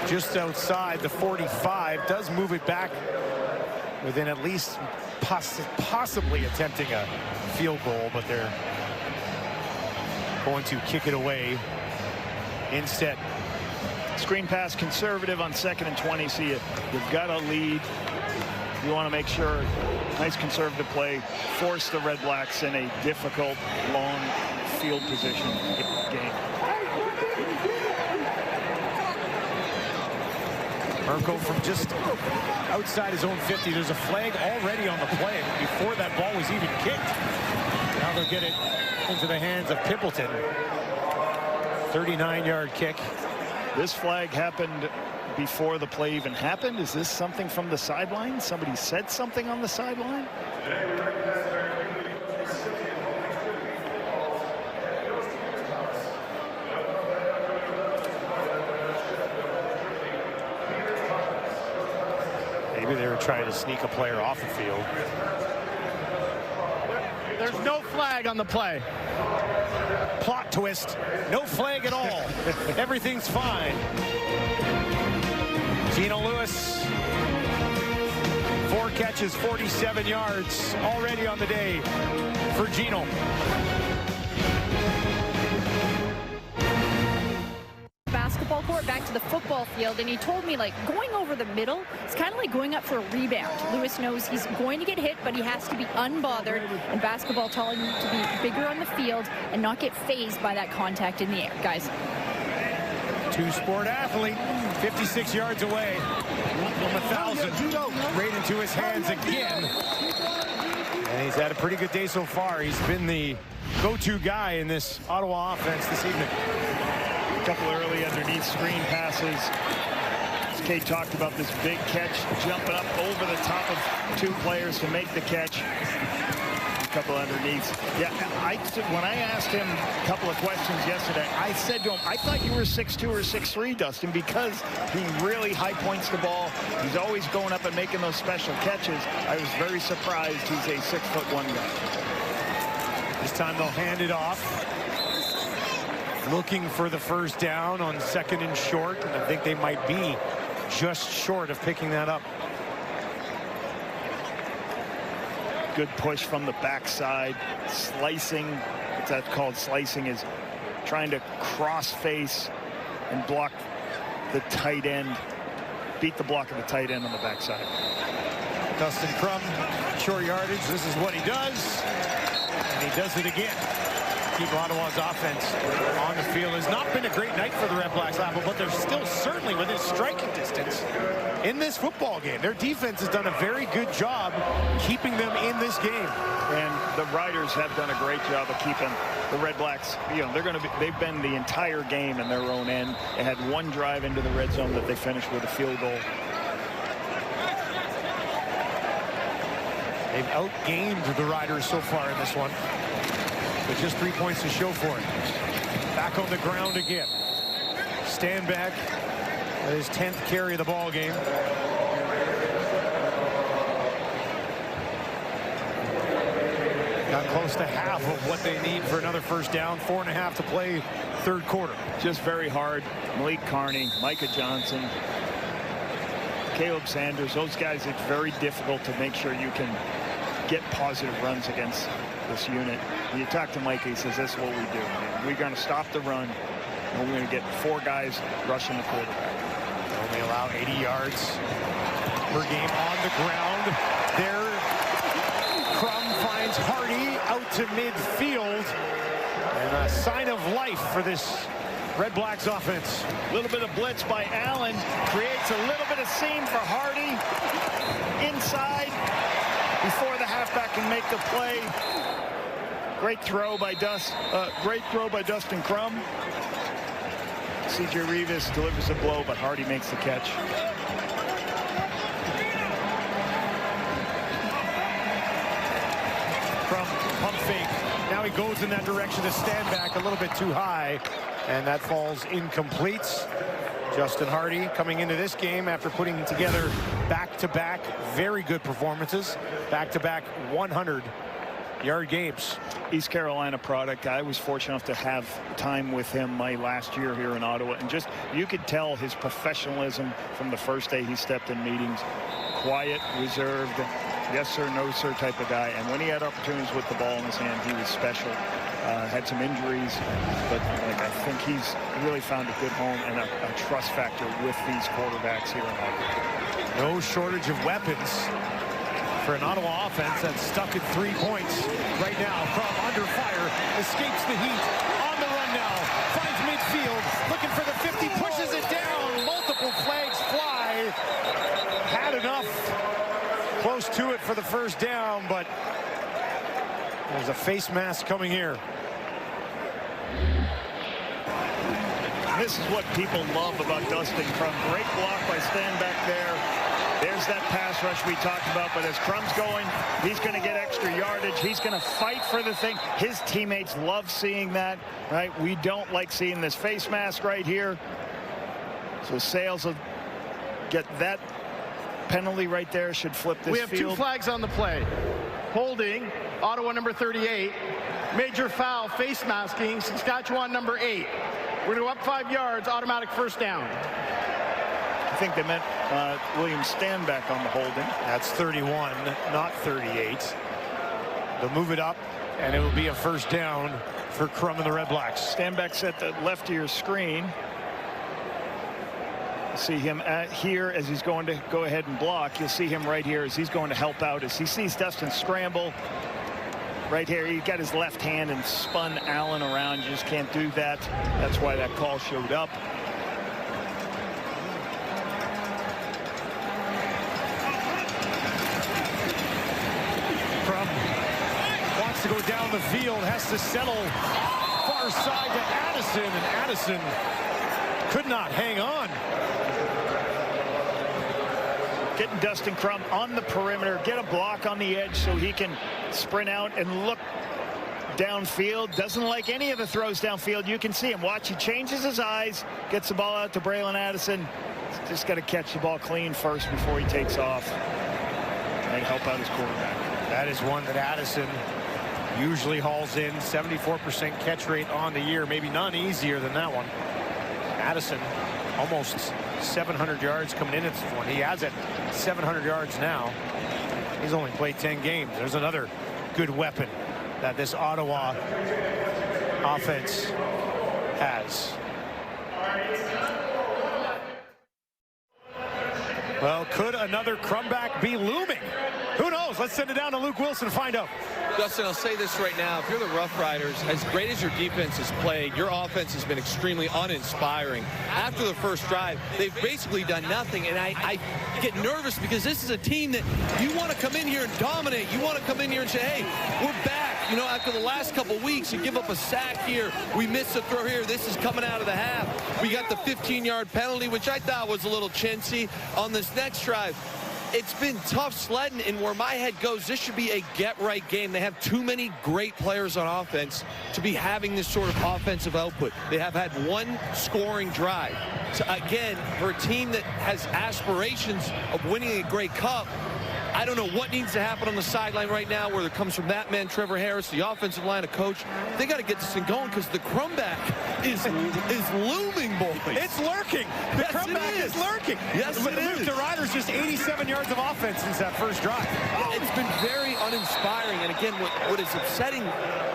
just outside the 45. Does move it back within at least possibly attempting a field goal, but they're going to kick it away instead. Screen pass conservative on 2nd and 20. So you've got a lead. You want to make sure, nice conservative play, force the RedBlacks in a difficult, long field position game. Urko from just outside his own 50. There's a flag already on the play before that ball was even kicked. Now they'll get it into the hands of Pimpleton. 39-yard kick. This flag happened before the play even happened. Is this something from the sideline? Somebody said something on the sideline? Maybe they were trying to sneak a player off the field. There's no flag on the play. Plot twist. No flag at all. Everything's fine. Gino Lewis, 4 catches, 47 yards already on the day for Gino. Basketball court back to the football field, and he told me, like, going over the middle, it's kind of like going up for a rebound. Lewis knows he's going to get hit, but he has to be unbothered, and basketball telling him to be bigger on the field and not get phased by that contact in the air. Guys. Two-sport athlete, 56 yards away from 1,000, right into his hands again. And he's had a pretty good day so far. He's been the go-to guy in this Ottawa offense this evening. A couple early underneath screen passes. As Kate talked about, this big catch, jumping up over the top of 2 players to make the catch. A couple underneath. Yeah, when I asked him a couple of questions yesterday, I said to him, I thought you were 6'2" or 6'3", Dustin, because he really high points the ball. He's always going up and making those special catches. I was very surprised he's a 6'1" guy. This time they'll hand it off. Looking for the first down on 2nd and short. And I think they might be just short of picking that up. Good push from the backside. Slicing, what's that called? Slicing is trying to cross face and block the tight end. Beat the block of the tight end on the backside. Dustin Crum, short yardage. This is what he does. And he does it again. Keep Ottawa's offense on the field. Has not been a great night for the RedBlacks, but they're still certainly within striking distance in this football game. Their defense has done a very good job keeping them in this game. And the Riders have done a great job of keeping the RedBlacks. You know, they've been the entire game in their own end. They had one drive into the red zone that they finished with a field goal. They've outgained the Riders so far in this one. But just 3 points to show for it. Back on the ground again. Stanback at his 10th carry of the ball game. Got close to half of what they need for another first down. 4.5 to play, third quarter. Just very hard. Malik Carney, Micah Johnson, Caleb Sanders, those guys, it's very difficult to make sure you can get positive runs against this unit. When you talk to Micah, he says, this is what we do. We're going to stop the run, and we're going to get 4 guys rushing the quarterback. They only allow 80 yards per game on the ground. There, Crum finds Hardy out to midfield. And a sign of life for this RedBlacks offense. A little bit of blitz by Allen creates a little bit of seam for Hardy inside before the halfback can make the play. Great throw by Dustin Crum. C.J. Rivas delivers a blow, but Hardy makes the catch. Crum, pump fake. Now he goes in that direction to stand back a little bit too high, and that falls incomplete. Justin Hardy coming into this game after putting together back-to-back very good performances, back-to-back 100-yard games. East Carolina product. I was fortunate enough to have time with him my last year here in Ottawa, and just you could tell his professionalism from the first day he stepped in meetings. Quiet, reserved, yes sir, no sir type of guy, and when he had opportunities with the ball in his hand, he was special. Had some injuries, but like I think he's really found a good home and a trust factor with these quarterbacks here in Ottawa. No shortage of weapons for an Ottawa offense that's stuck at 3 points right now. Crum under fire, escapes the heat, on the run now, finds midfield, looking for the 50, pushes it down, multiple flags fly. Had enough, close to it for the first down, but there's a face mask coming here. This is what people love about Dustin Crum. Great block by Stan back there. There's that pass rush we talked about, but as Crum's going, he's going to get extra yardage. He's going to fight for the thing. His teammates love seeing that, right? We don't like seeing this face mask right here. So Sales will get that penalty right there, should flip this field. We have 2 flags on the play. Holding, Ottawa number 38. Major foul, face masking, Saskatchewan number 8. We're going to up 5 yards, automatic first down. I think they meant William Stanback on the holding. That's 31, not 38. They'll move it up, and it will be a first down for Crum and the RedBlacks. Stanback's at the left of your screen. See him here as he's going to go ahead and block. You'll see him right here as he's going to help out. As he sees Dustin scramble right here, he got his left hand and spun Allen around. You just can't do that. That's why that call showed up. Crum wants to go down the field, has to settle far side to Addison, and Addison could not hang on. Getting Dustin Crum on the perimeter, get a block on the edge so he can sprint out and look downfield. Doesn't like any of the throws downfield. You can see him. Watch, he changes his eyes, gets the ball out to Braylon Addison. Just got to catch the ball clean first before he takes off and help out his quarterback. That is one that Addison usually hauls in. 74% catch rate on the year. Maybe none easier than that one. Addison almost 700 yards coming in at this one. He has it 700 yards now. He's only played 10 games. There's another good weapon that this Ottawa offense has. Well, could another Crumback be looming? Who knows? Let's send it down to Luke Wilson to find out. Dustin, I'll say this right now. If you're the Roughriders, as great as your defense has played, your offense has been extremely uninspiring. After the first drive, they've basically done nothing, and I get nervous because this is a team that you want to come in here and dominate. You want to come in here and say, hey, we're back. You know, after the last couple weeks, you give up a sack here. We missed a throw here. This is coming out of the half. We got the 15-yard penalty, which I thought was a little chintzy on this next drive. It's been tough sledding, and where my head goes, this should be a get-right game. They have too many great players on offense to be having this sort of offensive output. They have had one scoring drive. So, again, for a team that has aspirations of winning a Grey Cup, I don't know what needs to happen on the sideline right now, whether it comes from that man, Trevor Harris, the offensive line, a coach. They got to get this thing going because the crumback is looming, boys. It's lurking. The crumback is lurking. Yes, it is. The Riders just 87 yards of offense since that first drive. It's been very uninspiring. And again, what is upsetting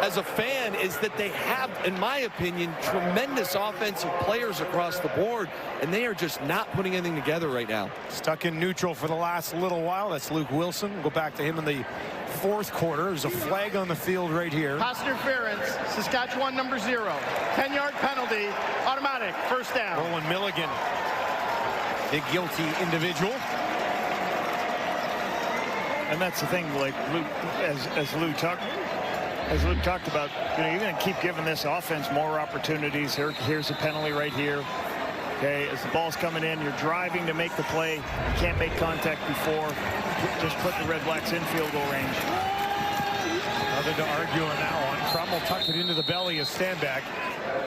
as a fan is that they have, in my opinion, tremendous offensive players across the board, and they are just not putting anything together right now. Stuck in neutral for the last little while. That's Luke Wilson. We'll go back to him in the fourth quarter. There's a flag on the field right here. Pass interference, Saskatchewan number 0. 10-yard penalty, automatic, first down. Roland Milligan, the guilty individual. And that's the thing, like Luke, as Luke talked about, you're going to keep giving this offense more opportunities. Here's a penalty right here. Okay, as the ball's coming in, you're driving to make the play. You can't make contact before. Just put the RedBlacks in field goal range. Nothing to argue on that one. Crum will tuck it into the belly of Stanback.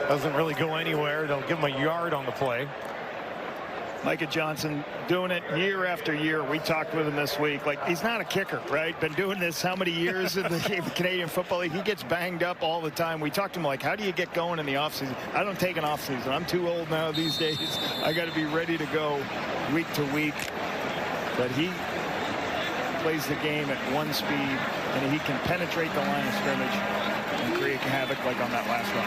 Doesn't really go anywhere. They'll give him a yard on the play. Micah Johnson doing it year after year. We talked with him this week. Like, he's not a kicker, right? Been doing this how many years in the Canadian Football League? He gets banged up all the time. We talked to him like, how do you get going in the offseason? I don't take an offseason. I'm too old now these days. I got to be ready to go week to week. But he plays the game at one speed, and he can penetrate the line of scrimmage and create havoc like on that last run.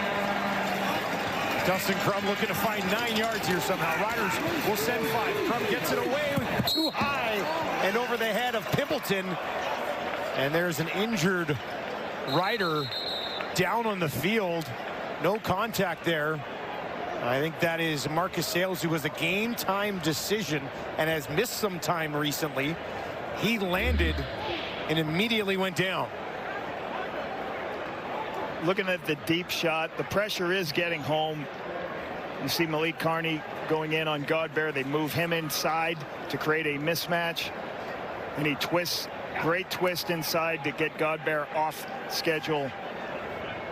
Dustin Crum looking to find 9 yards here somehow. Riders will send 5. Crum gets it away too high and over the head of Pimpleton. And there's an injured Rider down on the field. No contact there. I think that is Marcus Sales, who was a game time decision and has missed some time recently. He landed and immediately went down. Looking at the deep shot, the pressure is getting home. You see Malik Carney going in on Godbear. They move him inside to create a mismatch, and he twists. Great twist inside to get Godbear off schedule.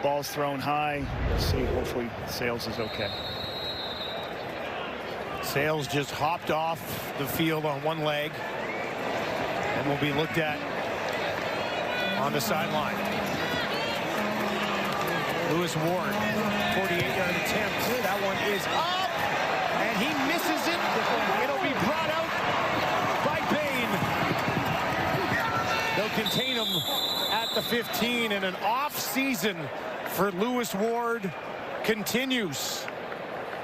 Ball's thrown high. Let's see, hopefully Sales is okay. Sales just hopped off the field on one leg and will be looked at on the sideline. Lewis Ward, 48-yard attempt. That one is up, and he misses it. It'll be brought out by Bain. They'll contain him at the 15, and an off season for Lewis Ward continues.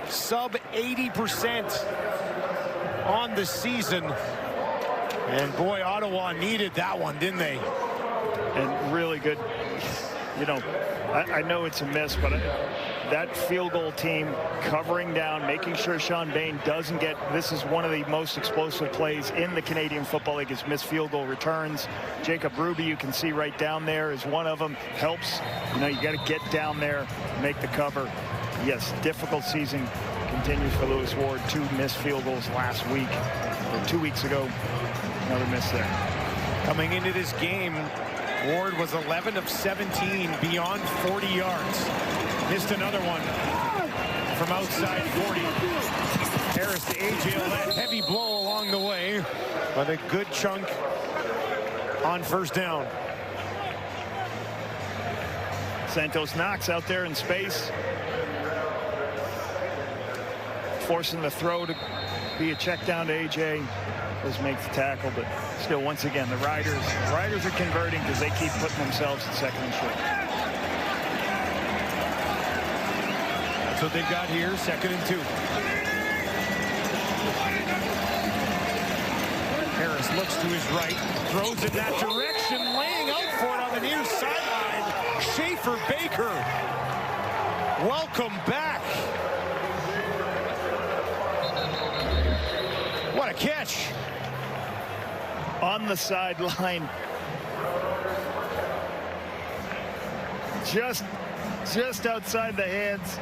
Sub 80% on the season. And boy, Ottawa needed that one, didn't they? And really good. You know, I know it's a miss, but that field goal team covering down, making sure Sean Bain doesn't get, this is one of the most explosive plays in the Canadian Football League, is missed field goal returns. Jacob Ruby, you can see right down there, is one of them. Helps, you know, you got to get down there, make the cover. Yes, difficult season continues for Lewis Ward. 2 missed field goals last week, or 2 weeks ago. Another miss there. Coming into this game, Ward was 11 of 17 beyond 40 yards. Missed another one from outside 40. Harris to A.J. Ouellette. Heavy blow along the way, but a good chunk on first down. Santos Knox out there in space, forcing the throw to be a check down to A.J. Does make the tackle, but still, once again, the Riders are converting because they keep putting themselves in second and short. That's what they've got here, 2nd and 2. Harris looks to his right, throws in that direction, laying out for it on the near sideline. Schaefer Baker, welcome back. What a catch. On the sideline, just outside the hands. I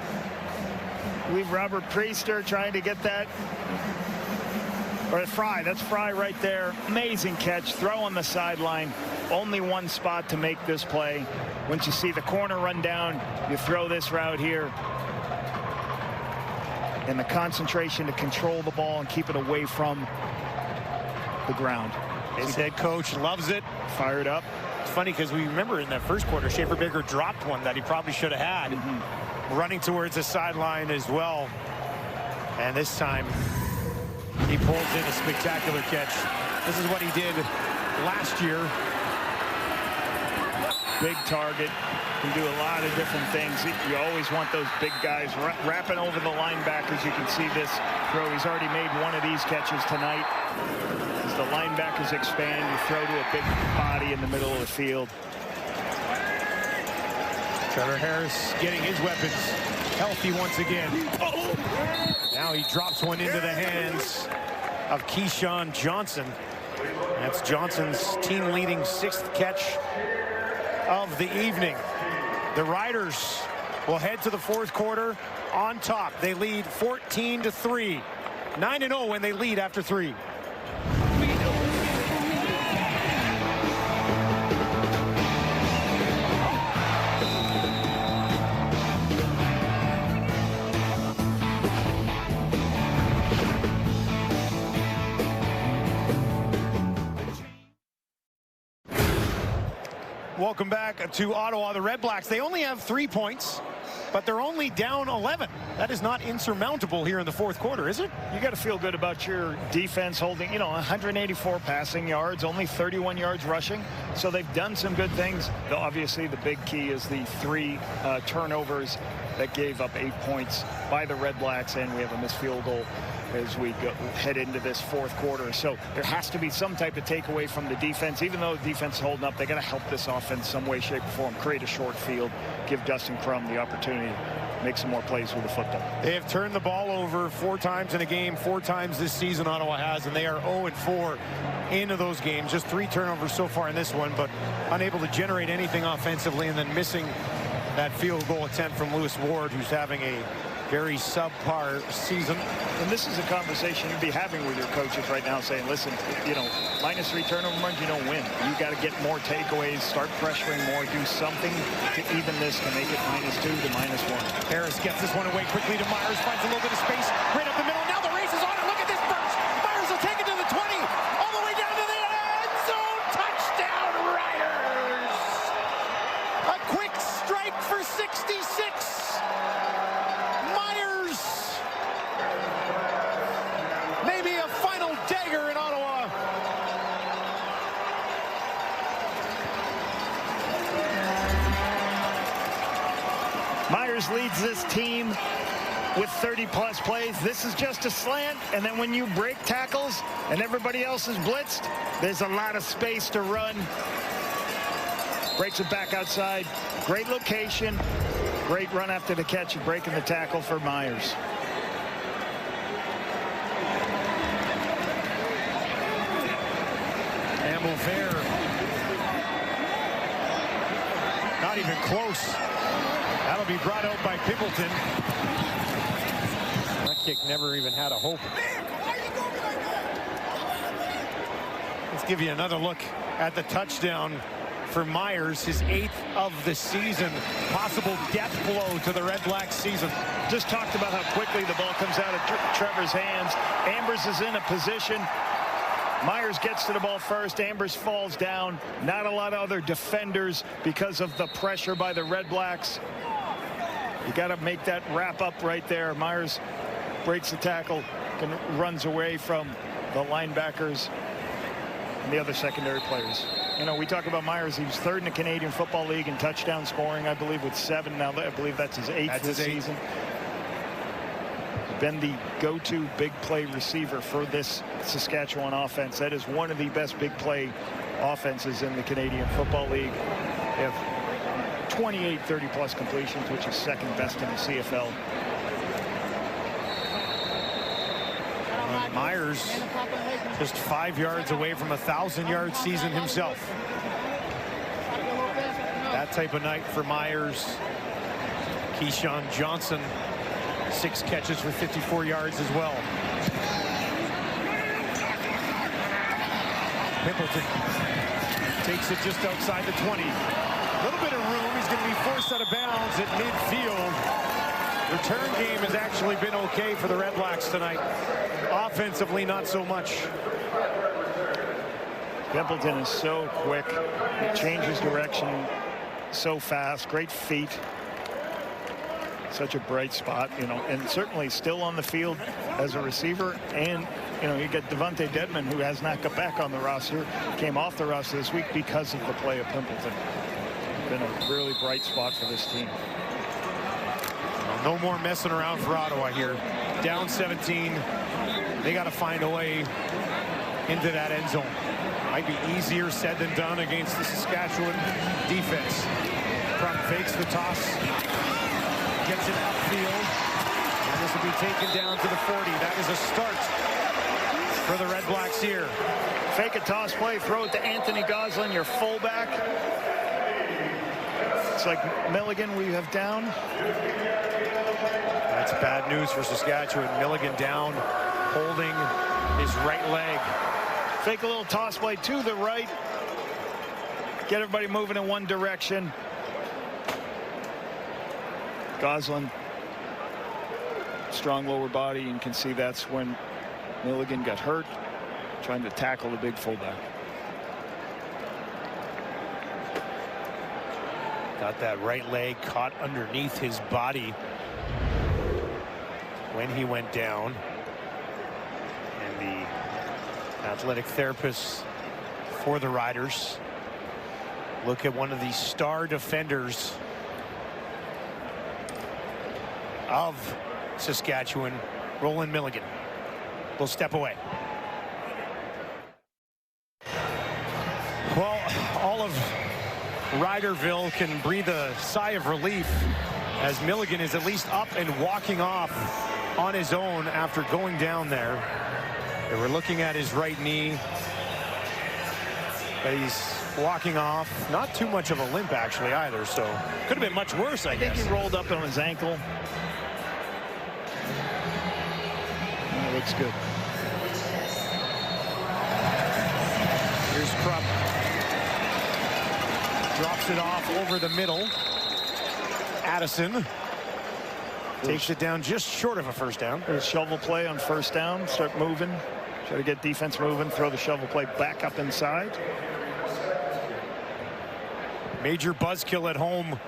believe Robert Priester trying to get that, or Fry. That's Fry right there. Amazing catch. Throw on the sideline. Only one spot to make this play. Once you see the corner run down, you throw this route here. And the concentration to control the ball and keep it away from the ground. His head coach loves it. Fired up. It's funny because we remember in that first quarter, Schaefer Baker dropped one that he probably should have had, running towards the sideline as well. And this time, he pulls in a spectacular catch. This is what he did last year. Big target. Can do a lot of different things. You always want those big guys wrapping over the linebackers. You can see this throw. He's already made one of these catches tonight. As the linebackers expand, you throw to a big body in the middle of the field. Trevor Harris getting his weapons healthy once again. Now he drops one into the hands of Keyshawn Johnson. That's Johnson's team-leading 6th catch of the evening. The Riders will head to the 4th quarter on top. They lead 14-3. 9-0 when they lead after 3. Welcome back to Ottawa. The RedBlacks, they only have 3 points, but they're only down 11. That is not insurmountable here in the 4th quarter, is it? You got to feel good about your defense holding, 184 passing yards, only 31 yards rushing. So they've done some good things. Obviously, the big key is the 3 turnovers that gave up 8 points by the RedBlacks, and we have a missed field goal as we head into this 4th quarter. So there has to be some type of takeaway from the defense. Even though the defense is holding up, they got to help this offense some way, shape, or form. Create a short field. Give Dustin Crum the opportunity to make some more plays with the football. They have turned the ball over 4 times in a game, 4 times this season Ottawa has, and they are 0-4 into those games. Just 3 turnovers so far in this one, but unable to generate anything offensively, and then missing that field goal attempt from Lewis Ward, who's having a very subpar season. And this is a conversation you'd be having with your coaches right now, saying, listen, minus 3 turnover runs, you don't win. You got to get more takeaways, start pressuring more, do something to even this, to make it -2 to -1. Harris gets this one away quickly to Myers, finds a little bit of space right up the middle. Now the race is on, and look at this burst. Myers will take it to the 20, all the way down to the end zone. Touchdown, Riders! A quick strike for 66. Maybe a final dagger in Ottawa. Myers leads this team with 30-plus plays. This is just a slant, and then when you break tackles and everybody else is blitzed, there's a lot of space to run. Breaks it back outside. Great location. Great run after the catch and breaking the tackle for Myers. Fair. Not even close. That'll be brought out by Pimpleton. That kick never even had a hope. Let's give you another look at the touchdown for Myers, his 8th of the season. Possible death blow to the RedBlacks season. Just talked about how quickly the ball comes out of Trevor's hands. Ambers is in a position. Myers gets to the ball first. Ambers falls down. Not a lot of other defenders because of the pressure by the RedBlacks. You got to make that wrap up right there. Myers breaks the tackle and runs away from the linebackers and the other secondary players. We talk about Myers. He was 3rd in the Canadian Football League in touchdown scoring, I believe, with 7. Now I believe that's his 8th this season. Been the go-to big play receiver for this Saskatchewan offense. That is one of the best big play offenses in the Canadian Football League. They have 28 30-plus completions, which is 2nd best in the CFL. Myers just 5 yards away from a 1,000-yard season himself. That type of night for Myers. Keyshawn Johnson, 6 catches for 54 yards as well. Pimpleton takes it just outside the 20. A little bit of room. He's going to be forced out of bounds at midfield. Return game has actually been okay for the RedBlacks tonight. Offensively, not so much. Pimpleton is so quick. He changes direction so fast. Great feet. Such a bright spot, you know, and certainly still on the field as a receiver. And, you know, you get Devontae Dedmon, who has not got back on the roster, came off the roster this week because of the play of Pimpleton. Been a really bright spot for this team. Well, no more messing around for Ottawa here. Down 17. They got to find a way into that end zone. Might be easier said than done against the Saskatchewan defense. Crum fakes the toss. Gets it upfield, and this will be taken down to the 40. That is a start for the RedBlacks here. Fake a toss play, throw it to Anthony Goslin, your fullback. It's like Milligan we have down. That's bad news for Saskatchewan. Milligan down, holding his right leg. Fake a little toss play to the right. Get everybody moving in one direction. Goslin, strong lower body. You can see that's when Milligan got hurt, trying to tackle the big fullback. Got that right leg caught underneath his body when he went down. And the athletic therapist for the Riders look at one of the star defenders of Saskatchewan, Roland Milligan. Will step away. Well, all of Riderville can breathe a sigh of relief as Milligan is at least up and walking off on his own after going down there. They were looking at his right knee, but he's walking off. Not too much of a limp actually either, so could have been much worse, I guess. I think he rolled up on his ankle. That looks good. Here's Krupp. Drops it off over the middle. Addison takes it down just short of a first down. There's shovel play on first down. Start moving. Try to get defense moving. Throw the shovel play back up inside. Major buzzkill at home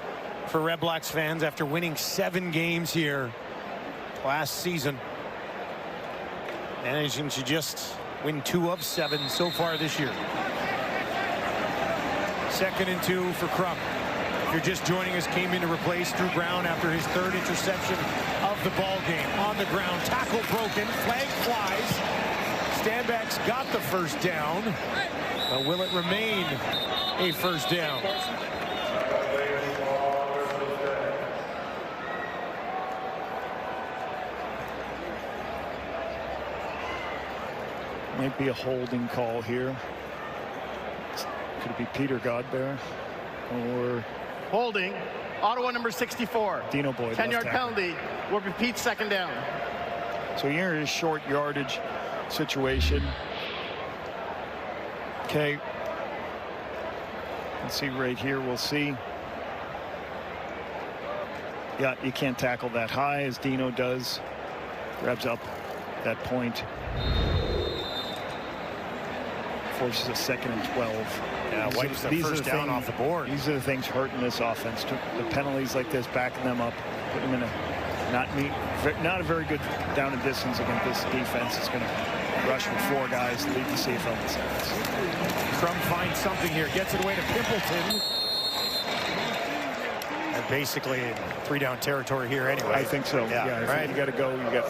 for RedBlacks fans after winning 7 games here last season. Managing to just win 2 of 7 so far this year. 2nd and 2 for Krupp. If you're just joining us, came in to replace Drew Brown after his 3rd interception of the ball game. On the ground, tackle broken, flag flies. Stanback's got the first down, but will it remain a first down? Might be a holding call here. Could it be Peter Godber or holding? Ottawa number 64. Dino Boyd. 10-yard penalty. Will repeat 2nd down. So here is short yardage situation. Okay. Let's see right here. We'll see. Yeah, you can't tackle that high as Dino does. Grabs up that point. Forces a 2nd and 12. Yeah, wipes the first down off the board. These are the things hurting this offense. The penalties like this, backing them up, putting them in a not a very good down and distance against this defense. It's going to rush with 4 guys to lead the CFL in sacks. Crum finds something here, gets it away to Pimpleton. And basically in 3-down territory here anyway. I think so. Yeah, right. You got to go. You got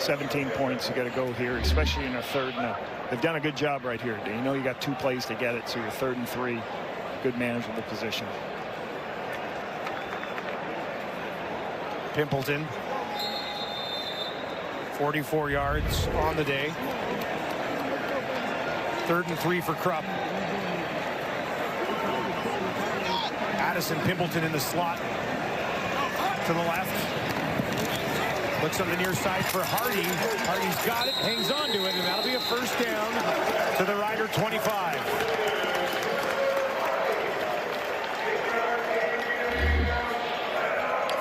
17 points. You got to go here, especially in a 3rd and a. They've done a good job right here. You know you got 2 plays to get it, so you're 3rd and 3. Good management of the position. Pimpleton. 44 yards on the day. 3rd and 3 for Krupp. Addison Pimpleton in the slot to the left. Looks on the near side for Hardy. Hardy's got it, hangs on to it, and that'll be a first down to the Rider 25.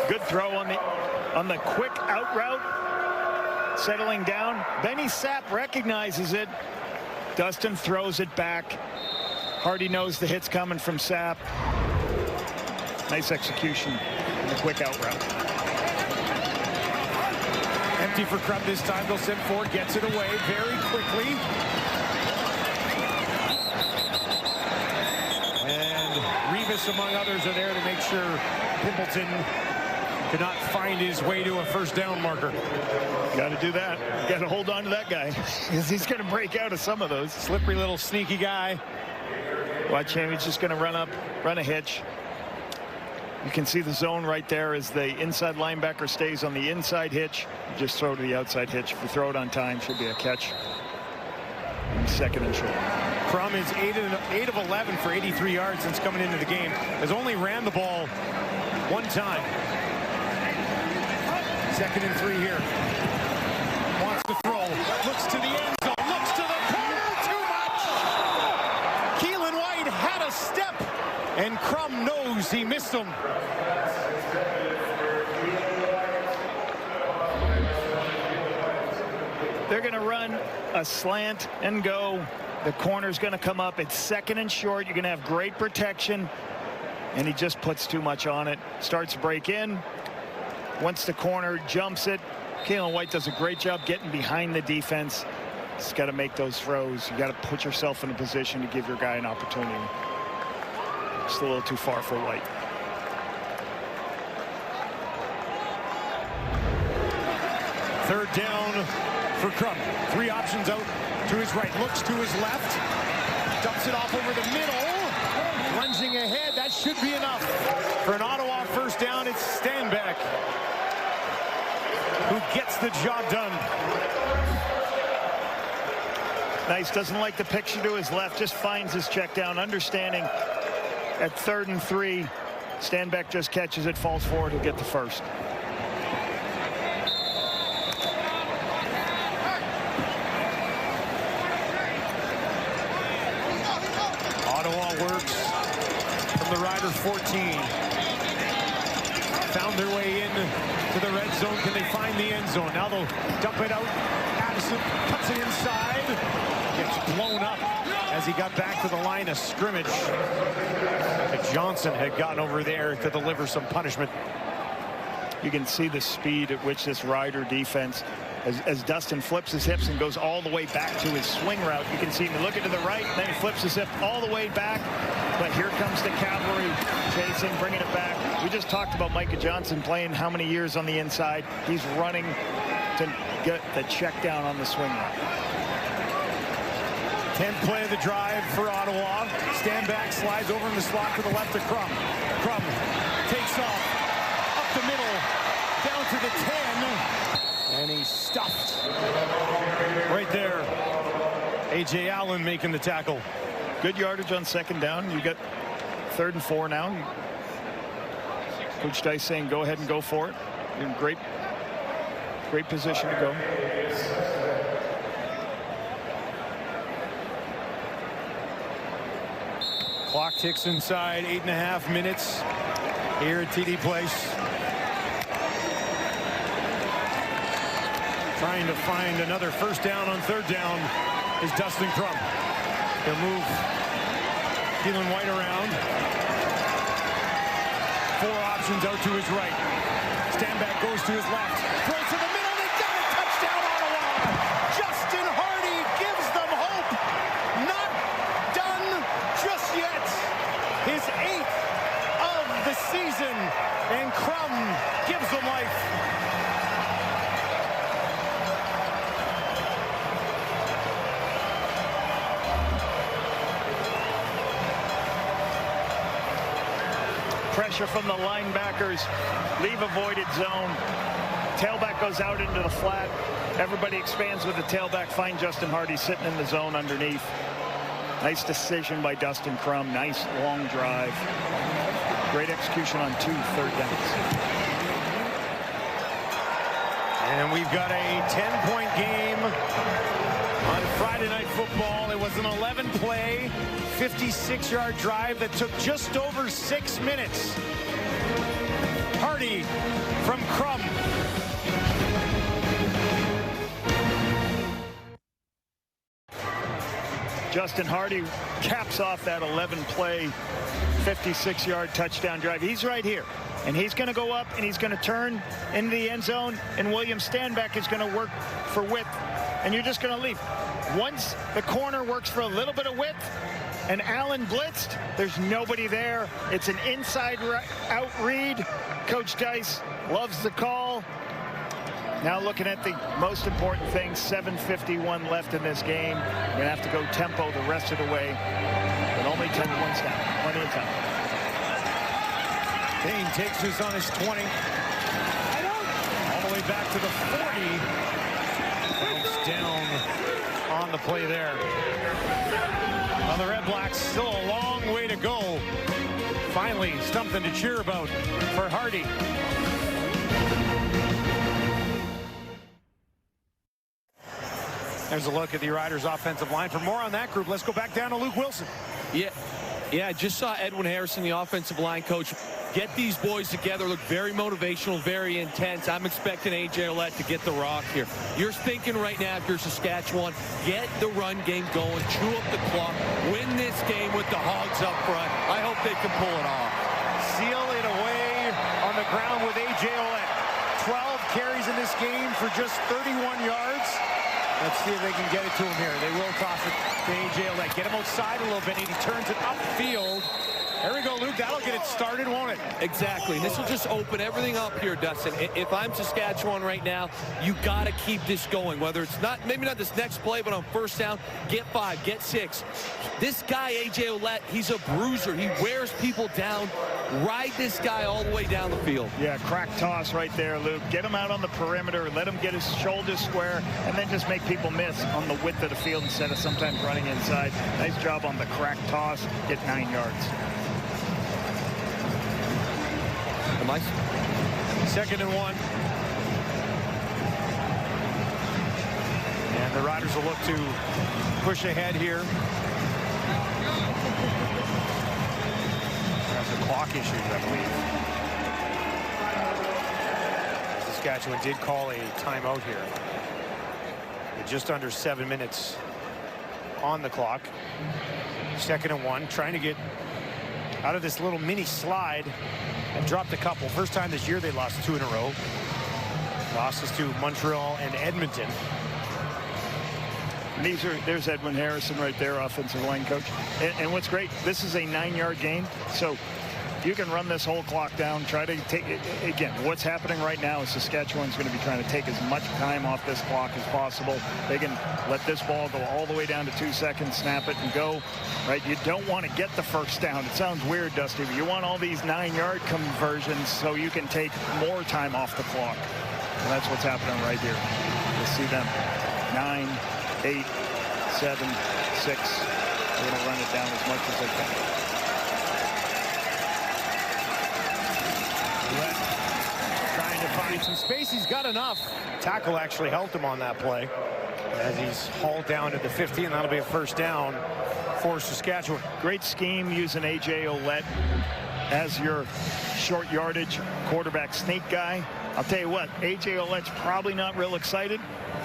Good throw on the quick out route. Settling down. Benny Sapp recognizes it. Dustin throws it back. Hardy knows the hit's coming from Sapp. Nice execution and a quick out route. Empty for Crum this time. They'll send forward, gets it away very quickly. And Revis, among others, are there to make sure Pimpleton could not find his way to a first down marker. Got to do that. Got to hold on to that guy. He's going to break out of some of those. Slippery little sneaky guy. Watch him. He's just going to run a hitch. You can see the zone right there as the inside linebacker stays on the inside hitch. Just throw to the outside hitch. If you throw it on time, should be a catch. And second and short. Crum is 8 of 11 for 83 yards since coming into the game. Has only ran the ball one time. Second and 3 here. Wants to throw. Looks to the end zone. Looks to the corner. Too much. Keelan White had a step. And Crum knows he missed him. They're going to run a slant and go. The corner's going to come up. It's second and short. You're going to have great protection. And he just puts too much on it. Starts to break in. Once the corner jumps it, Keelan White does a great job getting behind the defense. Just got to make those throws. You got to put yourself in a position to give your guy an opportunity. Just a little too far for White. Third down for Crum. 3 options out to his right. Looks to his left. Dumps it off over the middle. Lunging ahead. That should be enough. For an Ottawa first down, it's Stanback who gets the job done. Nice. Doesn't like the picture to his left. Just finds his check down. Understanding at 3rd and 3. Stanback just catches it, falls forward, he'll get the first. Ottawa works from the Riders 14. Found their way in to the red zone. Can they find the end zone? Now they'll dump it out. Addison cuts it inside. Gets blown up as he got back to the line of scrimmage. Johnson had gotten over there to deliver some punishment. You can see the speed at which this Rider defense, as Dustin flips his hips and goes all the way back to his swing route, you can see him looking to the right, and then he flips his hip all the way back. But here comes the cavalry chasing, bringing it back. We just talked about Micah Johnson playing how many years on the inside. He's running to get the check down on the swing route. 10th play of the drive for Ottawa. Stanback slides over in the slot to the left of Crum. Crum takes off up the middle, down to the 10, and he's stuffed. Right there. A.J. Allen making the tackle. Good yardage on second down. You got 3rd and 4 now. Coach Dice saying go ahead and go for it. You're in great position to go. Clock ticks inside 8.5 minutes here at TD Place. Trying to find another first down on 3rd down is Dustin Crum. He'll move Keelan White around. 4 options out to his right. Stanback goes to his left. Throws to the middle. They got it. Touchdown Ottawa. Justin Hardy gives them hope. Not done just yet. His 8th of the season. And Crum gives them life. Pressure from the linebackers. Leave avoided zone. Tailback goes out into the flat. Everybody expands with the tailback. Find Justin Hardy sitting in the zone underneath. Nice decision by Dustin Crum. Nice long drive. Great execution on 2 third downs. And we've got a 10-point game on Friday Night Football. It was an 11-play, 56-yard drive that took just over 6 minutes. Hardy from Crum. Justin Hardy caps off that 11-play, 56-yard touchdown drive. He's right here. And he's going to go up, and he's going to turn into the end zone, and William Stanback is going to work for width, and you're just going to leave. Once the corner works for a little bit of width, and Allen blitzed, there's nobody there. It's an inside-out read. Coach Dice loves the call. Now looking at the most important thing, 7:51 left in this game. We're going to have to go tempo the rest of the way, but only 10 points down. Plenty of time. Kane takes this on his 20. All the way back to the 40. Comes down on the play there. Well, the RedBlacks still a long way to go. Finally, something to cheer about for Hardy. There's a look at the Riders' offensive line. For more on that group, let's go back down to Luke Wilson. Yeah, I just saw Edwin Harrison, the offensive line coach, get these boys together, look very motivational, very intense. I'm expecting A.J. Ouellette to get the rock here. You're thinking right now, if you're Saskatchewan, get the run game going, chew up the clock, win this game with the Hogs up front. I hope they can pull it off. Seal it away on the ground with A.J. Ouellette. 12 carries in this game for just 31 yards. Let's see if they can get it to him here. They will toss it to A.J. Ouellette. Get him outside a little bit, and he turns it upfield. There we go, Luke. That'll get it started, won't it? Exactly. This will just open everything up here, Dustin. If I'm Saskatchewan right now, you got to keep this going. Whether it's not, maybe not this next play, but on first down, get 5, get 6. This guy, A.J. Ouellette, he's a bruiser. He wears people down. Ride this guy all the way down the field. Yeah, crack toss right there, Luke. Get him out on the perimeter, let him get his shoulders square, and then just make people miss on the width of the field instead of sometimes running inside. Nice job on the crack toss. Get 9 yards. Nice. 2nd and 1. And the Riders will look to push ahead here. There's the clock issues, I believe. Saskatchewan did call a timeout here. With just under 7 minutes on the clock. 2nd and 1, trying to get out of this little mini slide. And dropped a couple. First time this year they lost 2 in a row. Losses to Montreal and Edmonton. There's Edwin Harrison right there, offensive line coach. And what's great, this is a 9-yard game, so you can run this whole clock down. Try to take it again. What's happening right now is Saskatchewan's going to be trying to take as much time off this clock as possible. They can let this ball go all the way down to 2 seconds, snap it and go. Right, you don't want to get the first down. It sounds weird, Dusty, but you want all these 9-yard conversions so you can take more time off the clock. And that's what's happening right here. You see them 9, 8, 7, 6. They're going to run it down as much as they can. Trying to find some space. He's got enough. Tackle actually helped him on that play as he's hauled down to the 50, and that'll be a first down for Saskatchewan. Great scheme using A.J. Ouellette as your short yardage quarterback sneak guy. I'll tell you what, A.J. Ouellette's probably not real excited.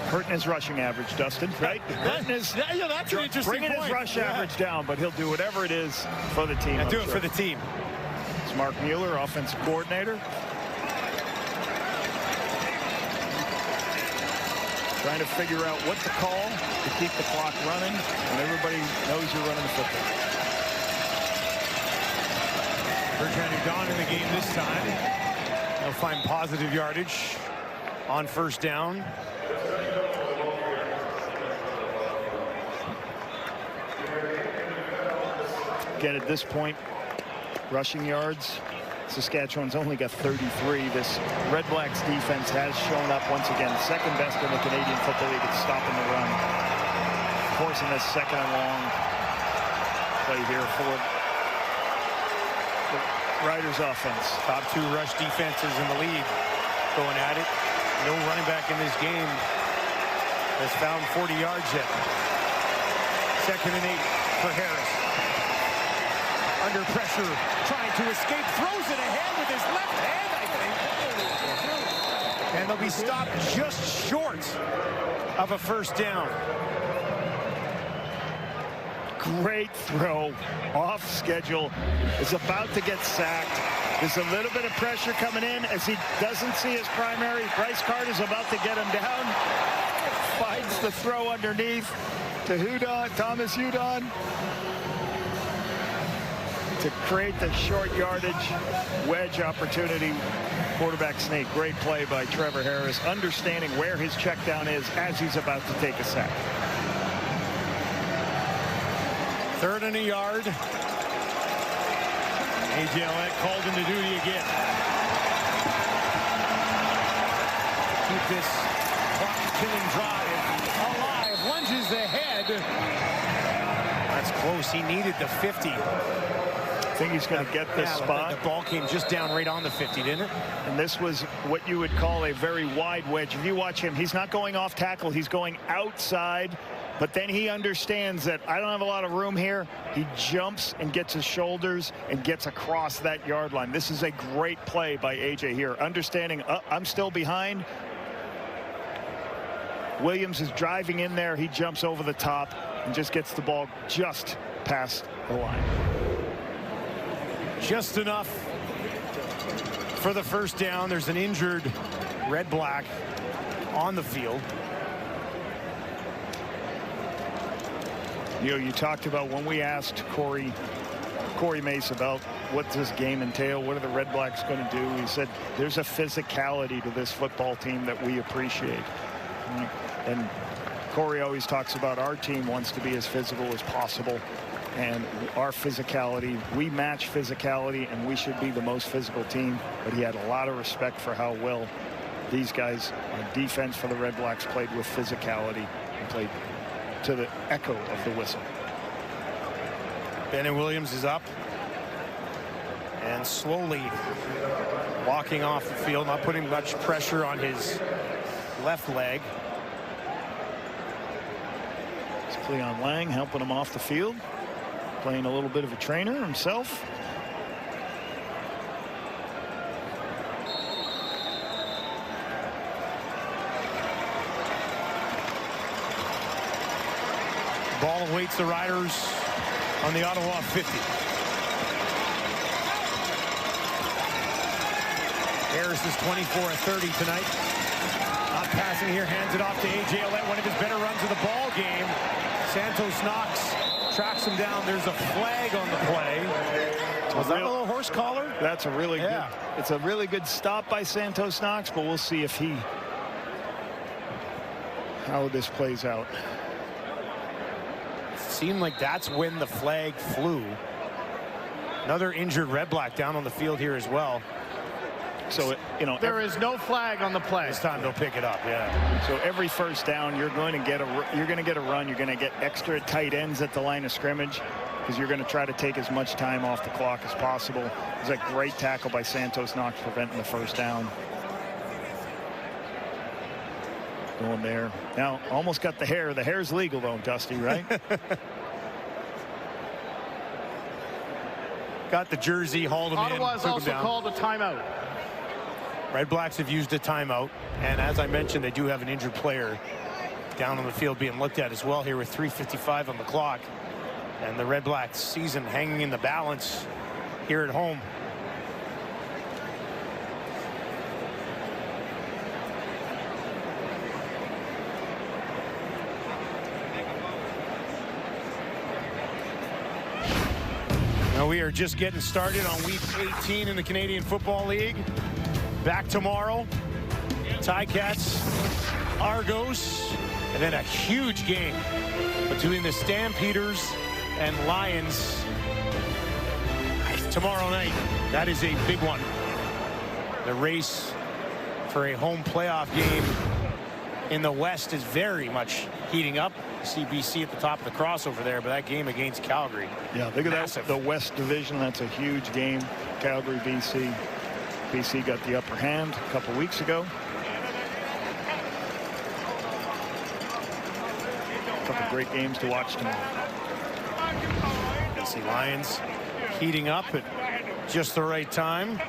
Hurting his rushing average, Dustin, right? That's an interesting bringing point. His rush average down, but he'll do whatever it is for the team. Do it for the team. It's Mark Mueller, offensive coordinator. Trying to figure out what to call to keep the clock running, and everybody knows you're running the football. Bertrand Hudon in the game this time. They'll find positive yardage on first down. Again, at this point, rushing yards, Saskatchewan's only got 33. This RedBlacks defense has shown up once again, second best in the Canadian Football League at stopping the run. Forcing this 2nd and long play here for the Riders offense. Top 2 rush defenses in the league going at it. No running back in this game has found 40 yards yet. 2nd and 8 for Harris. Under pressure, trying to escape, throws it ahead with his left hand, I think. And they'll be stopped just short of a first down. great throw off schedule, is about to get sacked. There's a little bit of pressure coming in as he doesn't see his primary. Bryce Carter's about to get him down. Finds the throw underneath to Hudon, Thomas Hudon, to create the short yardage wedge opportunity. Quarterback sneak. Great play by Trevor Harris, understanding where his check down is as he's about to take a sack. 3rd and a yard. A.J. Ouellette called into duty again. Keep this clock-killing drive alive. Lunges ahead. That's close. He needed the 50. I think he's going to get this spot. The ball came just down right on the 50, didn't it? And this was what you would call a very wide wedge. If you watch him, he's not going off tackle. He's going outside. But then he understands that I don't have a lot of room here. He jumps and gets his shoulders and gets across that yard line. This is a great play by A.J. here. Understanding I'm still behind. Williams is driving in there. He jumps over the top and just gets the ball just past the line. Just enough for the first down. There's an injured Red-Black on the field. You know, you talked about when we asked Corey Mace about what does this game entail, what are the Red Blacks going to do? He said there's a physicality to this football team that we appreciate. And Corey always talks about our team wants to be as physical as possible. And our physicality, we match physicality, and we should be the most physical team. But he had a lot of respect for how well these guys on defense for the Red Blacks played with physicality and played to the echo of the whistle. Bennett Williams is up and slowly walking off the field, not putting much pressure on his left leg. It's Cleon Lang helping him off the field, playing a little bit of a trainer himself. Ball awaits the Riders on the Ottawa 50. Harris is 24 of 30 tonight. Not passing here, hands it off to A.J. Ouellette, one of his better runs of the ball game. Santos Knox tracks him down. There's a flag on the play. Was that a little horse collar? That's a really good. It's a really good stop by Santos Knox, but we'll see if how this plays out. Seemed like that's when the flag flew. Another injured Red Black down on the field here as well. So, there is no flag on the play. This time they'll pick it up, yeah. So every first down, you're going to get a run. You're going to get extra tight ends at the line of scrimmage because you're going to try to take as much time off the clock as possible. It was a great tackle by Santos Knox preventing the first down. Going there. Now, almost got the hair. The hair's legal, though, Dusty, right? Got the jersey, hauled him in. Ottawa's also called a timeout. Red Blacks have used a timeout. And as I mentioned, they do have an injured player down on the field being looked at as well here with 3:55 on the clock. And the Red Blacks season hanging in the balance here at home. Now we are just getting started on week 18 in the Canadian Football League. Back tomorrow. Ticats, Argos, and then a huge game between the Stampeders and Lions tomorrow night. That is a big one. The race for a home playoff game in the West is very much heating up. CBC at the top of the crossover there, but that game against Calgary. Yeah, look at that. The West Division, that's a huge game. Calgary, BC. BC got the upper hand a couple weeks ago. A couple great games to watch tonight. BC Lions heating up at just the right time.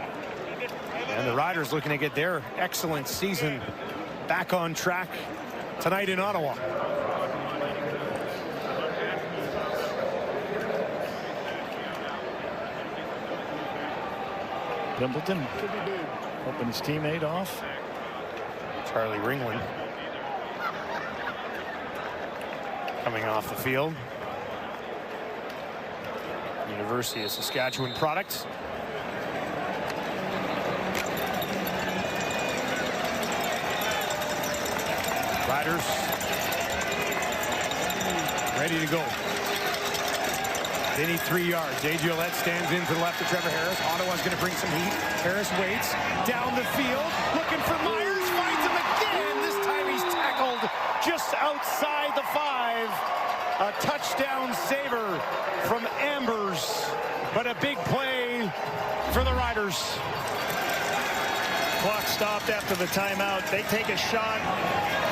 And the Riders looking to get their excellent season back on track tonight in Ottawa. Pimbleton helping his teammate off. Charlie Ringland coming off the field. University of Saskatchewan product. Riders ready to go. They need 3 yards. A.J. Ouellette stands in to the left of Trevor Harris. Ottawa's going to bring some heat. Harris waits down the field, looking for Myers, finds him again. This time he's tackled just outside the 5. A touchdown saver from Ambers, but a big play for the Riders. Clock stopped after the timeout. They take a shot.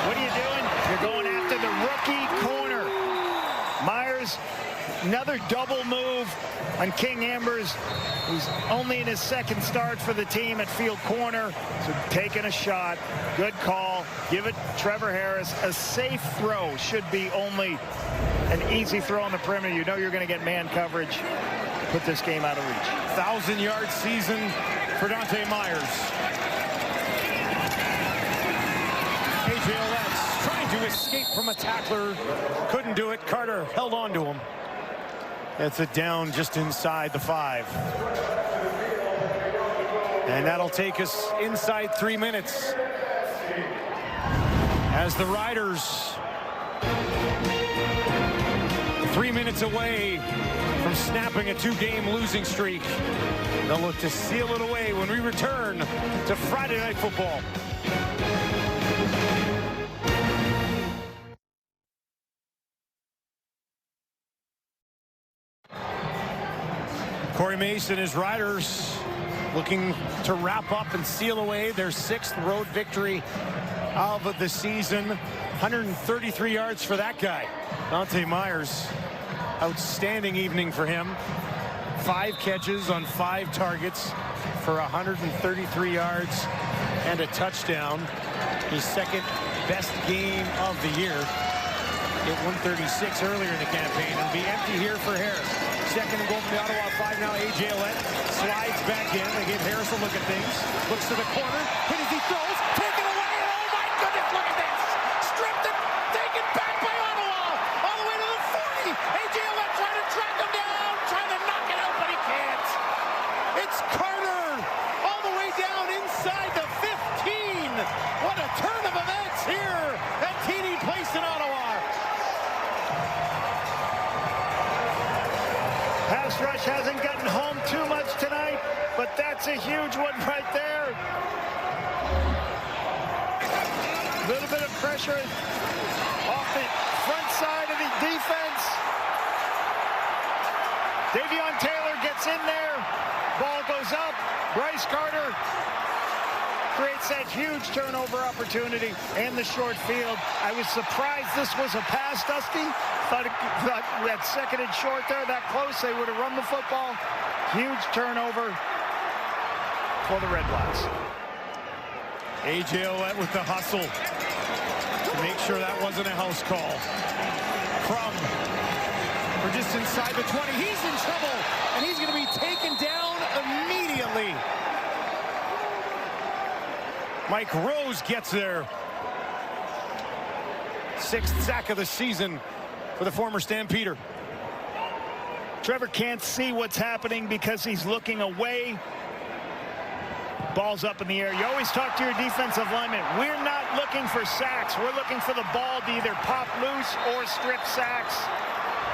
What are you doing? You're going after the rookie corner. Myers, another double move on King Ambers, who's only in his second start for the team at field corner. So taking a shot. Good call. Give it Trevor Harris. A safe throw. Should be only an easy throw on the perimeter. You know you're going to get man coverage. Put this game out of reach. 1,000-yard season for Dante Myers. A.J. Ouellette's trying to escape from a tackler. Couldn't do it. Carter held on to him. That's a down just inside the 5. And that'll take us inside 3 minutes. As the Riders 3 minutes away from snapping a 2-game losing streak. They'll look to seal it away when we return to Friday Night Football. Corey Mason, his Riders looking to wrap up and seal away their 6th road victory of the season. 133 yards for that guy. Dante Myers, outstanding evening for him. 5 catches on 5 targets for 133 yards and a touchdown. His 2nd best game of the year. Hit 136 earlier in the campaign. It'll be empty here for Harris. 2nd and goal from the Ottawa 5 now. A.J. Ouellette slides back in. They give Harris a look at things. Looks to the corner. Hit as he throws. Taken away. Oh my goodness, look at this. Stripped and taken back by Ottawa. All the way to the 40. A.J. Ouellette trying to track him down. Trying to knock it out, but he can't. It's Carter all the way down inside the 15. What a turn of events here at TD Place in Ottawa. Pass rush hasn't gotten home too much tonight, but that's a huge one right there. A little bit of pressure off the front side of the defense. Davion Taylor gets in there. Ball goes up. Bryce Carter creates that huge turnover opportunity and the short field. I was surprised this was a pass, Dusty. Thought that 2nd and short there, that close, they would have run the football. Huge turnover for the RedBlacks. A.J. Ouellette with the hustle to make sure that wasn't a house call. Crum, we're just inside the 20. He's in trouble, and he's going to be taken down immediately. Mike Rose gets there. 6th sack of the season for the former Stampeder. Trevor can't see what's happening because he's looking away. Ball's up in the air. You always talk to your defensive lineman. We're not looking for sacks. We're looking for the ball to either pop loose or strip sacks.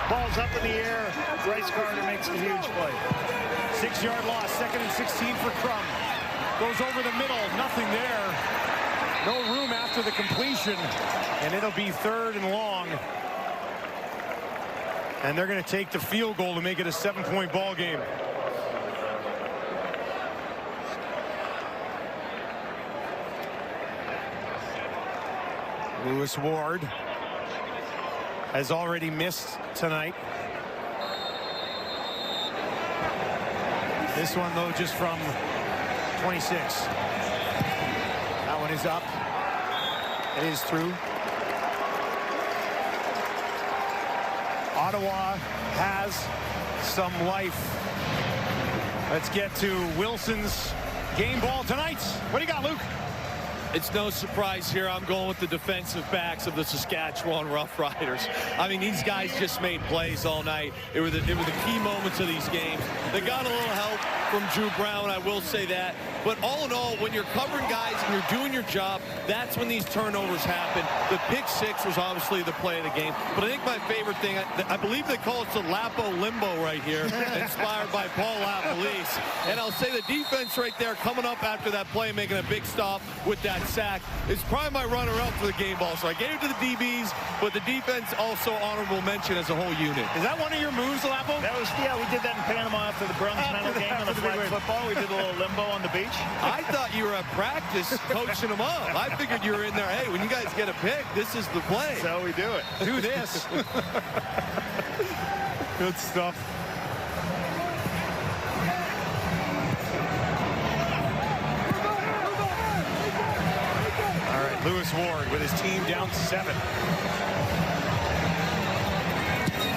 Ball's up in the air. Bryce Carter makes a huge play. 6-yard loss. 2nd and 16 for Crum. Goes over the middle, nothing there. No room after the completion, and it'll be 3rd and long. And they're going to take the field goal to make it a 7-point ball game. Lewis Ward has already missed tonight. This one, though, just from 26. That one is up. It is through. Ottawa has some life. Let's get to Wilson's Game ball tonight. What do you got, Luke? It's no surprise here. I'm going with the defensive backs of the Saskatchewan Roughriders. I mean, these guys just made plays all night. It were the key moments of these games. They got a little help from Drew Brown, I will say that. But all in all, when you're covering guys and you're doing your job, that's when these turnovers happen. The pick six was obviously the play of the game. But I think my favorite thing, I believe they call it the Lapo Limbo right here, inspired by Paul LaPolice. And I'll say the defense right there coming up after that play, making a big stop with that sack, is probably my runner-up for the game ball. So I gave it to the DBs, but the defense also honorable mention as a whole unit. Is that one of your moves, Lapo? That was, yeah, we did that in Panama after the bronze medal game on the flag football. We did a little limbo on the beach. I thought you were at practice coaching them up. I figured you were in there, hey, when you guys get a pick, this is the play. That's how we do it. Do this. Good stuff. All right, Lewis Ward with his team down 7.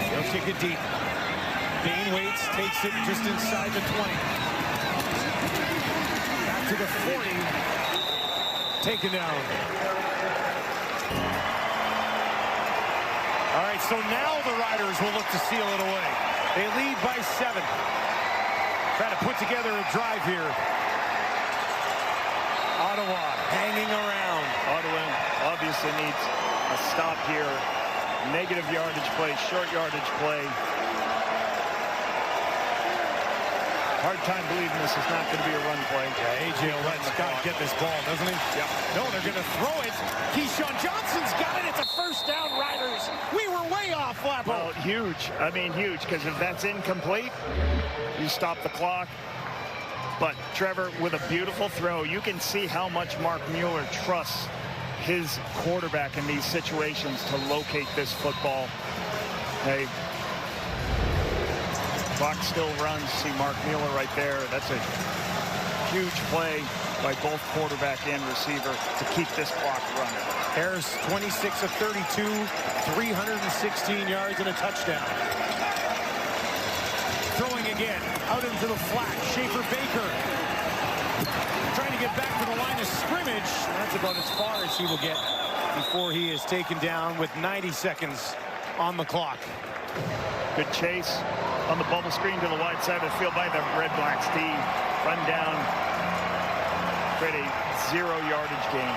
He'll kick it deep. Bain waits, takes it just inside the 20. Back to the 40. Taken down. All right, so now the Riders will look to seal it away. They lead by 7. Trying to put together a drive here. Ottawa hanging around. Ottawa obviously needs a stop here. Negative yardage play, short yardage play. Hard time believing this is not going to be a run play. Yeah, A.J. will let Scott get this ball, doesn't he? Yeah. No, they're going to throw it. Keyshawn Johnson's got it. It's a first down, Riders. We were way off, Lapo. Well, huge. I mean, huge, because if that's incomplete, you stop the clock. But Trevor, with a beautiful throw, you can see how much Mark Mueller trusts his quarterback in these situations to locate this football. Hey, clock still runs. See Mark Mueller right there. That's a huge play by both quarterback and receiver to keep this clock running. Harris, 26 of 32, 316 yards and a touchdown. Throwing again, out into the flat. Schaefer Baker trying to get back to the line of scrimmage. That's about as far as he will get before he is taken down with 90 seconds on the clock. Good chase on the bubble screen to the wide side of the field by the RedBlacks D. Run down, create a 0 yardage gain.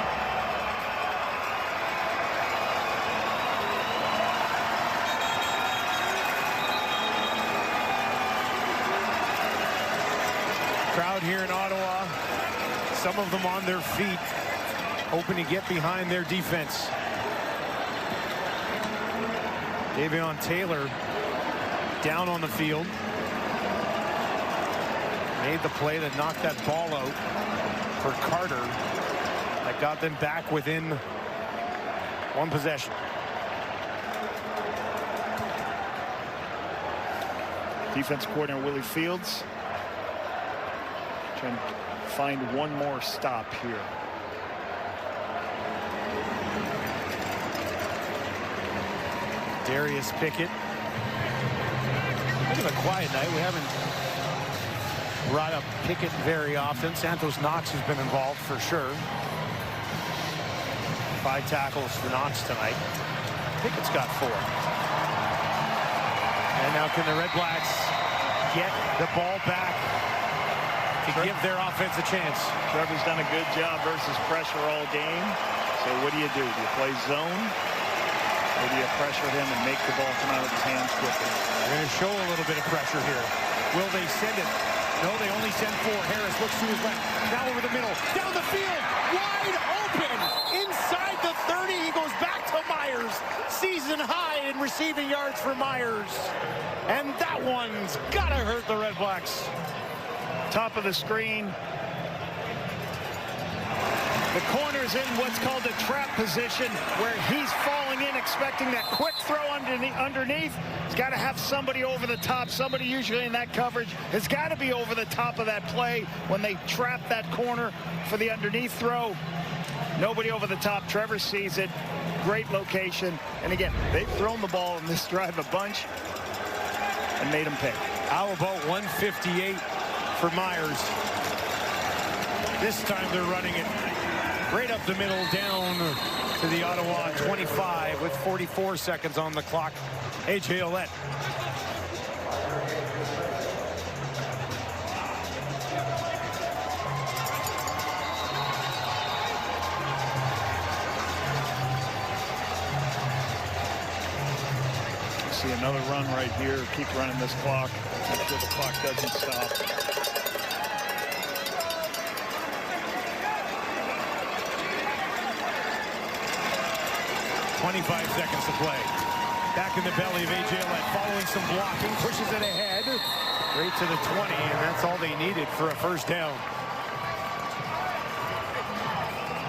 Crowd here in Ottawa, some of them on their feet, hoping to get behind their defense. Davion Taylor down on the field. Made the play that knocked that ball out for Carter. That got them back within 1 possession. Defense coordinator Willie Fields trying to find one more stop here. Darius Pickett. Kind of a quiet night. We haven't brought up Pickett very often. Santos Knox has been involved for sure. 5 tackles for Knox tonight. Pickett's got 4. And now can the RedBlacks get the ball back to give their offense a chance? Trevor's done a good job versus pressure all game. So what do? Do you play zone? Or do you pressure him and make the ball come out of his hands quickly? They're going to show a little bit of pressure here. Will they send it? No, they only send 4. Harris looks to his left. Now over the middle. Down the field. Wide open. Inside the 30. He goes back to Myers. Season high in receiving yards for Myers. And that one's got to hurt the RedBlacks. Top of the screen. The corner's in what's called a trap position, where he's falling in expecting that quick throw underneath. He's got to have somebody over the top. Somebody usually in that coverage has got to be over the top of that play when they trap that corner for the underneath throw. Nobody over the top. Trevor sees it. Great location. And again, they've thrown the ball in this drive a bunch and made them pay. How about 158 for Myers? This time they're running it right up the middle down to the Ottawa 25 with 44 seconds on the clock. A.J. Ouellette. See another run right here. Keep running this clock. Make sure the clock doesn't stop. 25 seconds to play. Back in the belly of A.J. Ouellette, following some blocking, pushes it ahead, right to the 20, and that's all they needed for a first down.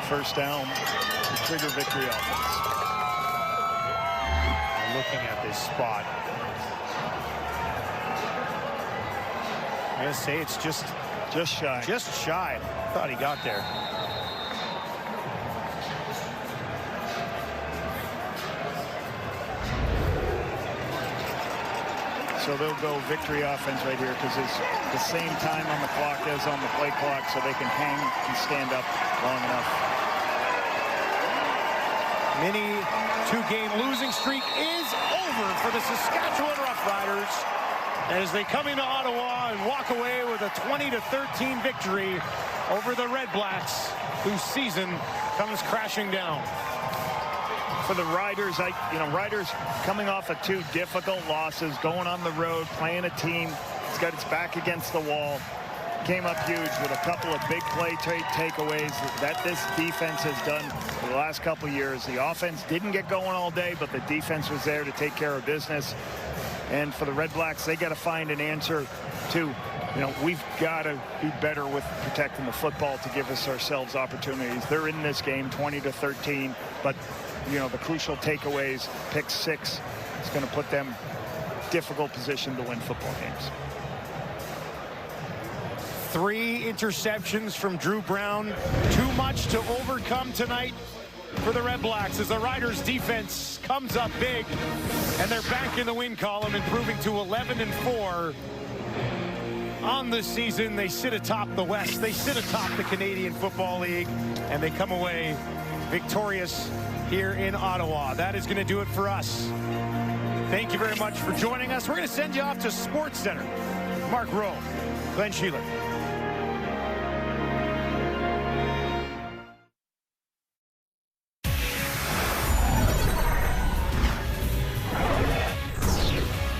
First down, the trigger victory offense. Looking at this spot. I'm going to say it's just shy. Just shy. Thought he got there. So they'll go victory offense right here because it's the same time on the clock as on the play clock, so they can hang and stand up long enough. Mini two-game losing streak is over for the Saskatchewan Roughriders as they come into Ottawa and walk away with a 20-13 victory over the RedBlacks, whose season comes crashing down. For the Riders, Riders coming off of 2 difficult losses, going on the road, playing a team. It's got its back against the wall. Came up huge with a couple of big play takeaways that this defense has done for the last couple of years. The offense didn't get going all day, but the defense was there to take care of business. And for the RedBlacks, they got to find an answer to, we've got to be better with protecting the football to give ourselves opportunities. They're in this game 20-13, but the crucial takeaways, pick 6, is going to put them in difficult position to win football games. 3 interceptions from Drew Brown. Too much to overcome tonight for the RedBlacks as the Riders defense comes up big, and they're back in the win column, improving to 11-4 on the season. They sit atop the West. They sit atop the Canadian Football League, and they come away victorious here in Ottawa. That is going to do it for us. Thank you very much for joining us. We're going to send you off to Sports Center. Mark Rowe, Glenn Sheeler.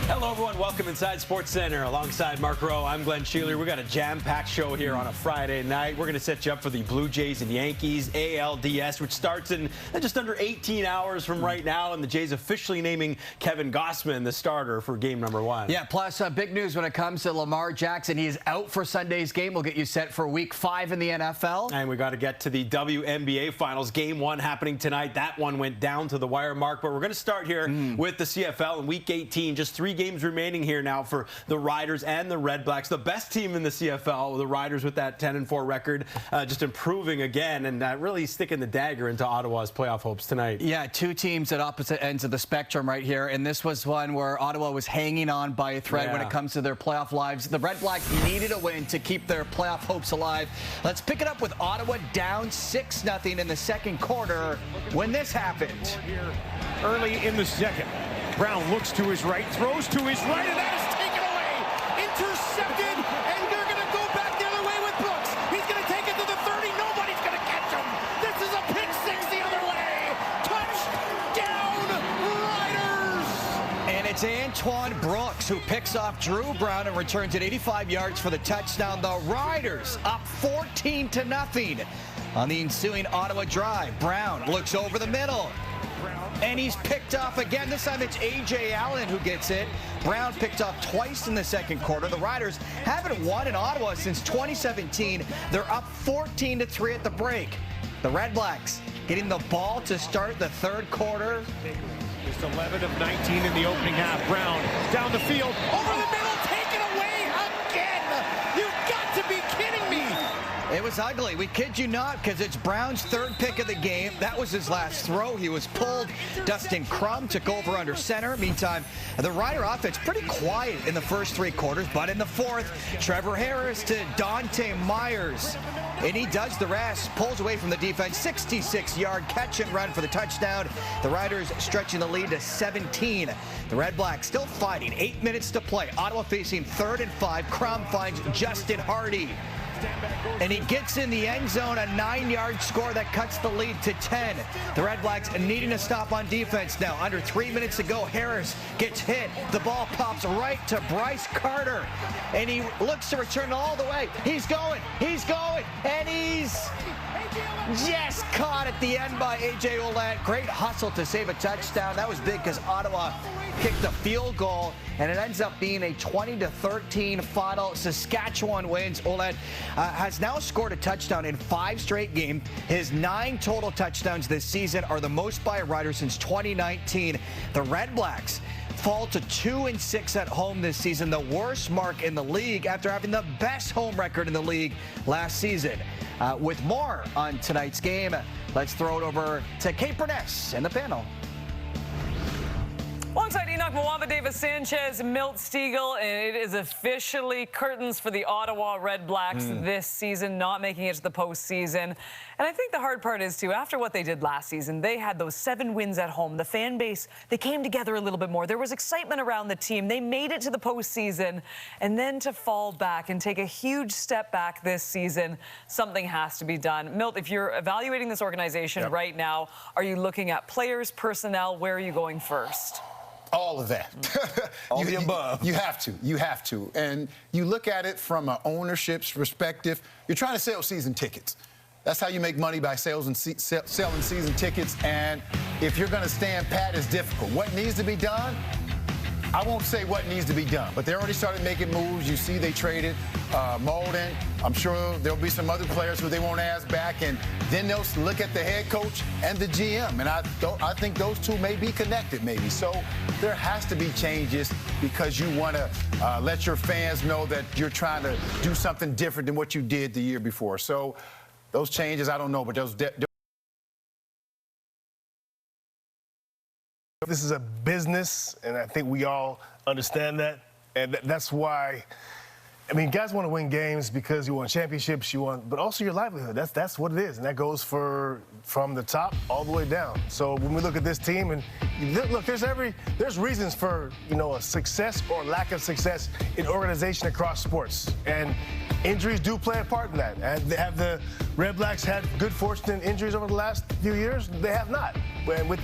Hello, everyone. Welcome inside Sports Center. Alongside Mark Rowe, I'm Glenn Sheeler. We've got a jam-packed show here on a Friday night. We're going to set you up for the Blue Jays and Yankees ALDS, which starts in just under 18 hours from right now, and the Jays officially naming Kevin Gossman the starter for game number 1. Yeah, plus big news when it comes to Lamar Jackson. He is out for Sunday's game. We'll get you set for Week 5 in the NFL. And we got to get to the WNBA Finals. Game 1 happening tonight. That one went down to the wire, Mark. But we're going to start here with the CFL in Week 18. Just 3 games remaining here now for the Riders and the RedBlacks. The best team in the CFL, the Riders with that 10-4 record, just improving again and really sticking the dagger into Ottawa's playoff hopes tonight. Yeah, 2 teams at opposite ends of the spectrum right here, and this was one where Ottawa was hanging on by a thread when it comes to their playoff lives. The RedBlacks needed a win to keep their playoff hopes alive. Let's pick it up with Ottawa down 6-0 in the second quarter when this happened. Early in the second. Brown looks to his right, throws to his right, and that is taken away. Intercepted, and they're going to go back the other way with Brooks. He's going to take it to the 30. Nobody's going to catch him. This is a pick 6 the other way. Touchdown, Riders! And it's Antoine Brooks who picks off Drew Brown and returns it 85 yards for the touchdown. The Riders up 14-0 on the ensuing Ottawa drive. Brown looks over the middle. And he's picked off again. This time it's A.J. Allen who gets it. Brown picked off twice in the second quarter. The Riders haven't won in Ottawa since 2017. They're up 14-3 at the break. The RedBlacks getting the ball to start the third quarter. Just 11 of 19 in the opening half. Brown down the field, over the middle, taken away again. You've got to be kidding me. It was ugly. We kid you not, because it's Brown's 3rd pick of the game. That was his last throw. He was pulled. Dustin Crum took over under center. Meantime, the Rider offense pretty quiet in the first 3 quarters, but in the 4th, Trevor Harris to Dante Myers. and he does the rest. Pulls away from the defense, 66-yard catch and run for the touchdown. The Riders stretching the lead to 17. The RedBlacks still fighting. 8 minutes to play. Ottawa facing 3rd and 5. Crum finds Justin Hardy, and he gets in the end zone, a 9-yard score that cuts the lead to 10. The RedBlacks needing to stop on defense now. Under 3 minutes to go. Harris gets hit. The ball pops right to Bryce Carter, and he looks to return all the way. He's going, and he's just caught at the end by A.J. Ouellette. Great hustle to save a touchdown. That was big because Ottawa kicked a field goal, and it ends up being a 20-13 final. Saskatchewan wins. Ouellette has now scored a touchdown in 5 straight games. His 9 total touchdowns this season are the most by a Rider since 2019. The RedBlacks fall to 2-6 at home this season, the worst mark in the league after having the best home record in the league last season. With more on tonight's game, let's throw it over to Kate Burness and the panel. Alongside Enoch Mwamba, Davis Sanchez, Milt Stiegel, and it is officially curtains for the Ottawa RedBlacks this season, not making it to the postseason. And I think the hard part is, too, after what they did last season, they had those 7 wins at home. The fan base, they came together a little bit more. There was excitement around the team. They made it to the postseason, and then to fall back and take a huge step back this season, something has to be done. Milt, if you're evaluating this organization right now, are you looking at players, personnel? Where are you going first? All of that. All the above. You have to. And you look at it from an ownership's perspective. You're trying to sell season tickets. That's how you make money, by selling season tickets. And if you're going to stand pat, it's difficult. What needs to be done? I won't say what needs to be done, but they already started making moves. You see they traded Malden. I'm sure there'll be some other players who they won't ask back, and then they'll look at the head coach and the GM, and I think those two may be connected maybe. So there has to be changes because you want to let your fans know that you're trying to do something different than what you did the year before. So those changes, I don't know, but those This is a business, and I think we all understand that. And that's why, I mean, guys want to win games because you want championships, but also your livelihood. That's what it is, and that goes from the top all the way down. So when we look at this team, and look, there's reasons for, a success or lack of success in organization across sports, and injuries do play a part in that. And have the RedBlacks had good fortune in injuries over the last few years? They have not. And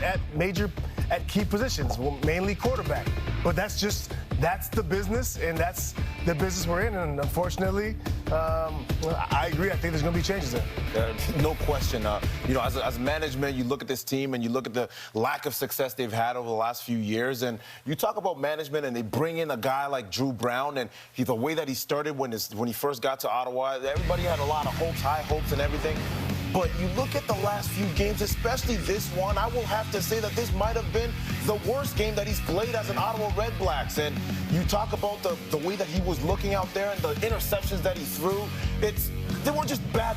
at key positions, mainly quarterback. But that's the business, and that's the business we're in. And unfortunately, I agree. I think there's going to be changes there. No question. As management, you look at this team and you look at the lack of success they've had over the last few years. And you talk about management, and they bring in a guy like Drew Brown, and the way that he started when he first got to Ottawa, everybody had a lot of hopes, high hopes and everything. But you look at the last few games, especially this one, I will have to say that this might have been the worst game that he's played as an Ottawa RedBlacks. And you talk about the way that he was looking out there and the interceptions that he threw. They weren't just bad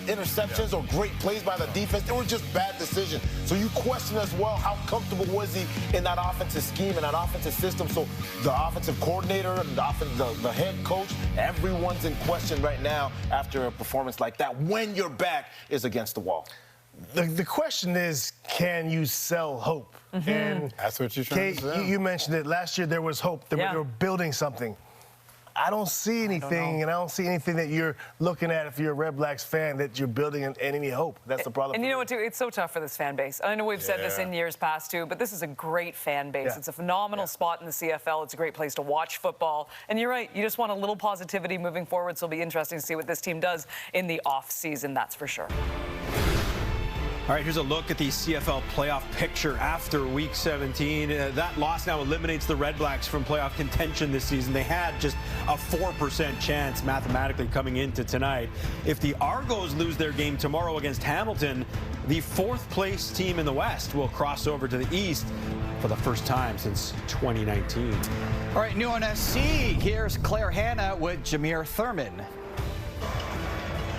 interceptions or great plays by the defense. They were just bad decisions. So you question as well, how comfortable was he in that offensive scheme and that offensive system? So the offensive coordinator and the head coach, everyone's in question right now after a performance like that when your back is against the wall. The question is, can you sell hope? And that's what you're trying to sell. You mentioned it. Last year there was hope. They were building something. I don't see anything, and I don't see anything that you're looking at if you're a RedBlacks fan that you're building any hope. That's the problem. And you know what, too? It's so tough for this fan base. I know we've said this in years past, too, but this is a great fan base. It's a phenomenal spot in the CFL. It's a great place to watch football. And you're right, you just want a little positivity moving forward, so it'll be interesting to see what this team does in the off-season, that's for sure. All right, here's a look at the CFL playoff picture after Week 17. That loss now eliminates the RedBlacks from playoff contention this season. They had just a 4% chance mathematically coming into tonight. If the Argos lose their game tomorrow against Hamilton, the 4th-place team in the West will cross over to the East for the first time since 2019. All right, new on SC. Here's Claire Hanna with Jameer Thurman.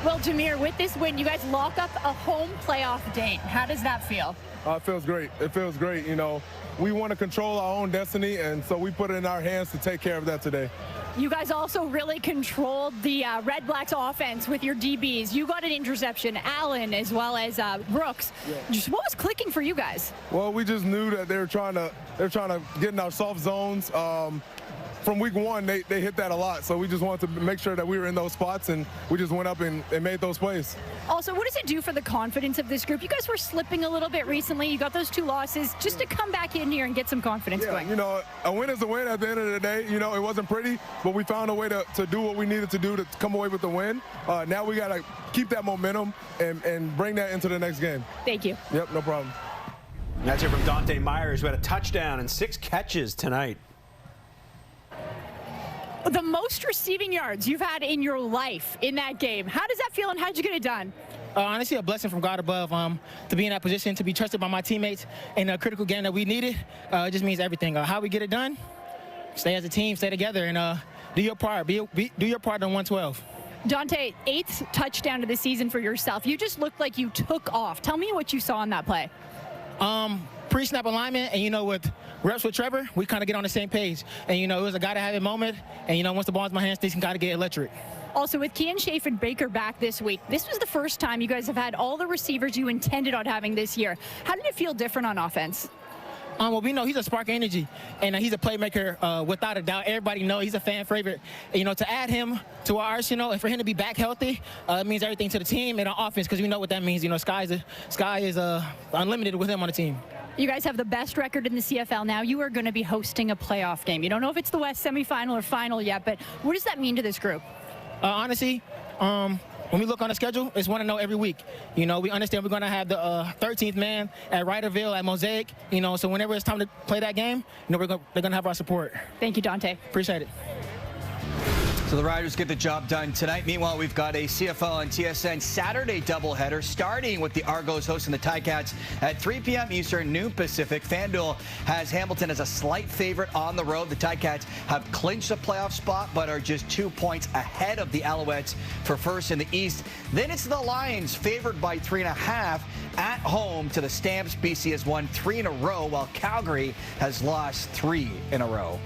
Well, Jameer, with this win, you guys lock up a home playoff date. How does that feel? It feels great. It feels great. We want to control our own destiny, and so we put it in our hands to take care of that today. You guys also really controlled the RedBlacks offense with your DBs. You got an interception, Allen, as well as Brooks. Just what was clicking for you guys? Well, we just knew that they're trying to get in our soft zones. From week one, they hit that a lot. So we just wanted to make sure that we were in those spots, and we just went up and made those plays. Also, what does it do for the confidence of this group? You guys were slipping a little bit recently. You got those 2 losses. Just to come back in here and get some confidence going. You know, a win is a win at the end of the day. You know, it wasn't pretty, but we found a way to do what we needed to do to come away with the win. Now we got to keep that momentum and bring that into the next game. Thank you. Yep, no problem. That's it from Dante Myers, who had a touchdown and 6 catches tonight. The most receiving yards you've had in your life in that game. How does that feel, and how'd you get it done? Honestly, a blessing from God above to be in that position, to be trusted by my teammates in a critical game that we needed. It just means everything. How we get it done, stay as a team, stay together, and do your part. Do your part on 112. Dante, 8th touchdown of the season for yourself. You just looked like you took off. Tell me what you saw on that play. Pre-snap alignment, and, you know, with reps with Trevor, we kind of get on the same page. And, you know, it was a gotta-have-it moment. And, you know, once the ball's in my hands, things can gotta get electric. Also, with Kean Shafe and Baker back this week, this was the first time you guys have had all the receivers you intended on having this year. How did it feel different on offense? Well, we know he's a spark of energy, and he's a playmaker without a doubt. Everybody knows he's a fan favorite. And, you know, to add him to our arsenal and for him to be back healthy, it means everything to the team and our offense, because we know what that means. You know, sky is unlimited with him on the team. You guys have the best record in the CFL now. You are going to be hosting a playoff game. You don't know if it's the West semifinal or final yet, but what does that mean to this group? Honestly, when we look on the schedule, it's 1-0 every week. You know, we understand we're going to have the 13th man at Ryderville, at Mosaic. You know, so whenever it's time to play that game, you know, they're going to have our support. Thank you, Dante. Appreciate it. So the Riders get the job done tonight. Meanwhile, we've got a CFL and TSN Saturday doubleheader, starting with the Argos hosting the Ticats at 3 p.m. Eastern, noon Pacific. FanDuel has Hamilton as a slight favorite on the road. The Ticats have clinched a playoff spot, but are just 2 points ahead of the Alouettes for first in the East. Then it's the Lions, favored by 3.5 at home to the Stamps. BC has won 3 in a row, while Calgary has lost 3 in a row.